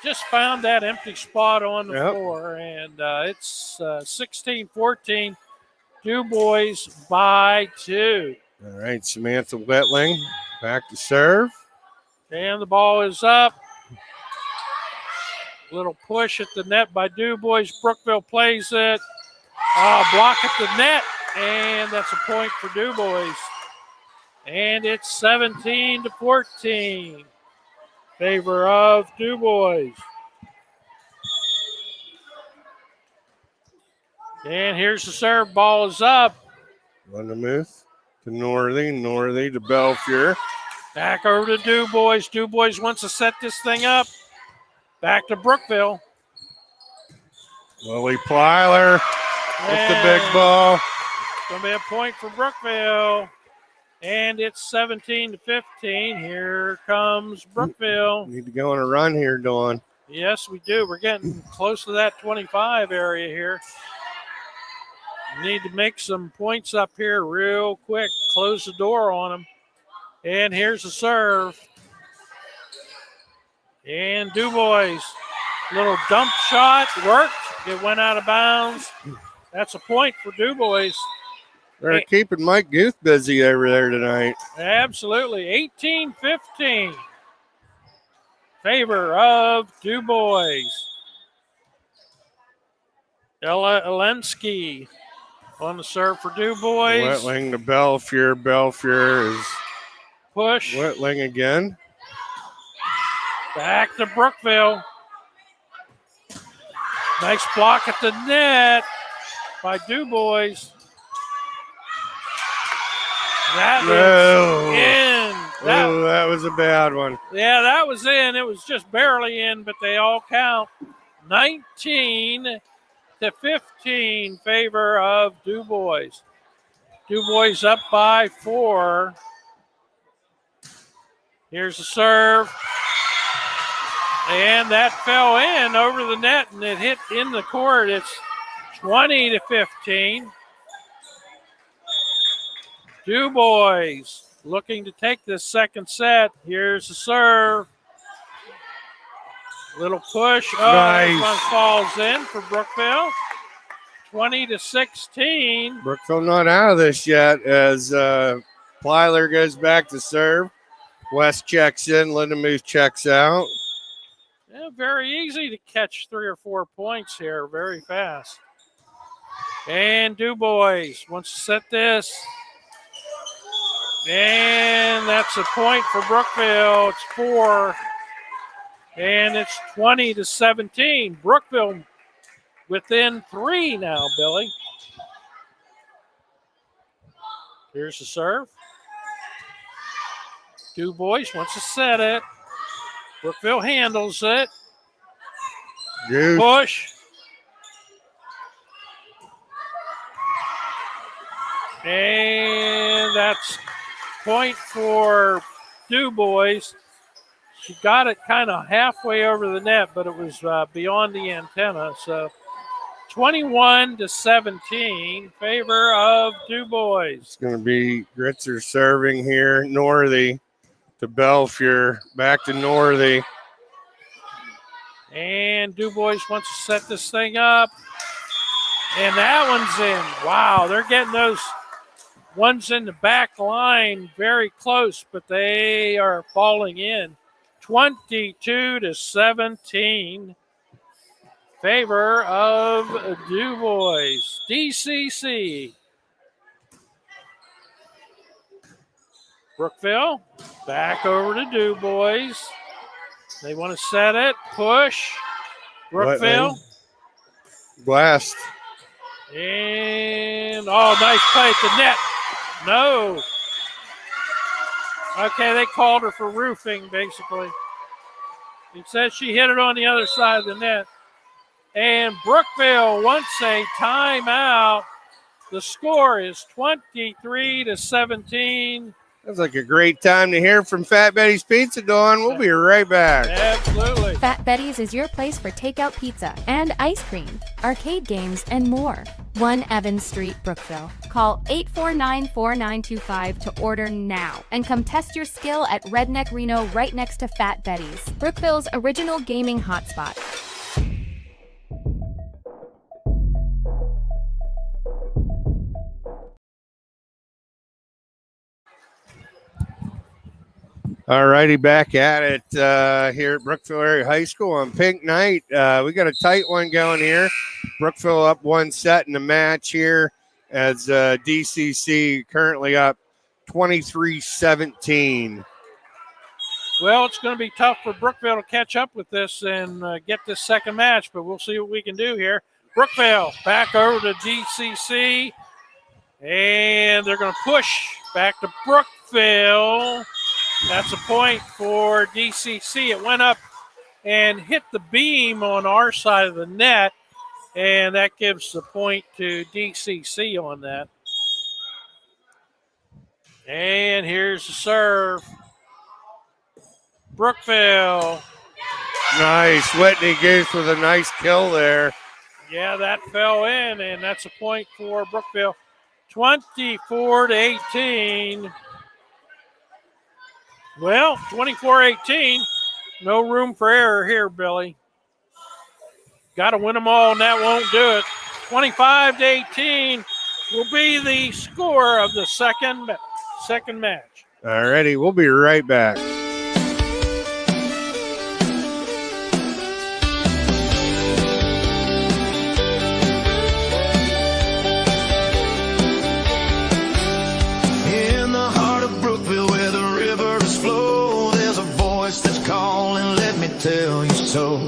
Just found that empty spot on the floor. And it's 16-14. DuBois by 2. All right, Samantha Whitling back to serve. And the ball is up. Little push at the net by DuBois. Brookville plays it. Block at the net. And that's a point for DuBois. And it's 17-14. Favor of DuBois. And here's the serve. Ball is up. Linda Muth to Northey. Northey to Belfier. Back over to DuBois. DuBois wants to set this thing up. Back to Brookville. Lily Plyler with the big ball. Going to be a point for Brookville. And it's 17-15. Here comes Brookville. Need to go on a run here, Dawn. Yes, we do. We're getting close to that 25 area here. Need to make some points up here real quick. Close the door on them. And here's the serve. And DuBois, little dump shot, worked. It went out of bounds. That's a point for DuBois. They're keeping Mike Guth busy over there tonight. Absolutely. 18-15. Favor of DuBois. Ella Elensky on the serve for DuBois. Whitling to Belfier. Belfier is push. Whitling again. Back to Brookville. Nice block at the net by DuBois. That was in. That was a bad one. Yeah, that was in. It was just barely in, but they all count. 19-15 favor of DuBois. DuBois up by 4. Here's the serve. And that fell in over the net, and it hit in the court. It's 20-15. DuBois looking to take this second set. Here's the serve. Little push. Nice. This one falls in for Brookville. 20-16. Brookville not out of this yet as Plyler goes back to serve. West checks in. Linda Muth checks out. Yeah, very easy to catch 3 or 4 points here, very fast. And DuBois wants to set this. And that's a point for Brookville. It's 4. And it's 20-17. Brookville within 3 now, Billy. Here's the serve. DuBois wants to set it. Brookville handles it. Goose. Push. And that's point for DuBois. She got it kind of halfway over the net, but it was beyond the antenna. So 21-17, favor of DuBois. It's going to be Gritzer serving here. Northey to Belfier. Back to Northey. And DuBois wants to set this thing up. And that one's in. Wow, they're getting those ones in the back line very close, but they are falling in. 22-17. Favor of DuBois. DCC. Brookville back over to DuBois. They want to set it. Push. Brookville. Blast. And, nice play at the net. No. Okay, they called her for roofing, basically. It says she hit it on the other side of the net. And Brookville wants a timeout. The score is 23-17. That's like a great time to hear from Fat Betty's Pizza, Dawn. We'll be right back. Absolutely. Fat Betty's is your place for takeout pizza and ice cream, arcade games, and more. 1 Evans Street, Brookville. Call 849-4925 to order now and come test your skill at Redneck Reno right next to Fat Betty's, Brookville's original gaming hotspot. All righty, back at it here at Brookville Area High School on Pink Night. We got a tight one going here. Brookville up 1 set in the match here as DCC currently up 23-17. Well, it's going to be tough for Brookville to catch up with this and get this second match, but we'll see what we can do here. Brookville back over to DCC, and they're going to push back to Brookville. That's a point for DCC. It went up and hit the beam on our side of the net, and that gives the point to DCC on that. And here's the serve. Brookville. Nice. Whitney Goose with a nice kill there. Yeah, that fell in, and that's a point for Brookville. 24-18. Well, 24-18. No room for error here, Billy. Got to win them all, and that won't do it. 25-18 will be the score of the second match. All righty, we'll be right back. In the heart of Brookville where the rivers flow, there's a voice that's calling, let me tell you so.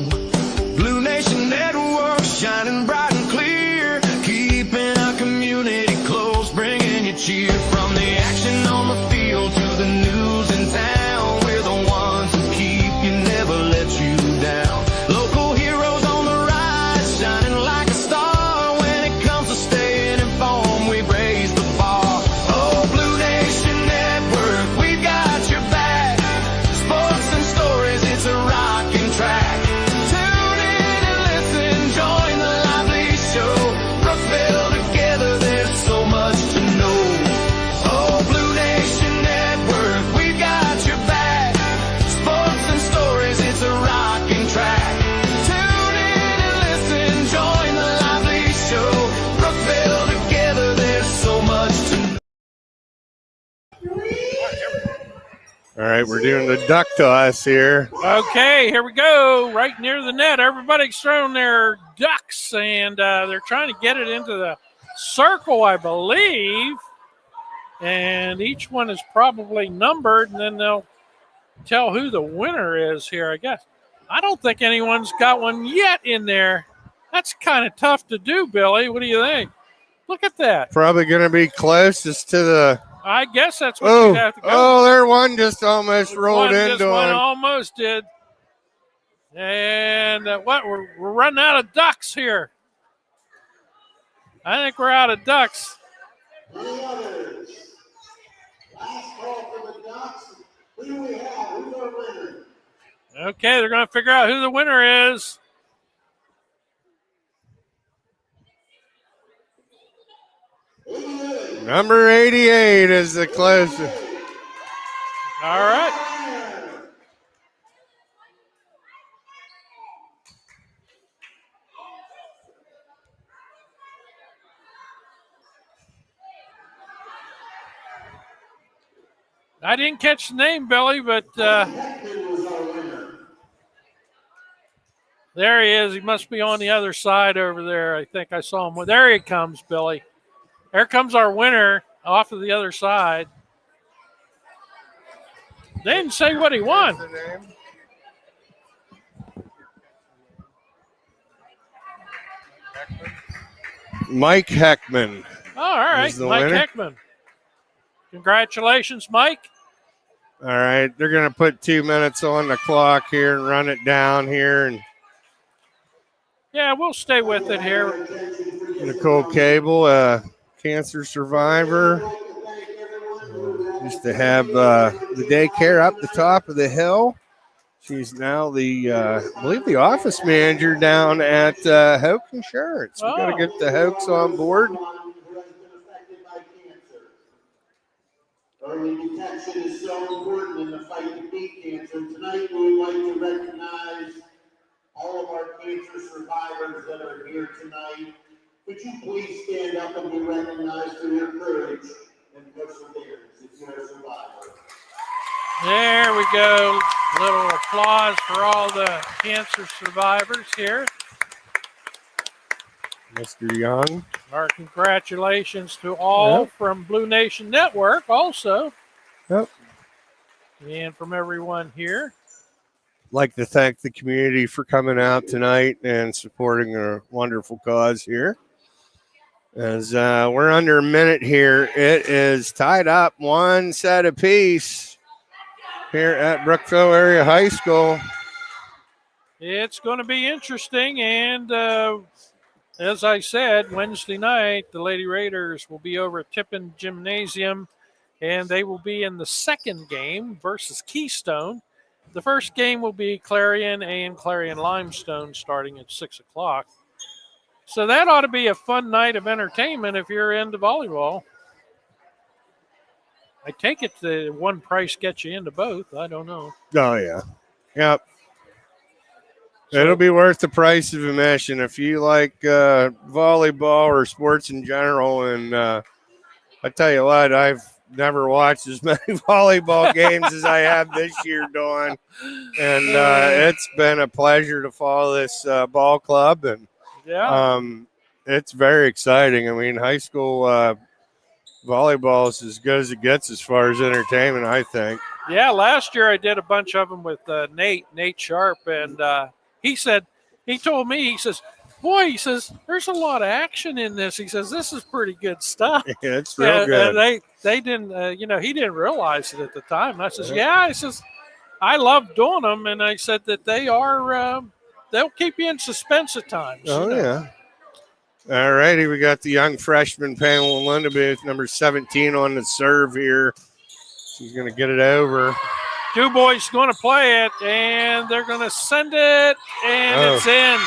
Blue Nation Network shining bright and clear, keeping our community close, bringing you cheer. From the action on the field to the news in town, we're the ones who keep you, never let you down. Local heroes on the rise, shining like a star. When it comes to staying informed, we raise the bar. Oh, Blue Nation Network, we've got your back. Sports and stories, it's a rocking track. Tune in and listen, join the lively show. Brookville together, there's so much to know. Oh, All right, we're doing the duck toss here. Okay, here we go. Right near the net. Everybody's throwing their ducks, and they're trying to get it into the circle, I believe. And each one is probably numbered, and then they'll tell who the winner is here, I guess. I don't think anyone's got one yet in there. That's kind of tough to do, Billy. What do you think? Look at that. Probably going to be closest to the. I guess that's what you have to go. Oh, there one just almost rolled into one him. almost did. And we're running out of ducks here. I think we're out of ducks. Any others? Last call for the Ducks. Who do we have? Who's our winner? Okay, they're going to figure out who the winner is. Number 88 is the closest. All right. I didn't catch the name, Billy, but there he is. He must be on the other side over there. I think I saw him. There he comes, Billy. There comes our winner off of the other side. They didn't say what he won. Mike Heckman. Oh, all right, Mike winner. Heckman. Congratulations, Mike. All right, they're going to put 2 minutes on the clock here and run it down here. And yeah, we'll stay with it here. Nicole Cable, cancer survivor. Used to have the daycare up the top of the hill. She's now I believe the office manager down at Hoke Insurance. We got to get the Hokes on board. Early detection is so important in the fight to beat cancer. Tonight, we would like to recognize all of our cancer survivors that are here tonight. Could you please stand up and be recognized for your courage and perseverance if you're a survivor? There we go. A little applause for all the cancer survivors here. Mr. Young. Our congratulations to all from Blue Nation Network also. Yep. And from everyone here. Like to thank the community for coming out tonight and supporting a wonderful cause here. As we're under a minute here, it is tied up 1 set apiece here at Brookville Area High School. It's going to be interesting, and as I said, Wednesday night, the Lady Raiders will be over at Tippin Gymnasium, and they will be in the second game versus Keystone. The first game will be Clarion and Clarion Limestone starting at 6 o'clock. So that ought to be a fun night of entertainment if you're into volleyball. I take it the one price gets you into both. I don't know. Oh, yeah. Yep. It'll be worth the price of admission if you like volleyball or sports in general. And I tell you what, I've never watched as many volleyball games as I have this year, Dawn. And it's been a pleasure to follow this ball club. And it's very exciting. I mean, high school volleyball is as good as it gets as far as entertainment, I think. Yeah, last year I did a bunch of them with Nate Sharp, and he told me, he says, boy, he says, there's a lot of action in this. He says, this is pretty good stuff. Yeah, it's real good. And they didn't, he didn't realize it at the time. And I says, I says, I love doing them. And I said that they are, they'll keep you in suspense at times. Oh, yeah. All righty, we got the young freshman Pamela Linda Booth, number 17 on the serve here. She's going to get it over. DuBois going to play it, and they're going to send it, and it's in.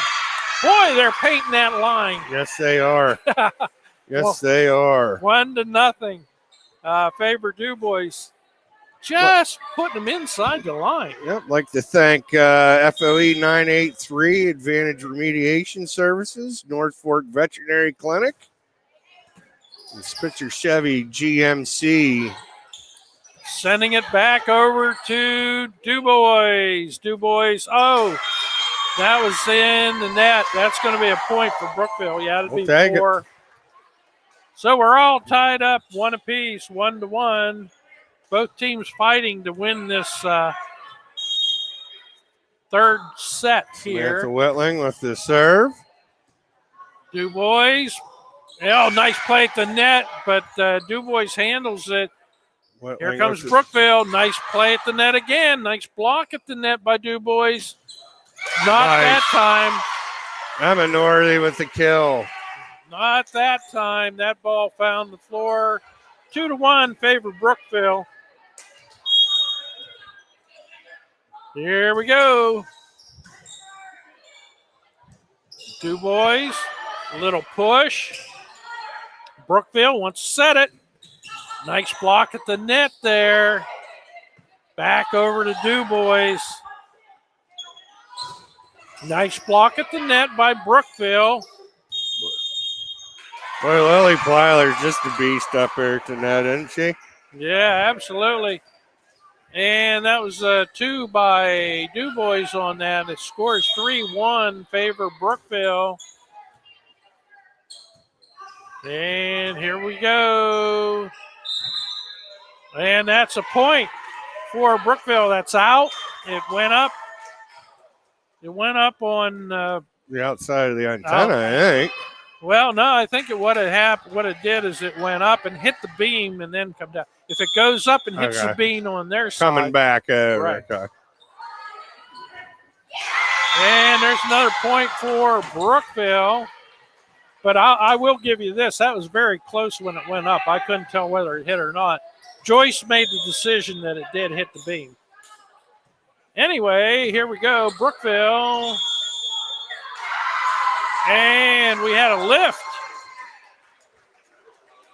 Boy, they're painting that line. Yes, they are. Yes, they are. 1-0. Favor DuBois. Just putting them inside the line. Yep, like to thank FOE 983 Advantage Remediation Services, North Fork Veterinary Clinic, and Spitzer Chevy GMC. Sending it back over to DuBois. DuBois, that was in the net. That's going to be a point for Brookville. Yeah, it'll be 4. So we're all tied up 1 apiece, 1-1. Both teams fighting to win this third set here. Samantha Whitling with the serve. DuBois. Oh, nice play at the net, but DuBois handles it. Here comes Brookville. Nice play at the net again. Nice block at the net by DuBois. Not that time. Emma Norley with the kill. Not that time. That ball found the floor. 2-1 favor Brookville. Here we go. DuBois, a little push. Brookville wants to set it. Nice block at the net there. Back over to DuBois. Nice block at the net by Brookville. Boy, Lily Plyler's just a beast up here at the net, isn't she? Yeah, absolutely. And that was 2 by DuBois on that. The score is 3-1 favor Brookville. And here we go. And that's a point for Brookville. That's out. It went up. It went up on the outside of the antenna, I think. Well, no, I think what it did is it went up and hit the beam and then come down. If it goes up and hits the beam on their side. Coming back over. Right. Okay. And there's another point for Brookville. But I will give you this. That was very close when it went up. I couldn't tell whether it hit or not. Joyce made the decision that it did hit the beam. Anyway, here we go. Brookville. And we had a lift.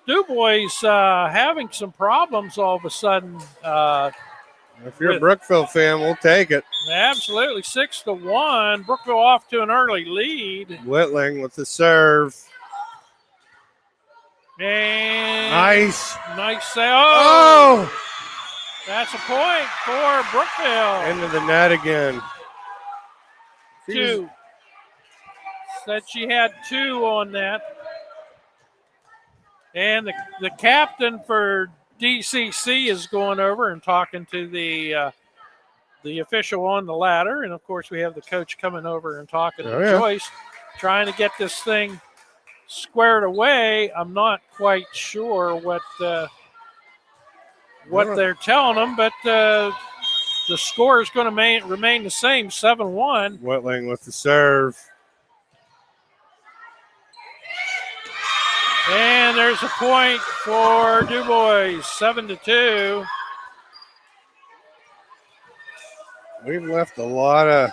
DuBois having some problems all of a sudden. If you're a Brookville fan, we'll take it. Absolutely. 6-1. Brookville off to an early lead. Whitling with the serve. And nice save. That's a point for Brookville. Into the net again. 2. Said she had 2 on that. And the captain for DCC is going over and talking to the official on the ladder. And, of course, we have the coach coming over and talking to Joyce, trying to get this thing squared away. I'm not quite sure what they're telling them, but the score is going to remain the same, 7-1. Whitling with the serve. And there's a point for DuBois, 7-2. We've left a lot of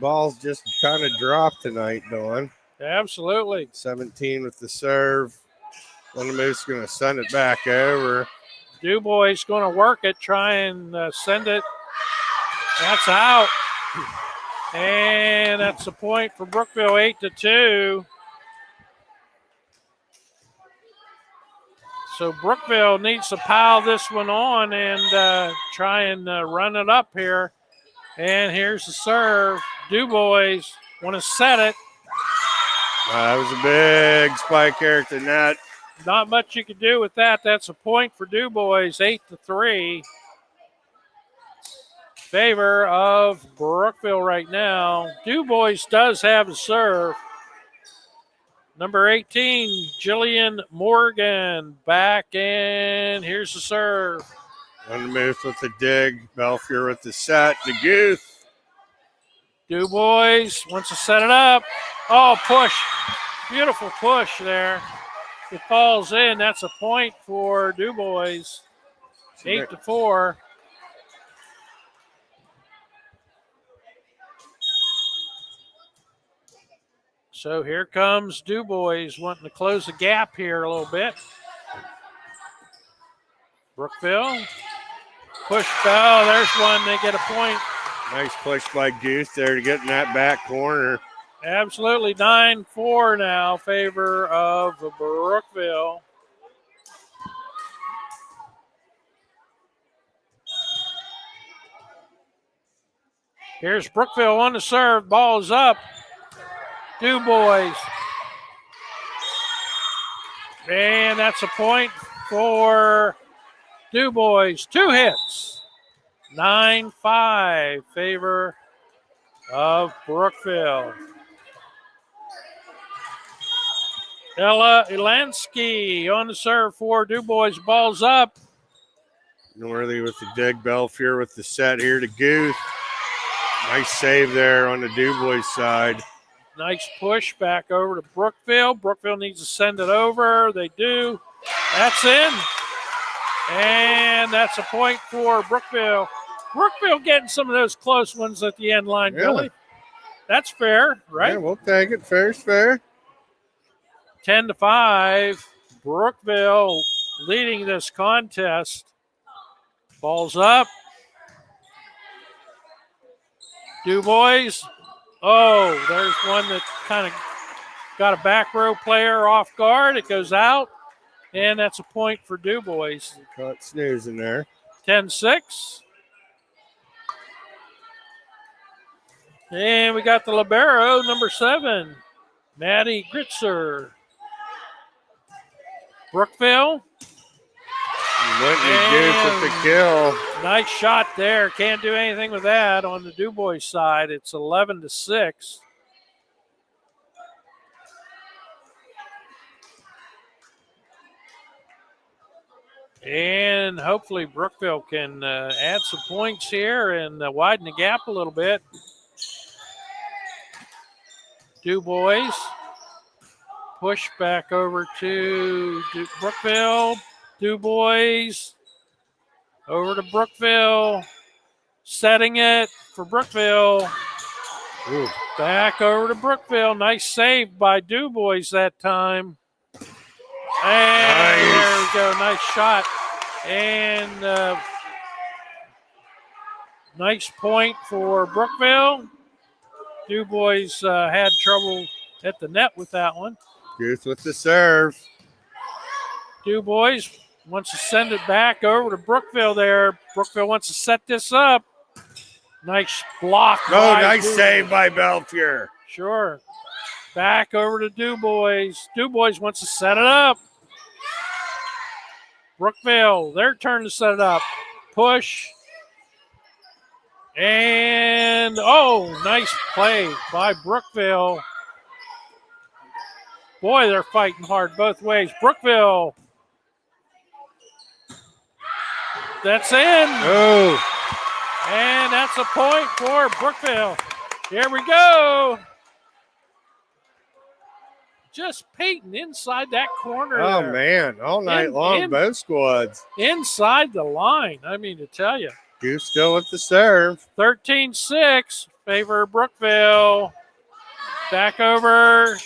balls just kind of drop tonight, Dawn. Absolutely. 17 with the serve. Lindemoose going to send it back over. DuBois going to work it, try and send it. That's out. And that's a point for Brookville, 8-2. So Brookville needs to pile this one on and try and run it up here. And here's the serve. DuBois want to set it. That was a big spike here at the net. Not much you could do with that. That's a point for DuBois, 8-3. Favor of Brookville right now. DuBois does have a serve. Number 18, Jillian Morgan, back in. Here's the serve. Lindemoose with the dig. Belfier with the set. DeGuth. DuBois wants to set it up. Oh, push. Beautiful push there. It falls in. That's a point for DuBois. 8-4. So here comes DuBois wanting to close the gap here a little bit. Brookville. Push. Oh, there's one. They get a point. Nice push by Goose there to get in that back corner. Absolutely. 9-4 now, favor of Brookville. Here's Brookville on the serve. Ball is up. DuBois. And that's a point for DuBois. 2 hits. 9-5 favor of Brookville. Ella Ilansky on the serve for DuBois. Ball's up. Northey with the dig. Belfier with the set here to Guth. Nice save there on the DuBois side. Nice push back over to Brookville. Brookville needs to send it over. They do. That's in. And that's a point for Brookville. Brookville getting some of those close ones at the end line, Yeah. Billy. That's fair, right? Yeah, we'll take it. Fair's fair. 10-5. Brookville leading this contest. Ball's up. DuBois. Oh, there's one that kind of got a back row player off guard. It goes out, and that's a point for DuBois. Caught snoozing there. 10-6. And we got the libero, number 7, Maddie Gritzer. Brookville. Whitney Guth with the kill. Nice shot there. Can't do anything with that on the DuBois side. It's 11-6. And hopefully Brookville can add some points here and widen the gap a little bit. DuBois. Push back over to Brookville. DuBois. Over to Brookville. Setting it for Brookville. Ooh. Back over to Brookville. Nice save by DuBois that time. And there we go. Nice shot. And nice point for Brookville. DuBois had trouble at the net with that one. Guth with the serve. DuBois wants to send it back over to Brookville there. Brookville wants to set this up. Nice block. Oh, nice save by Belfier. Sure. Back over to DuBois. DuBois wants to set it up. Brookville, their turn to set it up. Push. And, oh, nice play by Brookville. Boy, they're fighting hard both ways. Brookville. That's in. Oh. And that's a point for Brookville. Here we go. Just Peyton inside that corner. Oh, there. man. All night long, both squads. Inside the line, I mean to tell you. Guth still with the serve. 13-6, favor Brookville. Back over.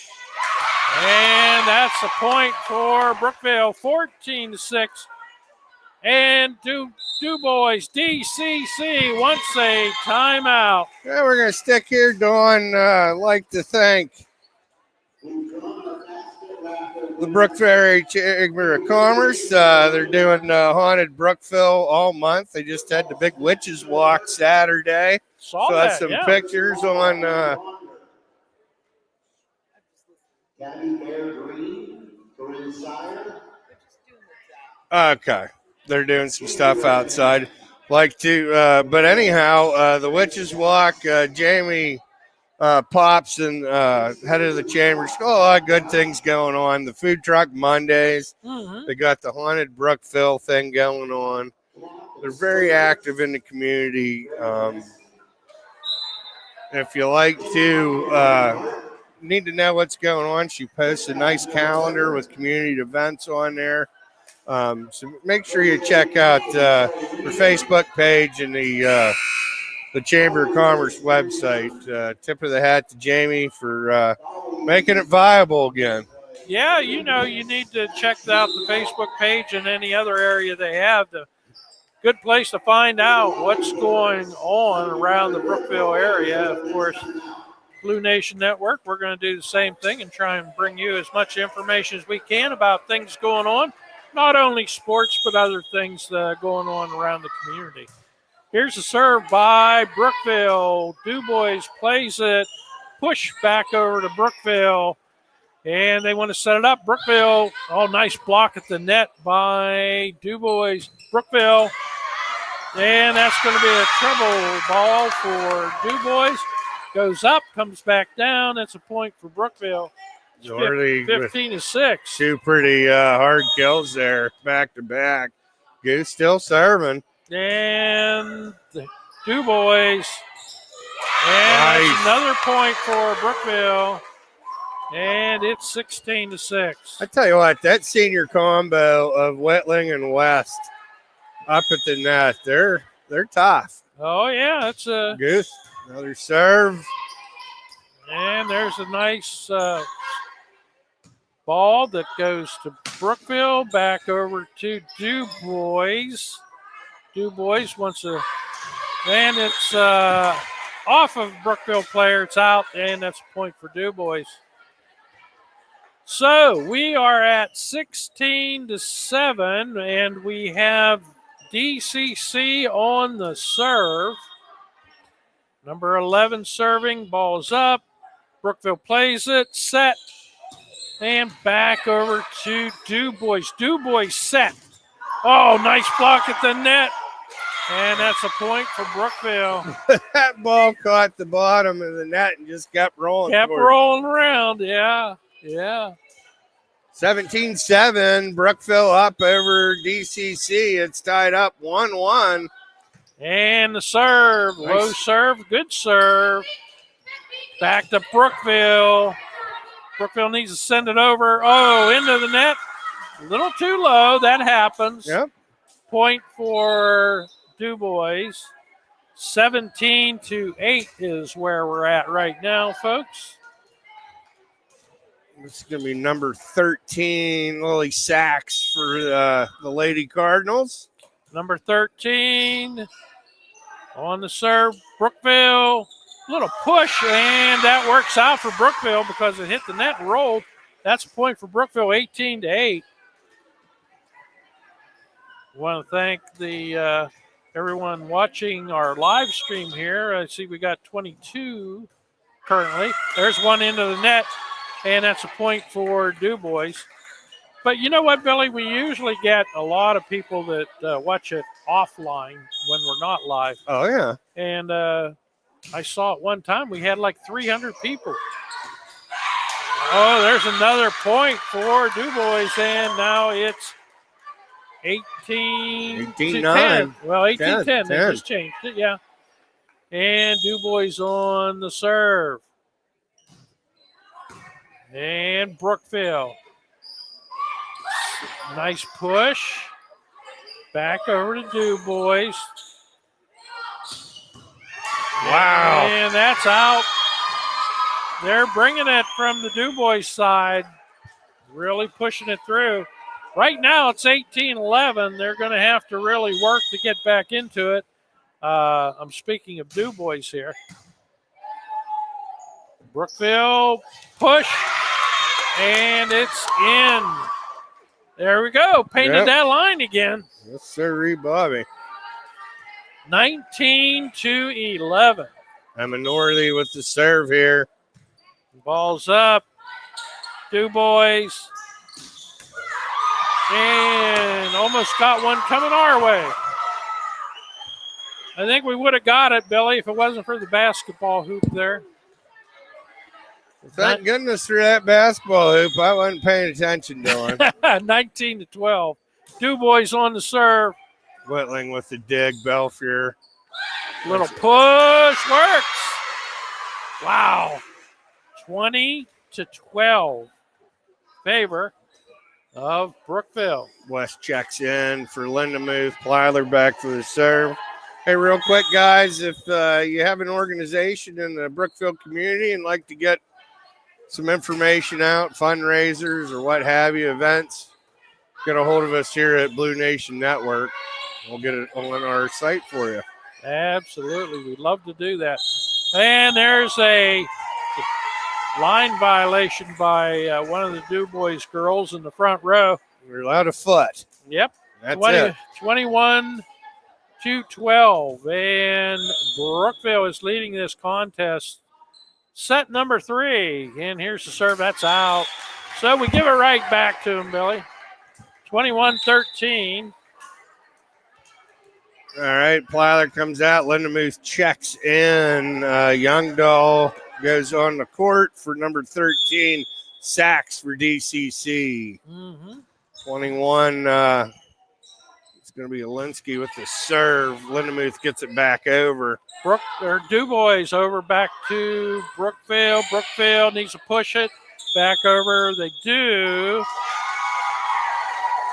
And that's a point for Brookville. 14-6. And DuBois, DCC wants a timeout. Yeah, we're going to stick here, Dawn. I'd like to thank the Brookville Aerie Chamber of Commerce. They're doing Haunted Brookville all month. They just had the big Witches Walk Saturday. Saw so that, that's some yeah. pictures on okay. They're doing some stuff outside. Like to, but anyhow, the Witches Walk, Jamie Pops and head of the chamber. A lot of good things going on. The food truck Mondays. Mm-hmm. They got the Haunted Brookville thing going on. They're very active in the community. If you like to need to know what's going on, she posts a nice calendar with community events on there. So make sure you check out her Facebook page and the Chamber of Commerce website. Tip of the hat to Jamie for making it viable again. Yeah, you know, you need to check out the Facebook page and any other area they have. The good place to find out what's going on around the Brookville area. Of course, Blue Nation Network, we're going to do the same thing and try and bring you as much information as we can about things going on. Not only sports, but other things going on around the community. Here's a serve by Brookville. DuBois plays it. Push back over to Brookville. And they want to set it up. Brookville, nice block at the net by DuBois. Brookville. And that's going to be a trouble ball for DuBois. Goes up, comes back down. That's a point for Brookville. 15-6. Two pretty hard kills there, back to back. Goose still serving. And the DuBois. And that's another point for Brookville. And it's 16-6. I tell you what, that senior combo of Whitling and West up at the net, they're tough. Oh, yeah, that's a Goose. Another serve. And there's a nice ball that goes to Brookville, back over to DuBois. DuBois wants a, and it's off of Brookville player. It's out, and that's a point for DuBois. So we are at 16-7, and we have DCC on the serve. Number 11 serving, ball's up. Brookville plays it, set, and back over to DuBois. DuBois set. Oh, nice block at the net. And that's a point for Brookville. That ball caught the bottom of the net and just kept rolling. Kept rolling around, yeah. 17-7, Brookville up over DCC. It's tied up 1-1. And the serve, Nice. Low serve, good serve. Back to Brookville. Brookville needs to send it over. Oh, into the net. A little too low. That happens. Yep. Point for DuBois. 17-8 is where we're at right now, folks. This is going to be number 13, Lily Sachs for the Lady Cardinals. Number 13 on the serve, Brookville. Little push, and that works out for Brookville because it hit the net and rolled. That's a point for Brookville, 18-8. I want to thank the everyone watching our live stream here. I see we got 22 currently. There's one into the net, and that's a point for DuBois. But you know what, Billy? We usually get a lot of people that watch it offline when we're not live. Oh, yeah. And I saw it one time. We had like 300 people. Oh, there's another point for DuBois, and now it's 18-10. Well, 18-10. They just changed it, yeah. And DuBois on the serve. And Brookville. Nice push. Back over to DuBois. Wow. And that's out. They're bringing it from the DuBois side. Really pushing it through. Right now it's 18-11. They're going to have to really work to get back into it. I'm speaking of DuBois here. Brookville push. And it's in. There we go. Painted that line again. Yes, sir, Bobby. 19-11. Minority with the serve here. Ball's up. DuBois. And almost got one coming our way. I think we would have got it, Billy, if it wasn't for the basketball hoop there. Thank goodness for that basketball hoop. I wasn't paying attention, Dylan. 19-12. DuBois on the serve. Whitling with the dig. Belfier. Little push works. Wow. 20-12. Favor of Brookville. West checks in for Lindemuth. Plyler back for the serve. Hey, real quick, guys, if you have an organization in the Brookville community and like to get some information out, fundraisers or what have you, events, get a hold of us here at Blue Nation Network. We'll get it on our site for you. Absolutely. We'd love to do that. And there's a line violation by one of the DuBois girls in the front row. We're allowed a foot. Yep. That's 20, it. 21 22-12. And Brookville is leading this contest. Set number 3. And here's the serve. That's out. So we give it right back to him, Billy. 21-13. All right, Plyler comes out. Lindemuth checks in. Youngdahl goes on the court for number 13. Sachs for DCC. 21. It's going to be Alinsky with the serve. Lindemuth gets it back over. DuBois over back to Brookville. Brookville needs to push it back over. They do.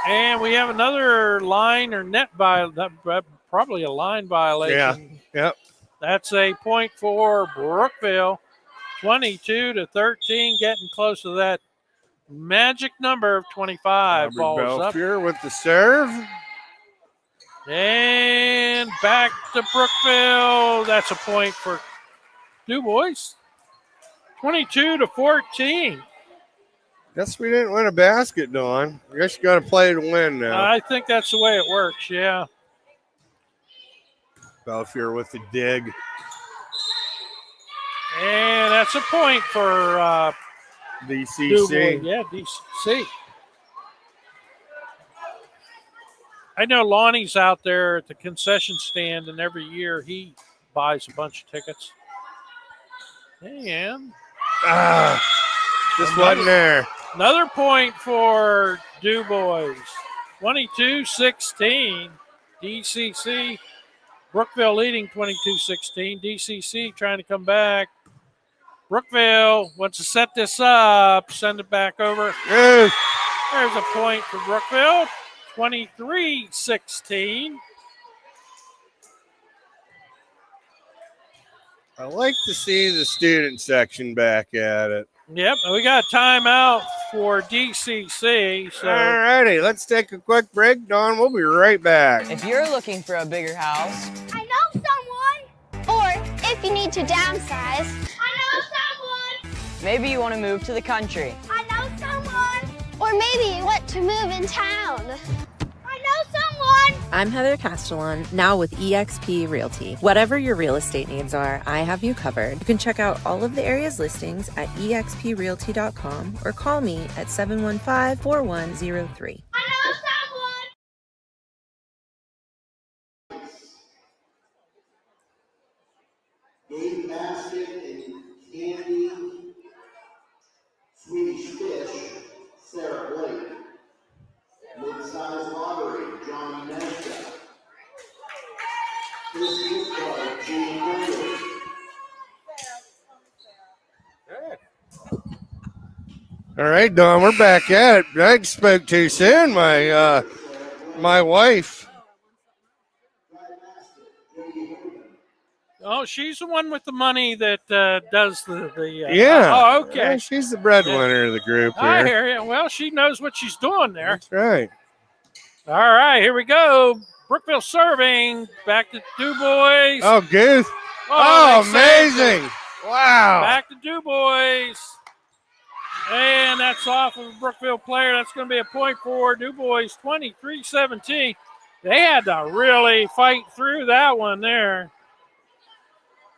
And we have another line or net probably a line violation. Yeah. Yep. That's a point for Brookville. 22-13, getting close to that magic number of 25. Balls up. Belfier with the serve. And back to Brookville. That's a point for DuBois. 22-14. Guess we didn't win a basket, Dawn. I guess you got to play to win now. I think that's the way it works, yeah. Belfier with the dig. And that's a point for DCC. DuBois. Yeah, DCC. I know Lonnie's out there at the concession stand, and every year he buys a bunch of tickets. And just wasn't there. Another point for DuBois. 22-16. DCC. Brookville leading 22-16. DCC trying to come back. Brookville wants to set this up. Send it back over. Yes. There's a point for Brookville. 23-16. I like to see the student section back at it. Yep, we got a timeout for DCC. So. All righty, let's take a quick break, Dawn. We'll be right back. If you're looking for a bigger house, I know someone. Or if you need to downsize, I know someone. Maybe you want to move to the country. I know someone. Or maybe you want to move in town. I know someone. I'm Heather Castellan, now with eXp Realty. Whatever your real estate needs are, I have you covered. You can check out all of the area's listings at exprealty.com or call me at 715-4103. I know someone. Game basket and candy. Swedish fish, Sarah Blake. Mid-size lottery, Johnny Nesha. This gift card, Gene Woodward. All right, Dawn, we're back at it. I spoke too soon. My wife. Oh, she's the one with the money that does the yeah. Oh, okay. Yeah, she's the breadwinner of the group here. I hear you. Well, she knows what she's doing there. That's right. All right, here we go. Brookville serving. Back to DuBois. Oh, good. Oh, amazing. Wow. Back to DuBois. And that's off of a Brookville player. That's going to be a point for DuBois, 23-17. They had to really fight through that one there.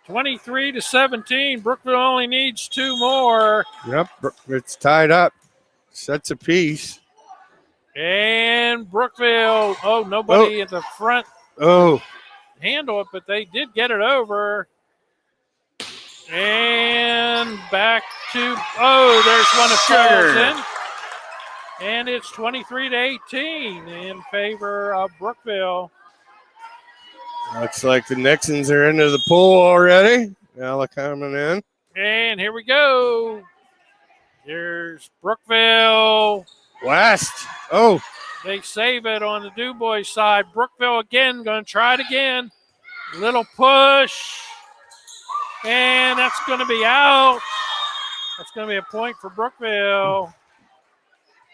23-17. Brookville only needs 2 more. Yep, it's tied up. Sets a piece. And Brookville, nobody at the front handle it, but they did get it over. And back to, there's one of falls in. And it's 23-18 in favor of Brookville. Looks like the Nixons are into the pool already. Now coming in. And here we go. Here's Brookville. West. They save it on the DuBois side. Brookville again, going to try it again. Little push. And that's going to be out. That's going to be a point for Brookville.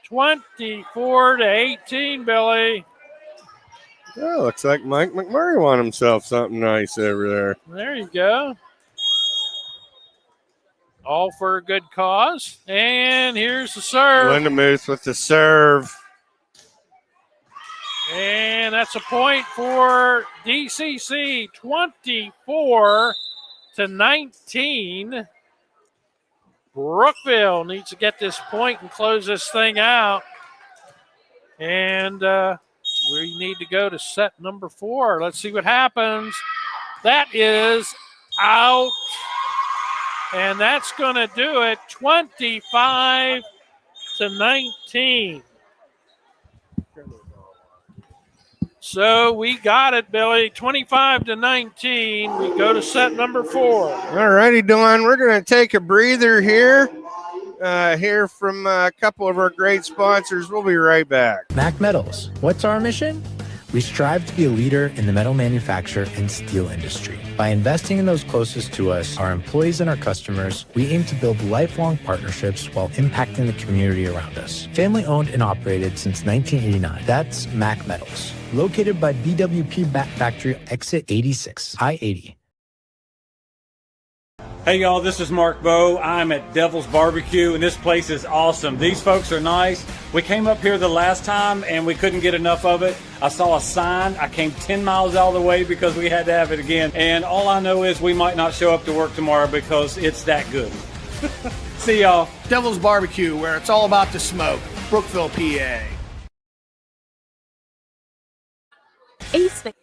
24-18, Billy. Oh, looks like Mike McMurray won himself something nice over there. There you go. All for a good cause. And here's the serve. Lindemuth with the serve. And that's a point for DCC, 24-19. Brookville needs to get this point and close this thing out. And we need to go to set number 4. Let's see what happens. That is out. And that's going to do it, 25-19. So we got it, Billy. 25-19. We go to set number 4. All righty, Dawn. We're going to take a breather here. Hear from a couple of our great sponsors. We'll be right back. Mac Metals. What's our mission? We strive to be a leader in the metal manufacture and steel industry. By investing in those closest to us, our employees and our customers, we aim to build lifelong partnerships while impacting the community around us. Family owned and operated since 1989. That's Mac Metals. Located by BWP Bat Factory, exit 86, I-80. Hey y'all, this is Mark Bowe. I'm at Devil's Barbecue, and this place is awesome. These folks are nice. We came up here the last time, and we couldn't get enough of it. I saw a sign. I came 10 miles all the way because we had to have it again. And all I know is we might not show up to work tomorrow because it's that good. See y'all. Devil's Barbecue, where it's all about the smoke. Brookville, PA. Ace Vic.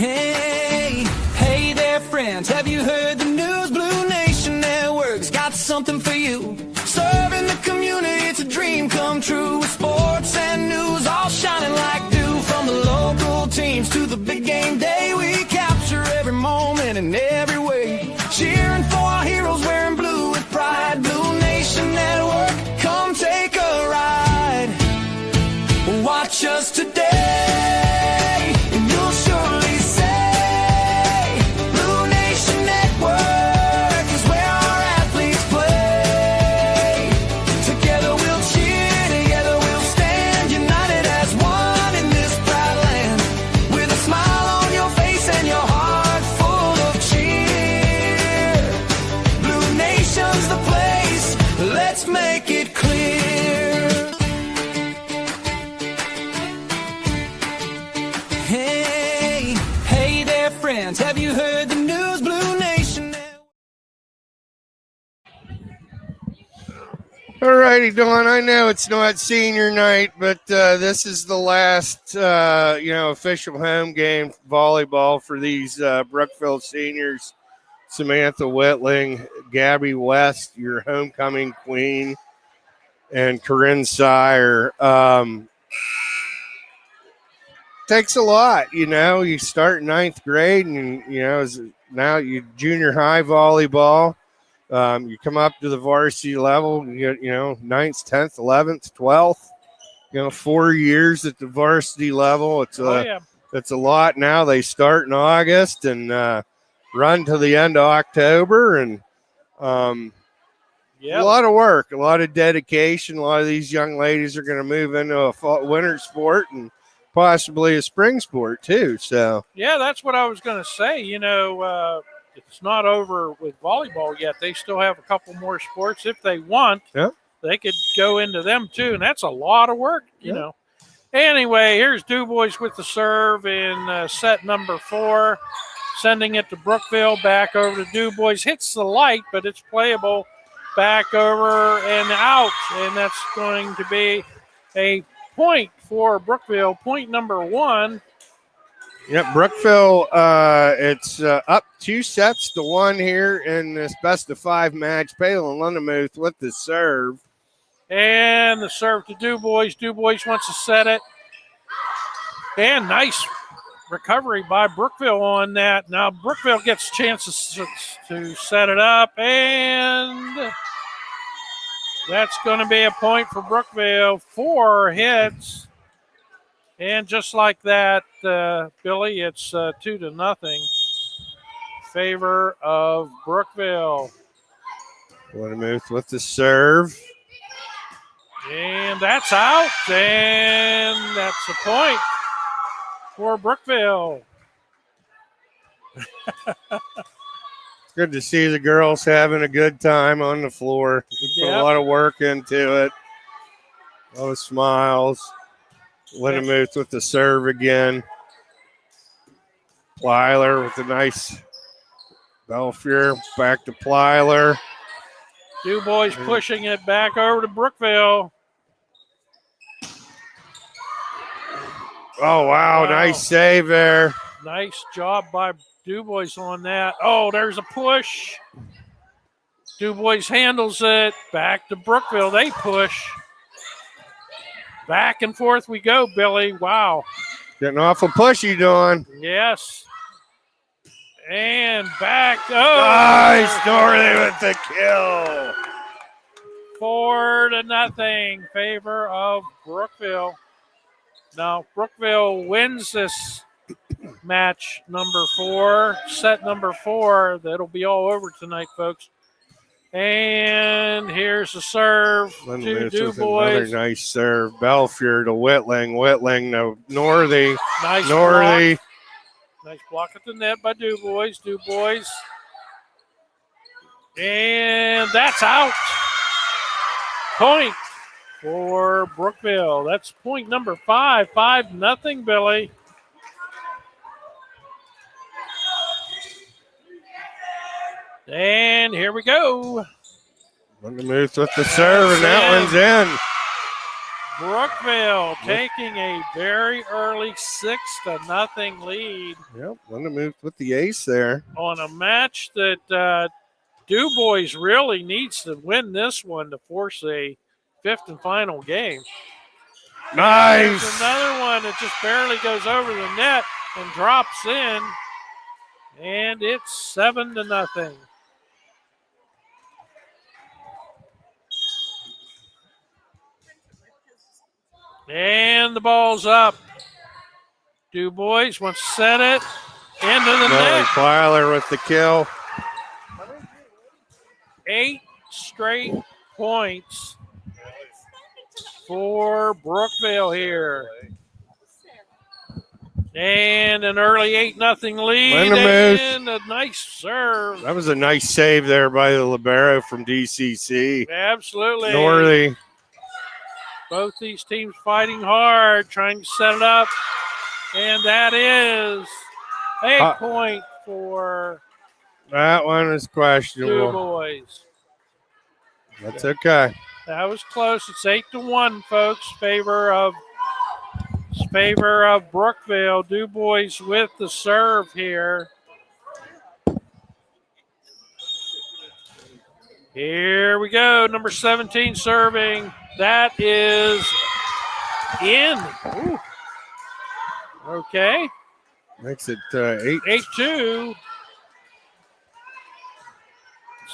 Hey there, friends. Have you heard the news? Blue Nation Network's got something for you. Serving the community, it's a dream come true. With sports and news all shining like dew. From the local teams to the big game day, we capture every moment in every way. Cheering for our heroes, wearing blue with pride. Blue Nation Network, come take a ride. Watch us today, and you'll surely say, Blue Nation Network is where our athletes play. Together we'll cheer, together we'll stand, united as one in this proud land. With a smile on your face and your heart full of cheer. Blue Nation's the place, let's make it clear. Hey there, friends. Have you heard the news? Blue Nation. All righty, Dawn. I know it's not senior night, but this is the last, official home game volleyball for these Brookville seniors. Samantha Whitling, Gabby West, your homecoming queen, and Corinne Sire. Takes a lot, you start ninth grade and, now you junior high volleyball. You come up to the varsity level, you get, 9th, 10th, 11th, 12th, 4 years at the varsity level. It's a lot now. They start in August and run to the end of October. And a lot of work, a lot of dedication. A lot of these young ladies are going to move into a winter sport and possibly a spring sport too. So that's what I was going to say. It's not over with volleyball yet. They still have a couple more sports if they want. Yeah, they could go into them too, and that's a lot of work. You know. Anyway, here's DuBois with the serve in set number 4, sending it to Brookville. Back over to DuBois. Hits the light, but it's playable. Back over and out, and that's going to be a point for Brookville, point number 1. Yep, Brookville, it's up 2-1 here in this best-of-5 match. Palin Lundemuth with the serve. And the serve to DuBois. DuBois wants to set it. And nice recovery by Brookville on that. Now Brookville gets chances to set it up, and that's going to be a point for Brookville. 4 hits. And just like that, Billy, it's 2-0 favor of Brookville. Lundemuth with the serve. And that's out, and that's a point for Brookville. Good to see the girls having a good time on the floor. They put a lot of work into it. A lot of smiles. Lindemuth with the serve again. Plyler with a nice Belfier. Back to Plyler. DuBois pushing it back over to Brookville. Oh, wow. Nice save there. Nice job by DuBois on that. Oh, there's a push. DuBois handles it. Back to Brookville. They push. Back and forth we go, Billy. Wow. Getting awful pushy, Dawn. Yes. And back. Oh, nice. Norley with the kill. 4-0. Favor of Brookville. Now, Brookville wins this match number 4, set number 4. That'll be all over tonight, folks. And here's the serve to DuBois. Another nice serve. Belfier to Whitling. Whitling to Northey. Nice Northey. block. Nice block at the net by DuBois. DuBois. And that's out. Point for Brookville. That's point number 5. 5-0, Billy. And here we go. Lindemuth with the serve, and that one's in. Brookville taking a very early 6-0 lead. Yep, Lindemuth with the ace there. On a match that DuBois really needs to win this one to force a 5th and final game. Nice. There's another one that just barely goes over the net and drops in. And it's 7-0. And the ball's up. DuBois wants to set it into the net. Plyler with the kill. 8 straight points for Brookville here. And an early 8-0 lead. Lindemuth. And a nice serve. That was a nice save there by the libero from DCC. Absolutely. Norley. Both these teams fighting hard, trying to set it up. And that is a point for that one is questionable. DuBois. That's okay. That was close. It's 8-1, folks. Favor of Brookville. DuBois with the serve here. Here we go. Number 17 serving. That is in. Ooh. Okay. Makes it 8-2.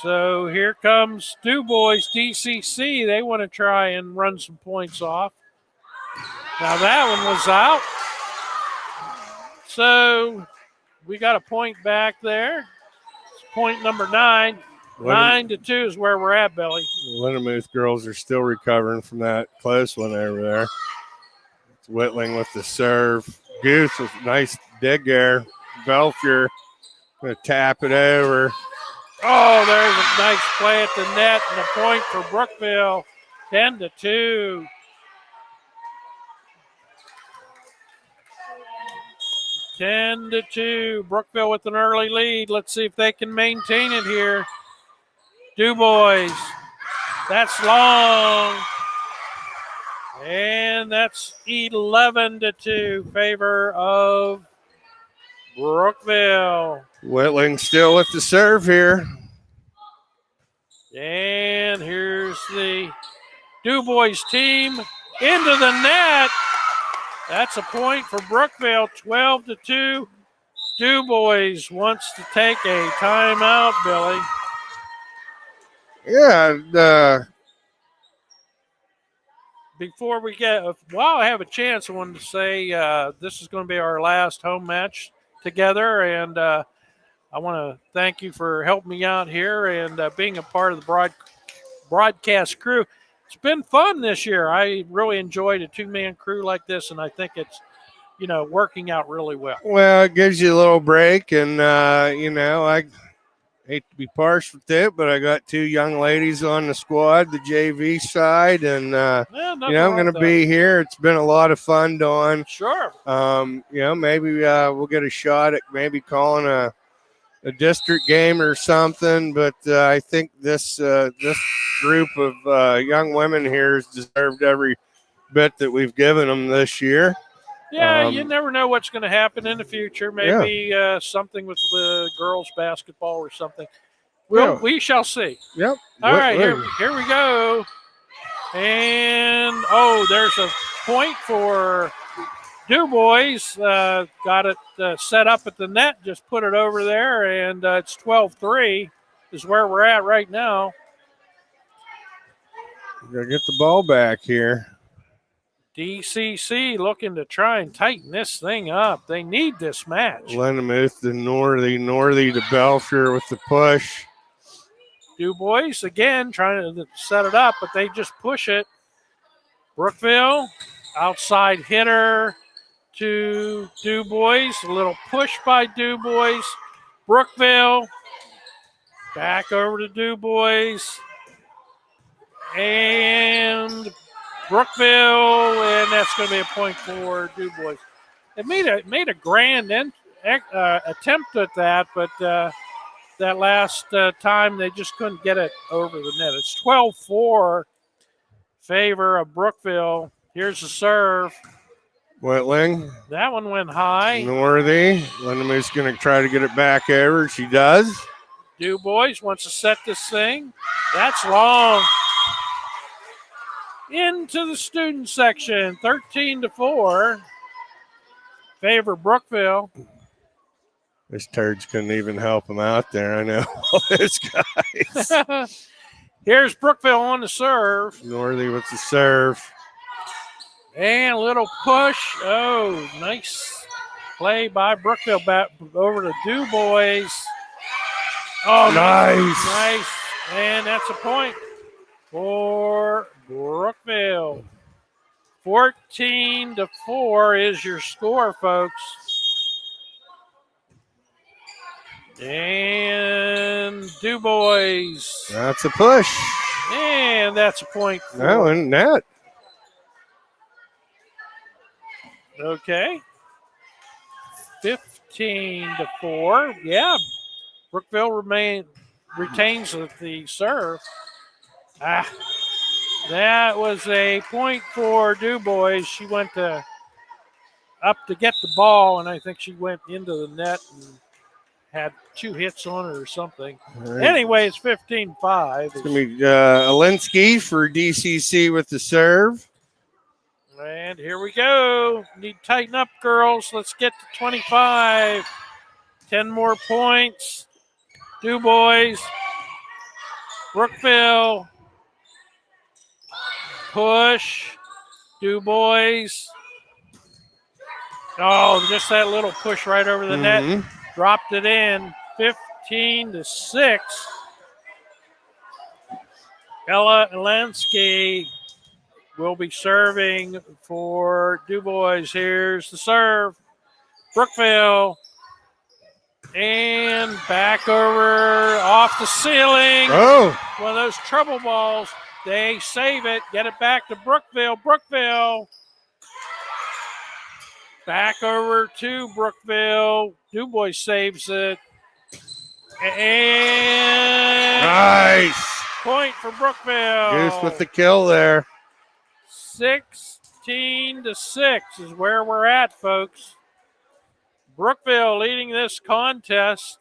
So here comes DuBois, DCC. They want to try and run some points off. Now that one was out. So we got a point back there. It's point number 9. 9-2 is where we're at, Billy. Lindemuth girls are still recovering from that close one over there. It's Whitling with the serve. Goose with a nice dig there. Belfier going to tap it over. Oh, there's a nice play at the net and a point for Brookville. 10-2. Brookville with an early lead. Let's see if they can maintain it here. DuBois. That's long. And that's 11-2. Favor of Brookville. Whitling still with the serve here. And here's the DuBois team into the net. That's a point for Brookville, 12-2. DuBois wants to take a timeout, Billy. Yeah. Before we while I have a chance, I wanted to say this is going to be our last home match together, and I want to thank you for helping me out here and being a part of the broadcast crew. It's been fun this year. I really enjoyed a 2-man crew like this, and I think it's working out really well. Well, it gives you a little break, and I hate to be partial with it, but I got 2 young ladies on the squad, the JV side, and I'm going to be here. It's been a lot of fun, Dawn. Sure. Maybe we'll get a shot at maybe calling a district game or something, but I think this group of young women here has deserved every bit that we've given them this year. Yeah, you never know what's going to happen in the future. Maybe something with the girls' basketball or something. We shall see. Yep. All right, here we go. And, there's a point for DuBois. Got it set up at the net, just put it over there, and it's 12-3 is where we're at right now. We're going to get the ball back here. DCC looking to try and tighten this thing up. They need this match. Lendemuth to Northy to Belcher with the push. DuBois again trying to set it up, but they just push it. Brookville, outside hitter to DuBois. A little push by DuBois. Brookville, back over to DuBois. And Brookville, and that's going to be a point for DuBois. It made a grand attempt at that, but that last time they just couldn't get it over the net. It's 12-4 favor of Brookville. Here's the serve. Whitling. That one went high. Northy. Lendemuth's going to try to get it back over. She does. DuBois wants to set this thing. That's long. Into the student section, 13-4. Favor Brookville. This turds couldn't even help him out there. I know all those guys. Here's Brookville on the serve. Northy with the serve. And a little push. Oh, nice play by Brookville back over to DuBois. Oh, nice. And that's a point for Brookville. 14-4 is your score, folks. And DuBois. That's a push. And that's a point for No, and net. Okay. 15-4. Yeah. Brookville retains the serve. That was a point for DuBois. She went up to get the ball, and I think she went into the net and had 2 hits on her or something. Right. Anyway, it's 15-5. It's going to be Alinsky for DCC with the serve. And here we go. Need to tighten up, girls. Let's get to 25. 10 more points. DuBois. Brookville. Push. DuBois. Oh, just that little push right over the net. Dropped it in. 15-6. Ella Lansky will be serving for DuBois. Here's the serve. Brookville. And back over off the ceiling. Oh. One of those trouble balls. They save it. Get it back to Brookville. Brookville. Back over to Brookville. DuBois saves it. And nice. Point for Brookville. Goose with the kill there. 16-6 is where we're at, folks. Brookville leading this contest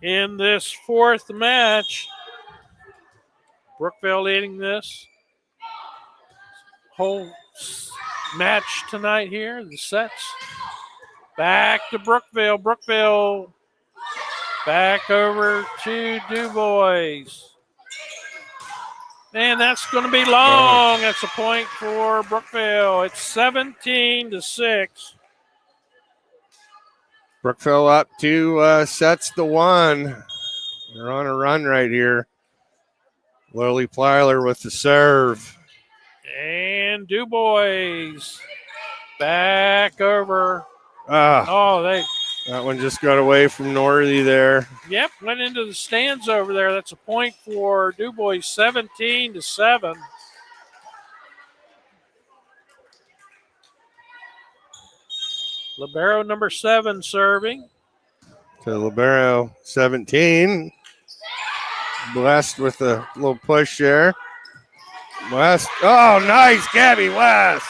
in this 4th match. Brookville leading this whole match tonight here, the sets. Back to Brookville. Brookville back over to DuBois. And that's going to be long. That's a point for Brookville. It's 17-6. Brookville up 2 sets to 1. They're on a run right here. Lily Plyler with the serve. And DuBois. Back over. Ah, Oh, that one just got away from Northy there. Yep, went into the stands over there. That's a point for DuBois, 17-7. Libero number 7 serving. To Libero, 17. Blessed with a little push there. West. Oh, nice, Gabby West.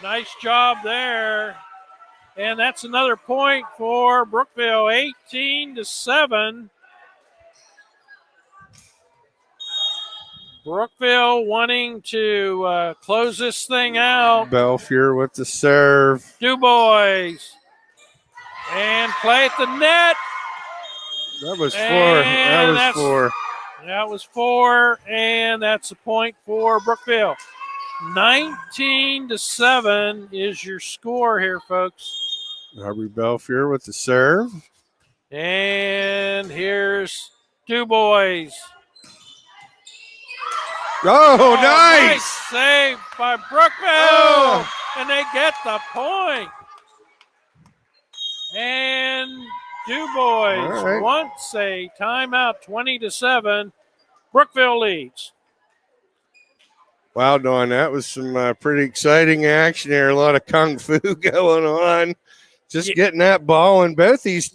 Nice job there. And that's another point for Brookville, 18-7. Brookville wanting to close this thing out. Belfier with the serve. DuBois. And play at the net. That was 4. And That was 4. That was 4, and that's a point for Brookville. 19-7 is your score here, folks. Aubrey Belfier with the serve. And here's DuBois. Oh, nice. Save by Brookville. And they get the point. And DuBois wants a timeout, 20-7. Brookville leads. Wow, Dawn, that was some pretty exciting action there. A lot of kung fu going on. Just getting that ball, and both these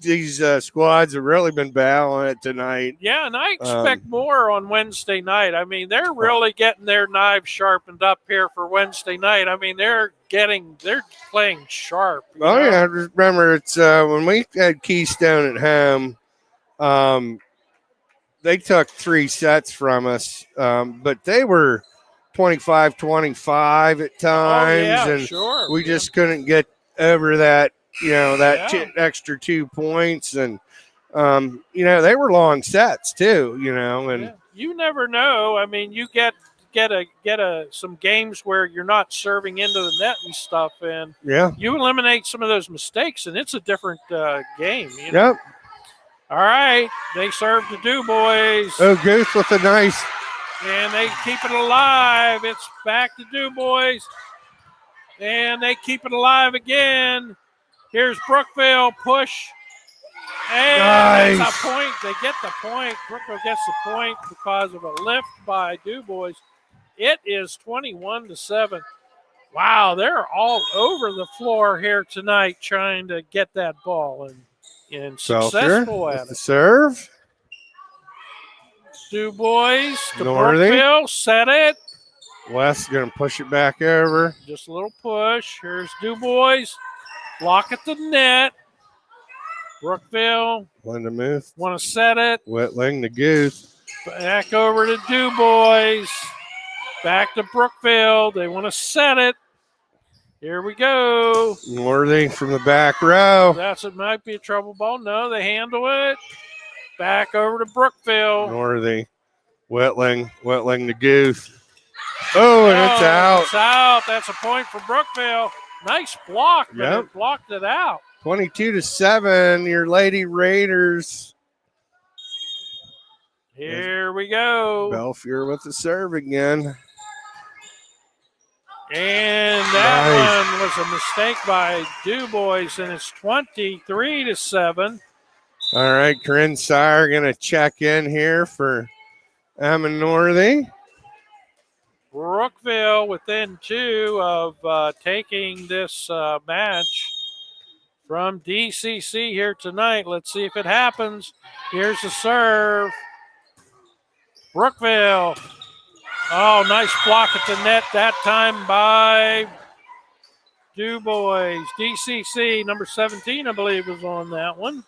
squads have really been battling it tonight. Yeah, and I expect more on Wednesday night. I mean, they're really getting their knives sharpened up here for Wednesday night. I mean, they're playing sharp. Oh, yeah, remember, it's when we had Keystone at home, they took 3 sets from us, but they were 25-25 at times, we just couldn't get over that. Extra 2 points, and they were long sets too. And you never know. I mean, you get some games where you're not serving into the net and stuff, and you eliminate some of those mistakes, and it's a different game. Yep. All right, they serve to DuBois. Oh, Goose with a nice. And they keep it alive. It's back to DuBois, and they keep it alive again. Here's Brookville, push, and that's a point. They get the point. Brookville gets the point because of a lift by DuBois. It is 21-7. Wow, they're all over the floor here tonight trying to get that ball and successful at it. The serve. DuBois to Brookville, set it. West going to push it back over. Just a little push. Here's DuBois. Block at the net. Brookville. Linda Muth. Want to set it. Whitling to Goose. Back over to DuBois. Back to Brookville. They want to set it. Here we go. Northy from the back row. It might be a trouble ball. No, they handle it. Back over to Brookville. Northy. Whitling to Goose. Oh, and it's out. It's out. That's a point for Brookville. Nice block, but it blocked it out. 22-7, your Lady Raiders. Here we go. Belfier with the serve again. And that one was a mistake by DuBois, and it's 23-7. All right, Corinne Sire going to check in here for Emma Northy. Brookville within 2 of taking this match from DCC here tonight. Let's see if it happens. Here's the serve. Brookville. Oh, nice block at the net that time by DuBois. DCC, number 17, I believe, was on that one.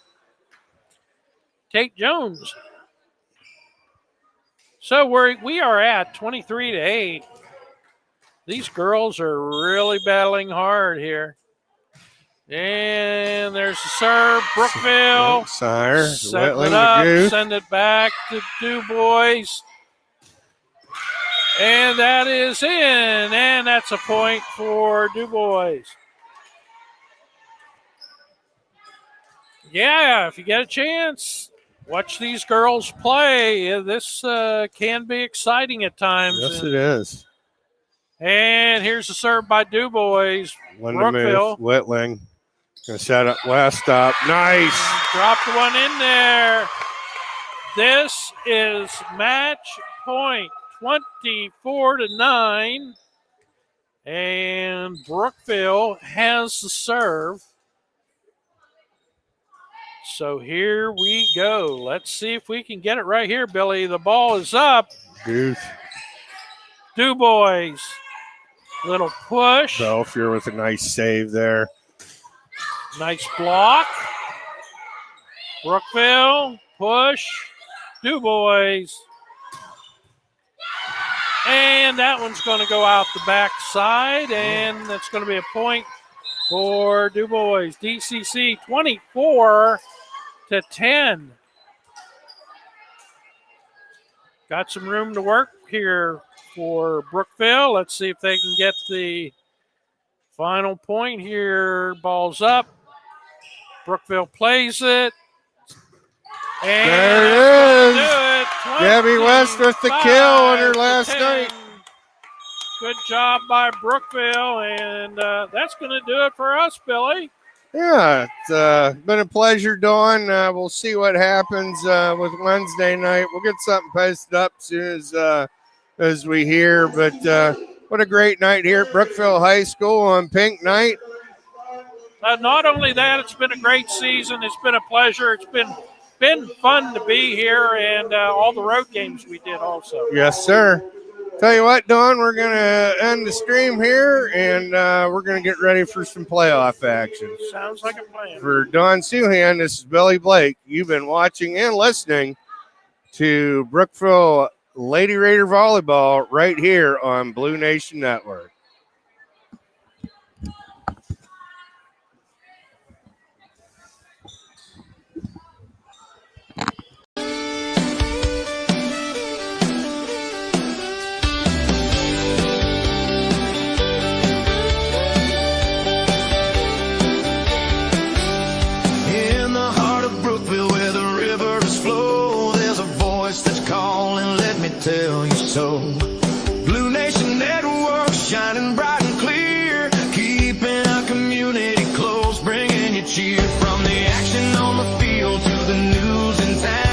Tate Jones. So we are at 23-8. These girls are really battling hard here. And there's the serve. Brookville. Sire. Set it up. Send it back to DuBois. And that is in. And that's a point for DuBois. Yeah, if you get a chance, watch these girls play. This can be exciting at times. Yes, it is. And here's the serve by DuBois. Linda Brookville. Whitling. Gonna set up last stop. Nice. Dropped one in there. This is match point, 24-9. And Brookville has the serve. So here we go. Let's see if we can get it right here, Billy. The ball is up. Goose. DuBois. Little push. Belfier with a nice save there. Nice block. Brookville. Push. DuBois. And that one's going to go out the backside, and that's going to be a point for DuBois. DCC 24-10. Got some room to work here for Brookville. Let's see if they can get the final point here. Ball's up. Brookville plays it. And there it is. Debbie West with the kill on her last night. Good job by Brookville, and that's going to do it for us, Billy. Yeah, it's been a pleasure, Dawn. We'll see what happens with Wednesday night. We'll get something posted up as soon as we hear. But what a great night here at Brookville High School on Pink Night. Not only that, it's been a great season. It's been a pleasure. It's been fun to be here, and all the road games we did also. Yes, sir. Tell you what, Dawn, we're going to end the stream here, and we're going to get ready for some playoff action. Sounds like a plan. For Dawn Suhan, this is Billy Blake. You've been watching and listening to Brookville Lady Raider Volleyball right here on Blue Nation Network. In the heart of Brookville where the rivers flow, there's a voice that's calling, let me tell you so. Blue Nation Network, shining bright and clear, keeping our community close, bringing you cheer from the action on the field to the news in town.